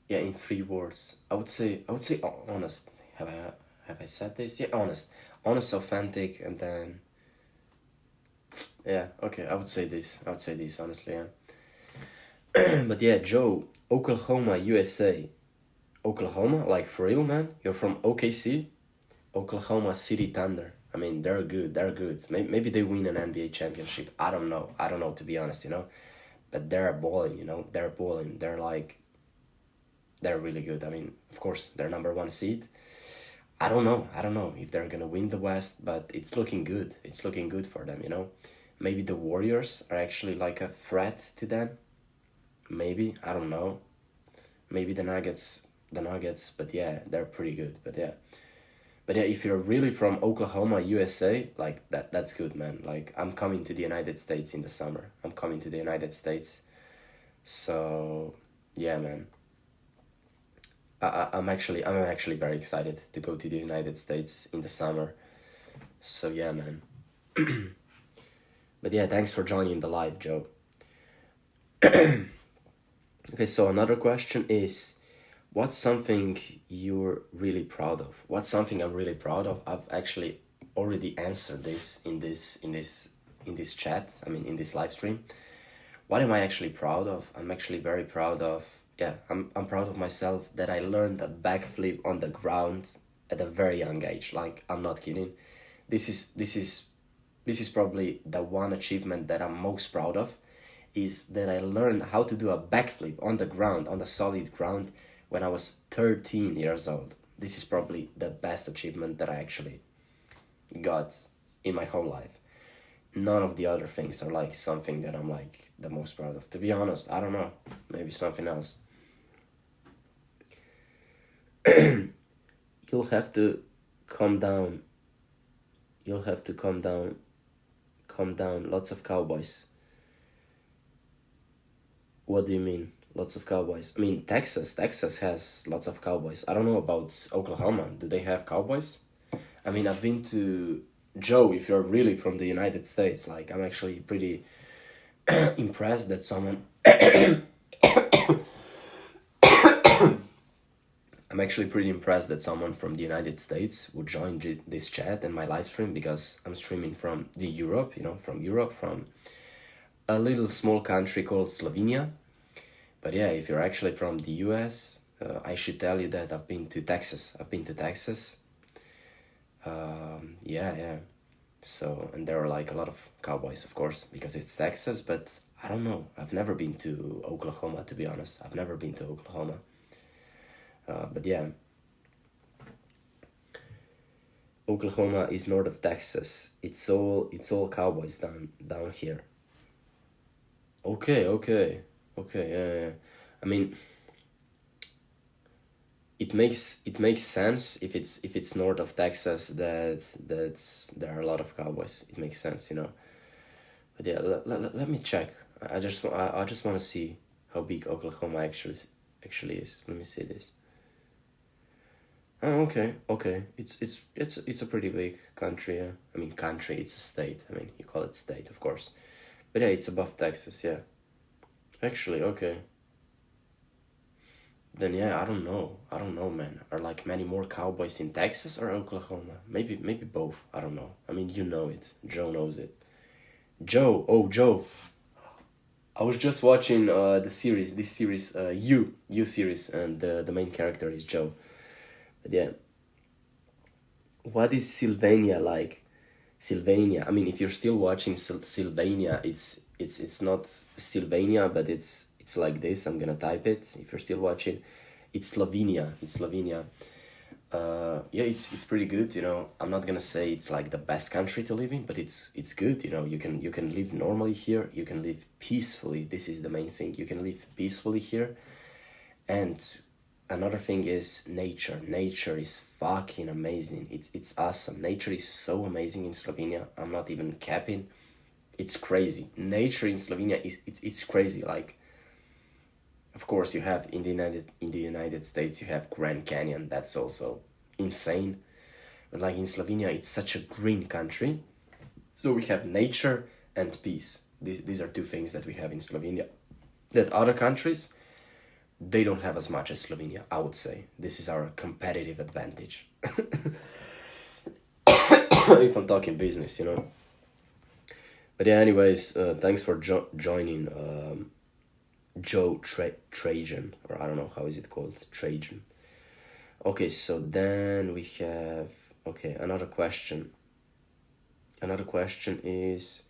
S1: yeah, in 3 words. I would say honest. Have I said this? Yeah, honest, authentic, and then, yeah, okay, I would say this honestly, yeah. But yeah, Joe, Oklahoma, USA. Oklahoma, like for real, man? You're from OKC? Oklahoma City Thunder. I mean, they're good. Maybe they win an NBA championship. I don't know, to be honest, you know. But they're balling, you know. They're really good. I mean, of course, they're number 1 seed. I don't know if they're gonna win the West, but it's looking good. It's looking good for them, you know. Maybe the Warriors are actually like a threat to them. Maybe, I don't know. Maybe the Nuggets, but yeah, they're pretty good. But yeah, if you're really from Oklahoma, USA, like that's good, man. Like, I'm coming to the United States in the summer. So yeah, man. I'm actually very excited to go to the United States in the summer. So yeah, man. But yeah, thanks for joining the live, Joe. Okay, so another question is, what's something you're really proud of? What's something I'm really proud of? I've actually already answered this in this chat. I mean, in this live stream. What am I actually proud of? I'm actually very proud of, yeah, I'm proud of myself that I learned a backflip on the ground at a very young age. Like, I'm not kidding. This is probably the one achievement that I'm most proud of. is that I learned how to do a backflip on the ground, on the solid ground, when I was 13 years old. This is probably the best achievement that I actually got in my whole life. None of the other things are like something that I'm like the most proud of. To be honest, I don't know. Maybe something else. You'll have to calm down. You'll have to calm down. Calm down. Lots of cowboys. What do you mean? Lots of cowboys. I mean, Texas. Texas has lots of cowboys. I don't know about Oklahoma. Do they have cowboys? I mean, I've been to Joe. If you're really from the United States, like I'm actually pretty impressed that someone. I'm actually pretty impressed that someone from the United States would join this chat and my live stream, because I'm streaming from the Europe, from Europe, from a little small country called Slovenia. But yeah, if you're actually from the US, I should tell you that I've been to Texas. Yeah. So, and there are like a lot of cowboys, of course, because it's Texas, but I don't know. I've never been to Oklahoma, to be honest. I've never been to Oklahoma. But yeah, Oklahoma is north of Texas. It's all cowboys down here. Okay. Yeah. I mean, it makes sense if it's north of Texas that there are a lot of cowboys. It makes sense, But yeah, let me check. I just want to see how big Oklahoma actually is. Let me see this. Oh, okay. It's a pretty big country. Yeah. I mean, country. It's a state. I mean, you call it state, of course. But yeah, it's above Texas. Yeah. Actually, okay. Then yeah, I don't know, man. Are like many more cowboys in Texas or Oklahoma? Maybe both. I don't know. I mean, you know it. Joe knows it. Joe. I was just watching this series, You series, and the main character is Joe. But yeah, what is Sylvania like? Sylvania. I mean, if you're still watching Sylvania, it's not Sylvania, but it's like this. I'm gonna type it. If you're still watching, it's Slovenia. Yeah, it's pretty good. I'm not gonna say it's like the best country to live in, but it's good. You can live normally here. You can live peacefully. This is the main thing. You can live peacefully here, and another thing is nature. Nature is fucking amazing. It's awesome. Nature is so amazing in Slovenia. I'm not even capping. It's crazy. Nature in Slovenia it's crazy. Like, of course, you have in the United States, you have Grand Canyon. That's also insane. But like in Slovenia, it's such a green country. So we have nature and peace. These are two things that we have in Slovenia that other countries, they don't have as much as Slovenia, I would say. This is our competitive advantage. If I'm talking business, But yeah, anyways, thanks for joining Joe Trajan, or I don't know, how is it called? Trajan. Okay, so then we have, another question. Another question is,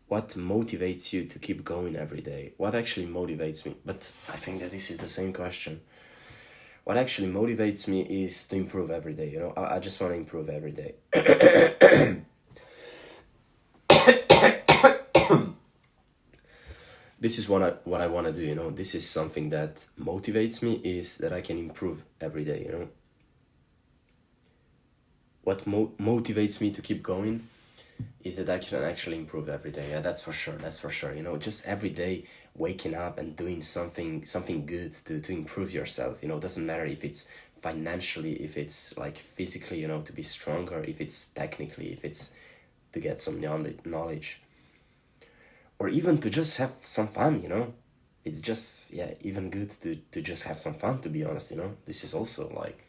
S1: what motivates you to keep going every day? What actually motivates me? But I think that this is the same question. What actually motivates me is to improve every day. I just want to improve every day. This is what I want to do. This is something that motivates me, is that I can improve every day. What motivates me to keep going is that I can actually improve every day. Yeah, that's for sure. Just every day waking up and doing something good to improve yourself. Doesn't matter if it's financially, if it's like physically, to be stronger, if it's technically, if it's to get some knowledge, or even to just have some fun. It's just, yeah, even good to just have some fun, to be honest. This is also like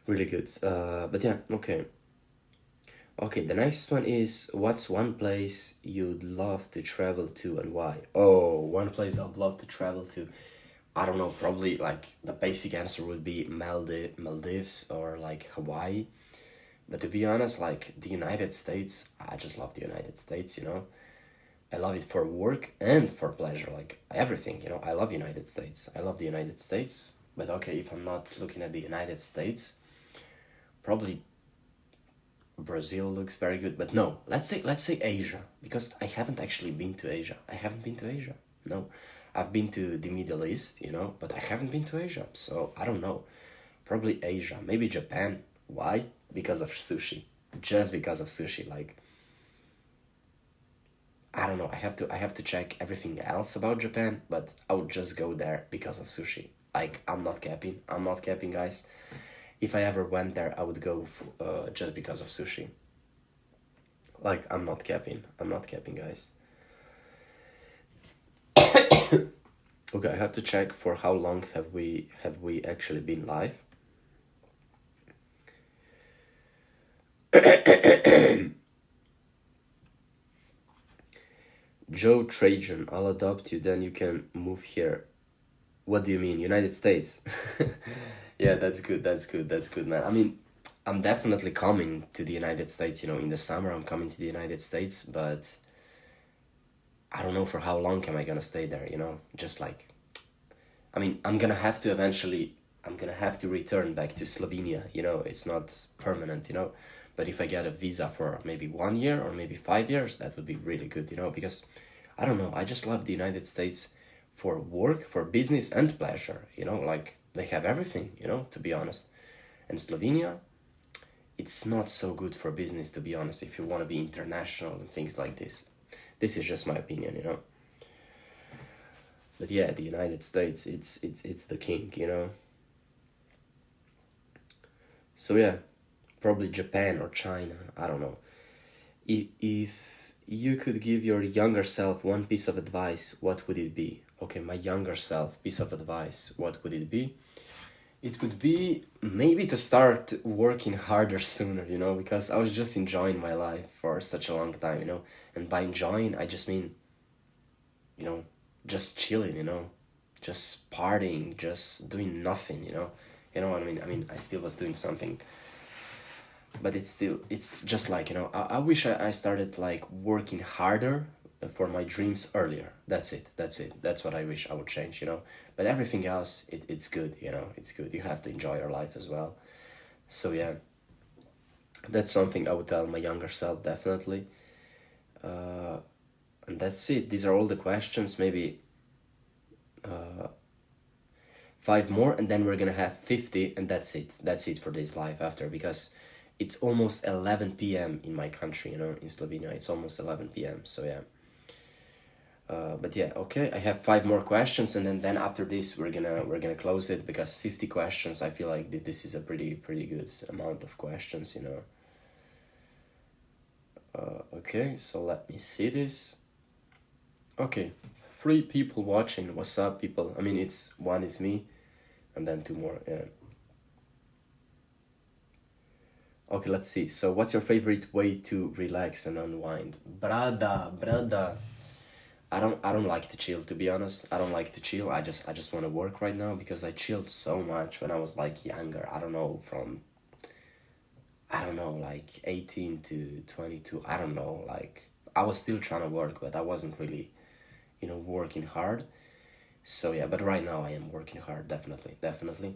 S1: really good. But yeah, okay, the next one is, what's one place you'd love to travel to and why? Oh, one place I'd love to travel to, I don't know, probably like the basic answer would be Maldives or like Hawaii. But to be honest, like the United States, I just love the United States. I love it for work and for pleasure, like everything, you know. I love United States. I love the United States. But okay, if I'm not looking at the United States, probably Brazil looks very good. But no, let's say Asia, because I haven't actually been to Asia. I haven't been to Asia. No. I've been to the Middle East, you know, but I haven't been to Asia. So I don't know. Probably Asia, maybe Japan. Why? Because of sushi. Just because of sushi. Like, I don't know. I have to check everything else about Japan, but I would just go there because of sushi. Like, I'm not capping. I'm not capping, guys. If I ever went there, I would go just because of sushi. Like, I'm not capping. I'm not capping, guys. Okay, I have to check for how long have we actually been live. Joe Trajan, I'll adopt you, then you can move here. What do you mean, United States? Yeah, that's good, that's good, that's good, man. I mean, I'm definitely coming to the United States, you know, in the summer I'm coming to the United States, but I don't know for how long am I gonna stay there, you know? Just like, I mean, I'm gonna have to return back to Slovenia, you know, it's not permanent, you know. But if I get a visa for maybe 1 year or maybe 5 years, that would be really good, you know, because I don't know, I just love the United States for work, for business and pleasure, you know, like they have everything, you know, to be honest. And Slovenia, it's not so good for business, to be honest, if you want to be international and things like this. This is just my opinion, you know. But yeah, the United States, it's the king, you know. So yeah, probably Japan or China. I don't know. If you could give your younger self one piece of advice, what would it be? Okay, my younger self, piece of advice, what would it be? It would be maybe to start working harder sooner, you know, because I was just enjoying my life for such a long time, you know. And by enjoying, I just mean, you know, just chilling, you know, just partying, just doing nothing, you know. You know what I mean? I mean, I still was doing something, but it's just like, you know, I wish I started like working harder for my dreams earlier. That's what I wish I would change, you know. But everything else, it's good, you know, it's good. You have to enjoy your life as well. So yeah, that's something I would tell my younger self, definitely. And that's it. These are all the questions. Maybe five more, and then we're gonna have 50, and that's it for this live after, because it's almost 11 p.m. in my country, you know, in Slovenia. It's almost 11 p.m. So yeah. But yeah, okay. I have five more questions, and then after this we're gonna close it, because 50 questions. I feel like this is a pretty good amount of questions, you know. Okay, so let me see this. Okay, 3 people watching. What's up, people? I mean, it's one is me, and then 2 more. Yeah. Okay, let's see. So, what's your favorite way to relax and unwind? Brada. I don't like to chill, to be honest. I don't like to chill. I just want to work right now, because I chilled so much when I was like younger. I don't know, like 18 to 22. I don't know, like I was still trying to work, but I wasn't really, you know, working hard. So yeah, but right now I am working hard, definitely, definitely.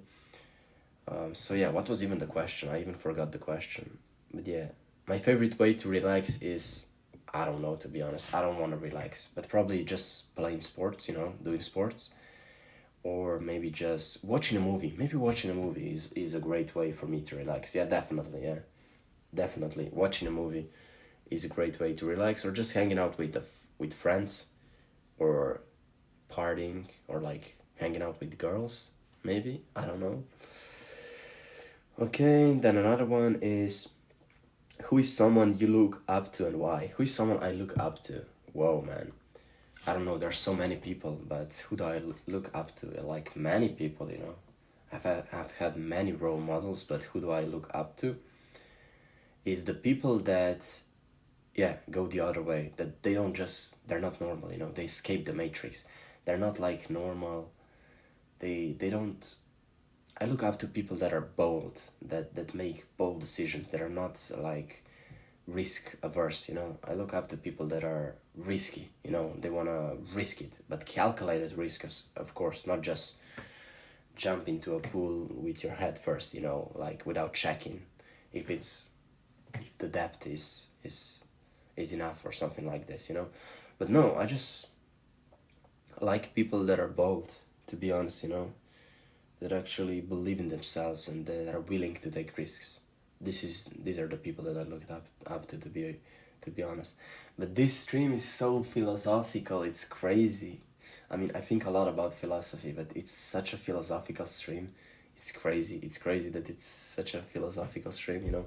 S1: So yeah, what was even the question? I even forgot the question. But yeah, my favorite way to relax is, I don't know, to be honest. I don't want to relax, but probably just playing sports, you know, doing sports, or maybe just watching a movie. Maybe watching a movie is a great way for me to relax. Yeah, definitely. Yeah, definitely. Watching a movie is a great way to relax, or just hanging out with friends, or partying, or like hanging out with girls. Maybe, I don't know. Okay, then another one is, who is someone you look up to and why? Who is someone I look up to? Whoa, man. I don't know, there's so many people, but who do I look up to? Like many people, you know. I've had many role models, but who do I look up to? Is the people that, yeah, go the other way. That they're not normal, you know. They escape the matrix. They're not like normal. They don't. I look up to people that are bold, that make bold decisions, that are not like risk averse, you know. I look up to people that are risky, you know. They want to risk it, but calculated risk, of course, not just jump into a pool with your head first, you know, like without checking if the depth is enough or something like this, you know. But no, I just like people that are bold, to be honest, you know, that actually believe in themselves and that are willing to take risks. These are the people that I looked up to be honest. But this stream is so philosophical, it's crazy. I mean, I think a lot about philosophy, but it's such a philosophical stream. It's crazy. It's crazy that it's such a philosophical stream, you know.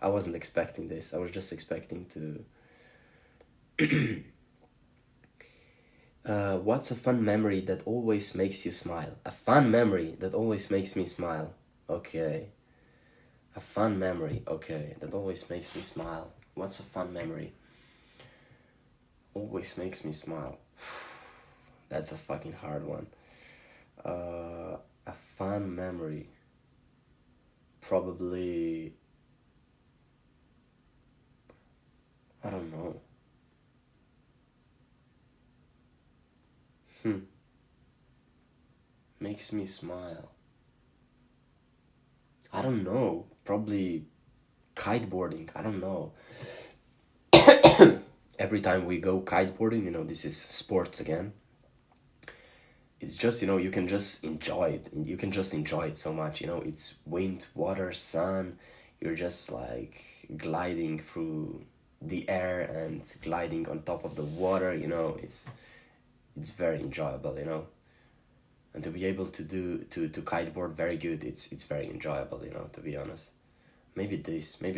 S1: I wasn't expecting this. I was just expecting to what's a fun memory that always makes you smile? A fun memory that always makes me smile. Okay. A fun memory. Okay. That always makes me smile. What's a fun memory? Always makes me smile. That's a fucking hard one. A fun memory. Probably... I don't know. Makes me smile. I don't know. Probably kiteboarding. I don't know. Every time we go kiteboarding, you know, this is sports again. It's just, you know, you can just enjoy it. You can just enjoy it so much, you know. It's wind, water, sun. You're just like gliding through the air and gliding on top of the water, you know. It's very enjoyable, you know. And to be able to do to kiteboard very good, it's very enjoyable, you know, to be honest. Maybe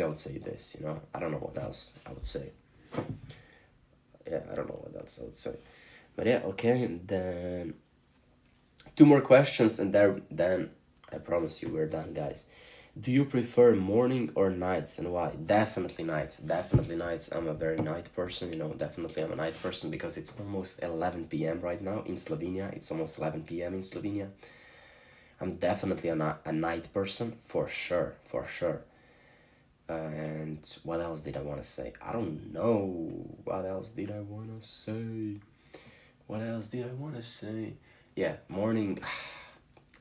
S1: I would say this, you know. I don't know what else I would say. Yeah, I don't know what else I would say. But yeah, okay, then 2 more questions and then I promise you we're done, guys. Do you prefer morning or nights, and why? Definitely nights. I'm a very night person, you know. Definitely I'm a night person because it's almost 11 p.m. right now in Slovenia. It's almost 11 p.m. in Slovenia. I'm definitely a night person, for sure. And what else did I want to say? I don't know. What else did I want to say? Yeah, morning.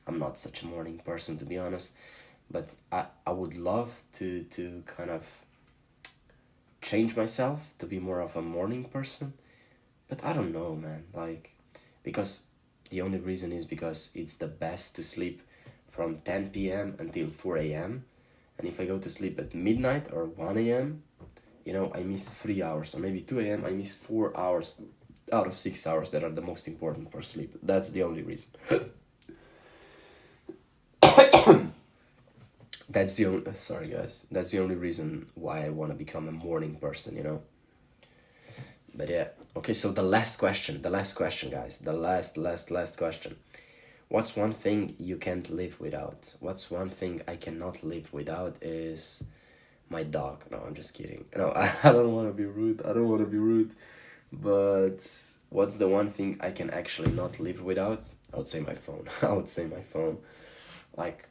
S1: I'm not such a morning person, to be honest. But I would love to kind of change myself to be more of a morning person. But I don't know, man. Like, because the only reason is because it's the best to sleep from 10 p.m. until 4 a.m. And if I go to sleep at midnight or 1 a.m., you know, I miss 3 hours. Or maybe 2 a.m., I miss 4 hours out of 6 hours that are the most important for sleep. That's the only reason. That's the only... Sorry, guys. That's the only reason why I want to become a morning person, you know? But yeah. Okay, so the last question, guys. The last question. What's one thing you can't live without? What's one thing I cannot live without is my dog. No, I'm just kidding. No, I don't want to be rude. But what's the one thing I can actually not live without? I would say my phone. Like,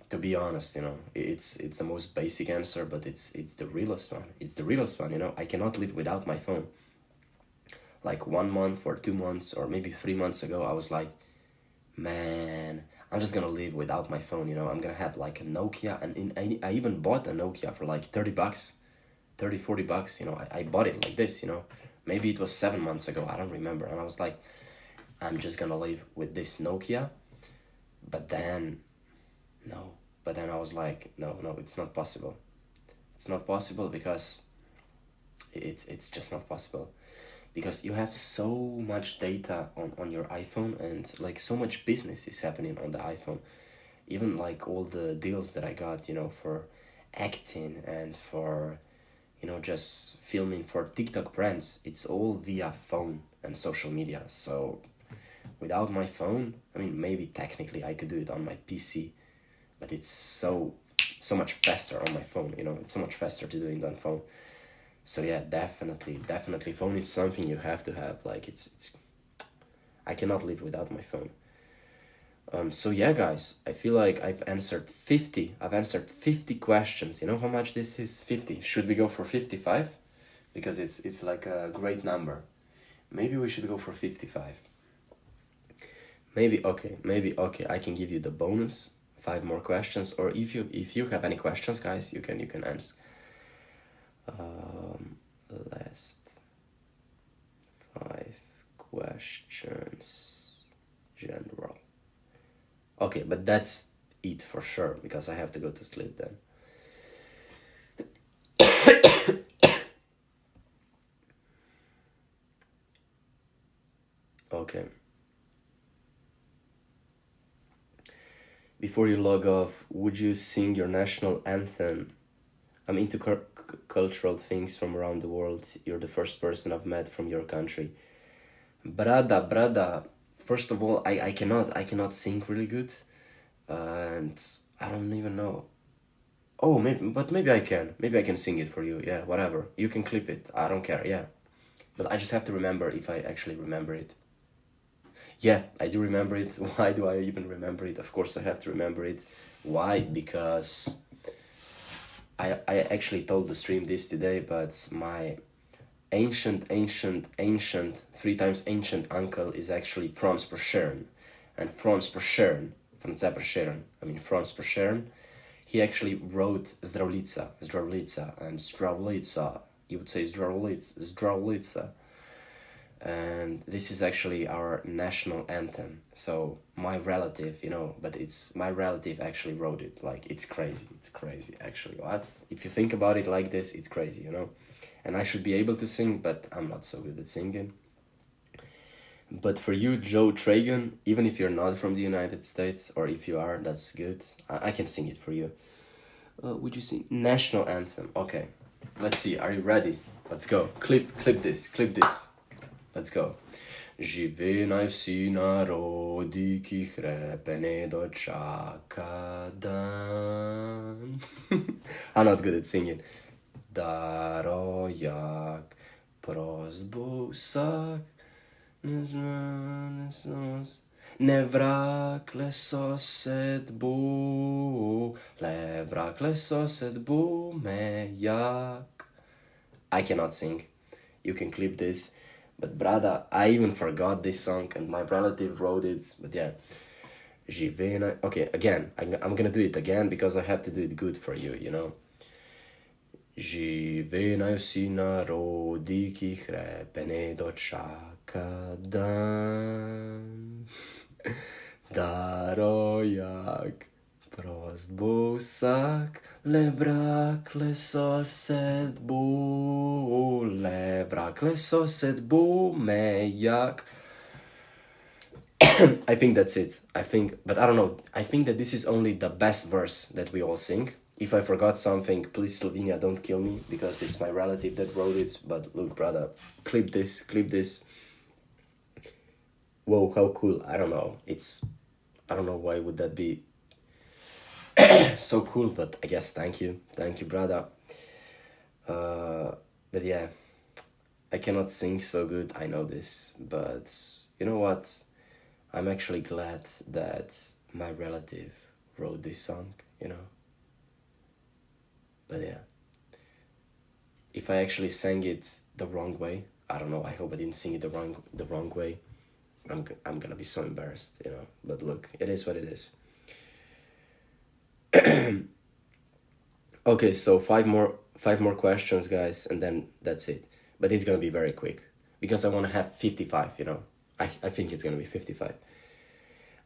S1: to be honest, you know, it's the most basic answer, but it's the realest one. You know. I cannot live without my phone. Like 1 month or 2 months or maybe 3 months ago, I was like, man, I'm just gonna live without my phone, you know. I'm gonna have like a Nokia, and I even bought a Nokia for like $30, $40, you know. I bought it like this, you know. Maybe it was 7 months ago, I don't remember. And I was like, I'm just gonna live with this Nokia. But then I was like, no, it's not possible. It's not possible because it's just not possible. Because you have so much data on your iPhone, and like so much business is happening on the iPhone. Even like all the deals that I got, you know, for acting and for, you know, just filming for TikTok brands, it's all via phone and social media. So without my phone, I mean, maybe technically I could do it on my PC, but it's so much faster on my phone, you know. It's so much faster to do it on phone. So yeah, definitely, phone is something you have to have. Like, it's I cannot live without my phone. So yeah, guys, I feel like I've answered 50. I've answered 50 questions. You know how much this is? 50. Should we go for 55? Because it's like a great number. Maybe we should go for 55. Maybe okay, I can give you the bonus, 5 more questions, or if you have any questions, guys, you can answer. Last 5 questions, general. Okay, but that's it for sure, because I have to go to sleep then. Okay. Before you log off, would you sing your national anthem? I'm into cultural things from around the world. You're the first person I've met from your country. Brada. First of all, I cannot sing really good, and I don't even know. Oh, maybe I can. Maybe I can sing it for you. Yeah, whatever. You can clip it. I don't care. Yeah, but I just have to remember if I actually remember it. Yeah, I do remember it. Why do I even remember it? Of course, I have to remember it. Why? Because I actually told the stream this today, but my ancient, 3 times ancient uncle is actually Franz Perschern. And Franz Perschern, Franz Perschern, he actually wrote Zdravlitsa, and Zdravlitsa, you would say Zdravlitsa. And this is actually our national anthem. So my relative, but it's my relative actually wrote it. Like, it's crazy actually. What? If you think about it like this, it's crazy, and I should be able to sing, but I'm not so good at singing. But for you, Joe Tragan, even if you're not from the United States, or if you are, that's good. I can sing it for you. Would you sing national anthem? Okay, let's see. Are you ready? Let's go. Clip this. Let's go. Живи най-си народи, ки хрепене до чака дан. I'm not good at singing. Darojak prozbusak Nevrakle sosedbu Levrakle sosedbu mejak. I cannot sing. You can clip this. But brada, I even forgot this song and my relative wrote it. But yeah. Živena. Okay, again. I'm gonna do it again because I have to do it good for you, Živena si narodi, ki hrepene dočaka dan. Darojak prost bo vsak, levrakle sosed bo mejak. I think that's it. But I don't know. I think that this is only the best verse that we all sing. If I forgot something, please, Slovenia, don't kill me, because it's my relative that wrote it. But look, brother, clip this. Whoa, how cool. I don't know. I don't know why would that be so cool, but I guess thank you, brother. But yeah, I cannot sing so good, I know this, but you know what? I'm actually glad that my relative wrote this song, But yeah, if I actually sang it the wrong way, I don't know, I hope I didn't sing it the wrong way. I'm gonna be so embarrassed, But look, it is what it is. Okay, so five more questions, guys, and then that's it. But it's gonna be very quick because I want to have 55. I think it's gonna be 55.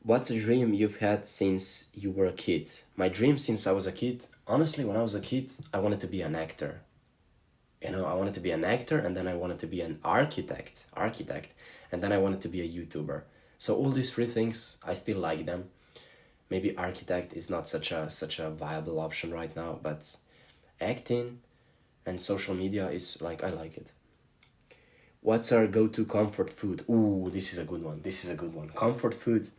S1: What's a dream you've had since you were a kid? My dream since I was a kid, honestly, when I was a kid, I wanted to be an actor. I wanted to be an actor, and then I wanted to be an architect, and then I wanted to be a YouTuber. So all these 3 things, I still like them. Maybe architect is not such a viable option right now, but acting and social media is like, I like it. What's our go-to comfort food? Ooh, this is a good one. Comfort food.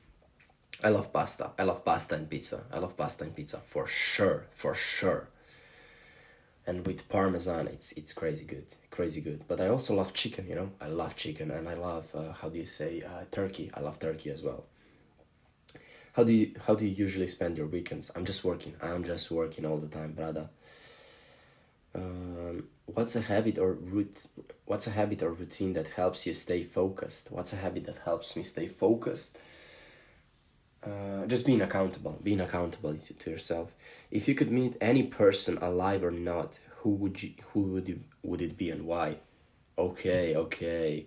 S1: I love pasta. And pizza. For sure. And with parmesan, it's crazy good. But I also love chicken, I love chicken, and I love, how do you say, turkey. I love turkey as well. how do you usually spend your weekends? I'm just working all the time, brother. What's a habit or routine that helps you stay focused? What's a habit that helps me stay focused? Just being accountable to yourself. If you could meet any person, alive or not, who would it be and why? Okay.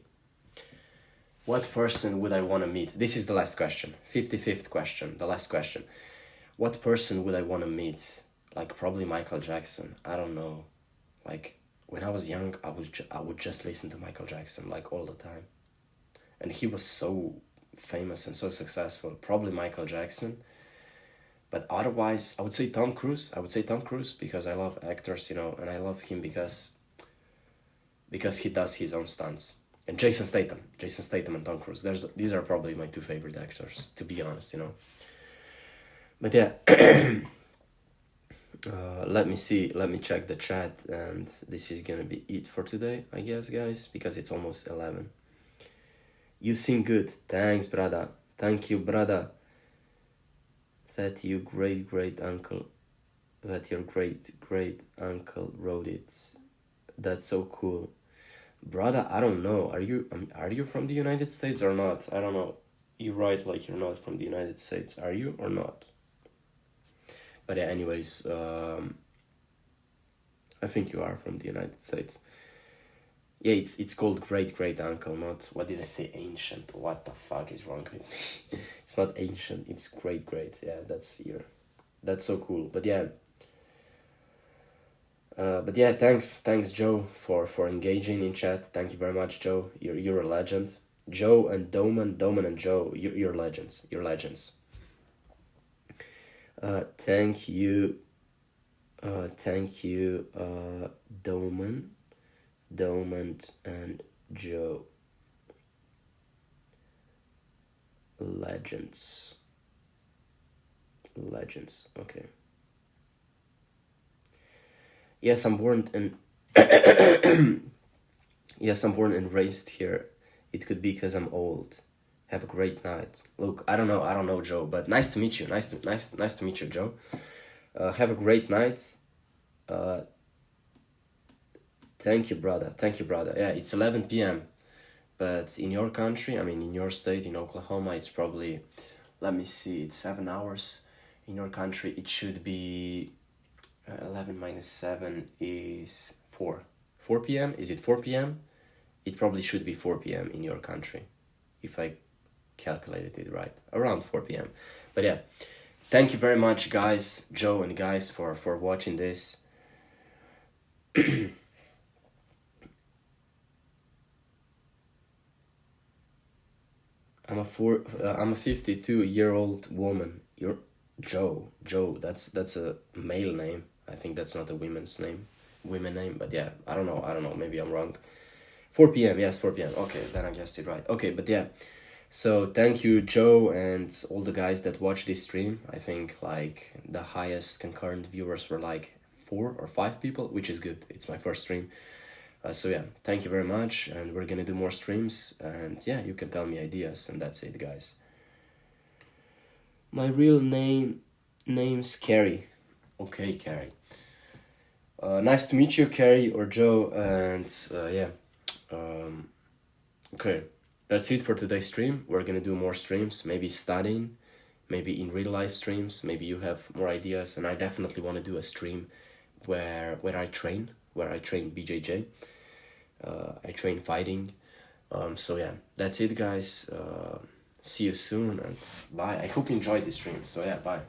S1: What person would I want to meet? This is the last question. 55th question, the last question. What person would I want to meet? Like probably Michael Jackson. I don't know. Like when I was young, I would just listen to Michael Jackson like all the time. And he was so famous and so successful. Probably Michael Jackson. But otherwise, I would say Tom Cruise. Because I love actors, and I love him because he does his own stunts. And Jason Statham and Tom Cruise. These are probably my two favorite actors, to be honest, But yeah, let me check the chat, and this is gonna be it for today, I guess, guys, because it's almost 11. You sing good. Thanks, brother. Thank you, brother. That your great uncle wrote it. That's so cool. Brother, I don't know. Are you from the United States or not? I don't know. You write like you're not from the United States. Are you or not? But yeah, anyways, I think you are from the United States. Yeah, it's called great uncle, not, what did I say, ancient? What the fuck is wrong with me? It's not ancient, it's great. Yeah, that's so cool. But yeah, thanks Joe for engaging in chat. Thank you very much, Joe. You're a legend. Joe and Doman and Joe, you're legends. You're legends. Thank you, Doman and Joe. Legends. Okay. Yes, I'm born and raised here. It could be because I'm old. Have a great night. Look, I don't know, Joe, but nice to meet you. Nice to meet you, Joe. Have a great night. Thank you, brother. Yeah, it's 11 p.m. But in your country, in your state, in Oklahoma, it's probably, let me see, it's 7 hours. In your country, it should be 11 minus 7 is 4. 4 p.m.? Is it 4 p.m.? It probably should be 4 p.m. in your country, if I calculated it right. Around 4 p.m. But yeah, thank you very much, guys, Joe and guys, for watching this. I'm a 52-year-old woman. You're Joe. That's a male name. I think that's not a women name. But yeah, I don't know. Maybe I'm wrong. 4 p.m. Yes, 4 p.m. Okay, then I guessed it right. Okay, but yeah. So thank you, Joe, and all the guys that watched this stream. I think like the highest concurrent viewers were like 4 or 5 people, which is good. It's my first stream. So yeah, thank you very much, and we're gonna do more streams, and yeah, you can tell me ideas, and that's it, guys. My real name's Carrie. Okay, Carrie. Nice to meet you, Carrie or Joe, and yeah. Okay, that's it for today's stream. We're gonna do more streams, maybe studying, maybe in real life streams, maybe you have more ideas, and I definitely want to do a stream where I train BJJ. I train fighting. So yeah, that's it, guys. See you soon, and bye. I hope you enjoyed this stream. So yeah, bye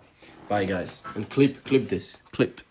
S1: guys, and clip this clip.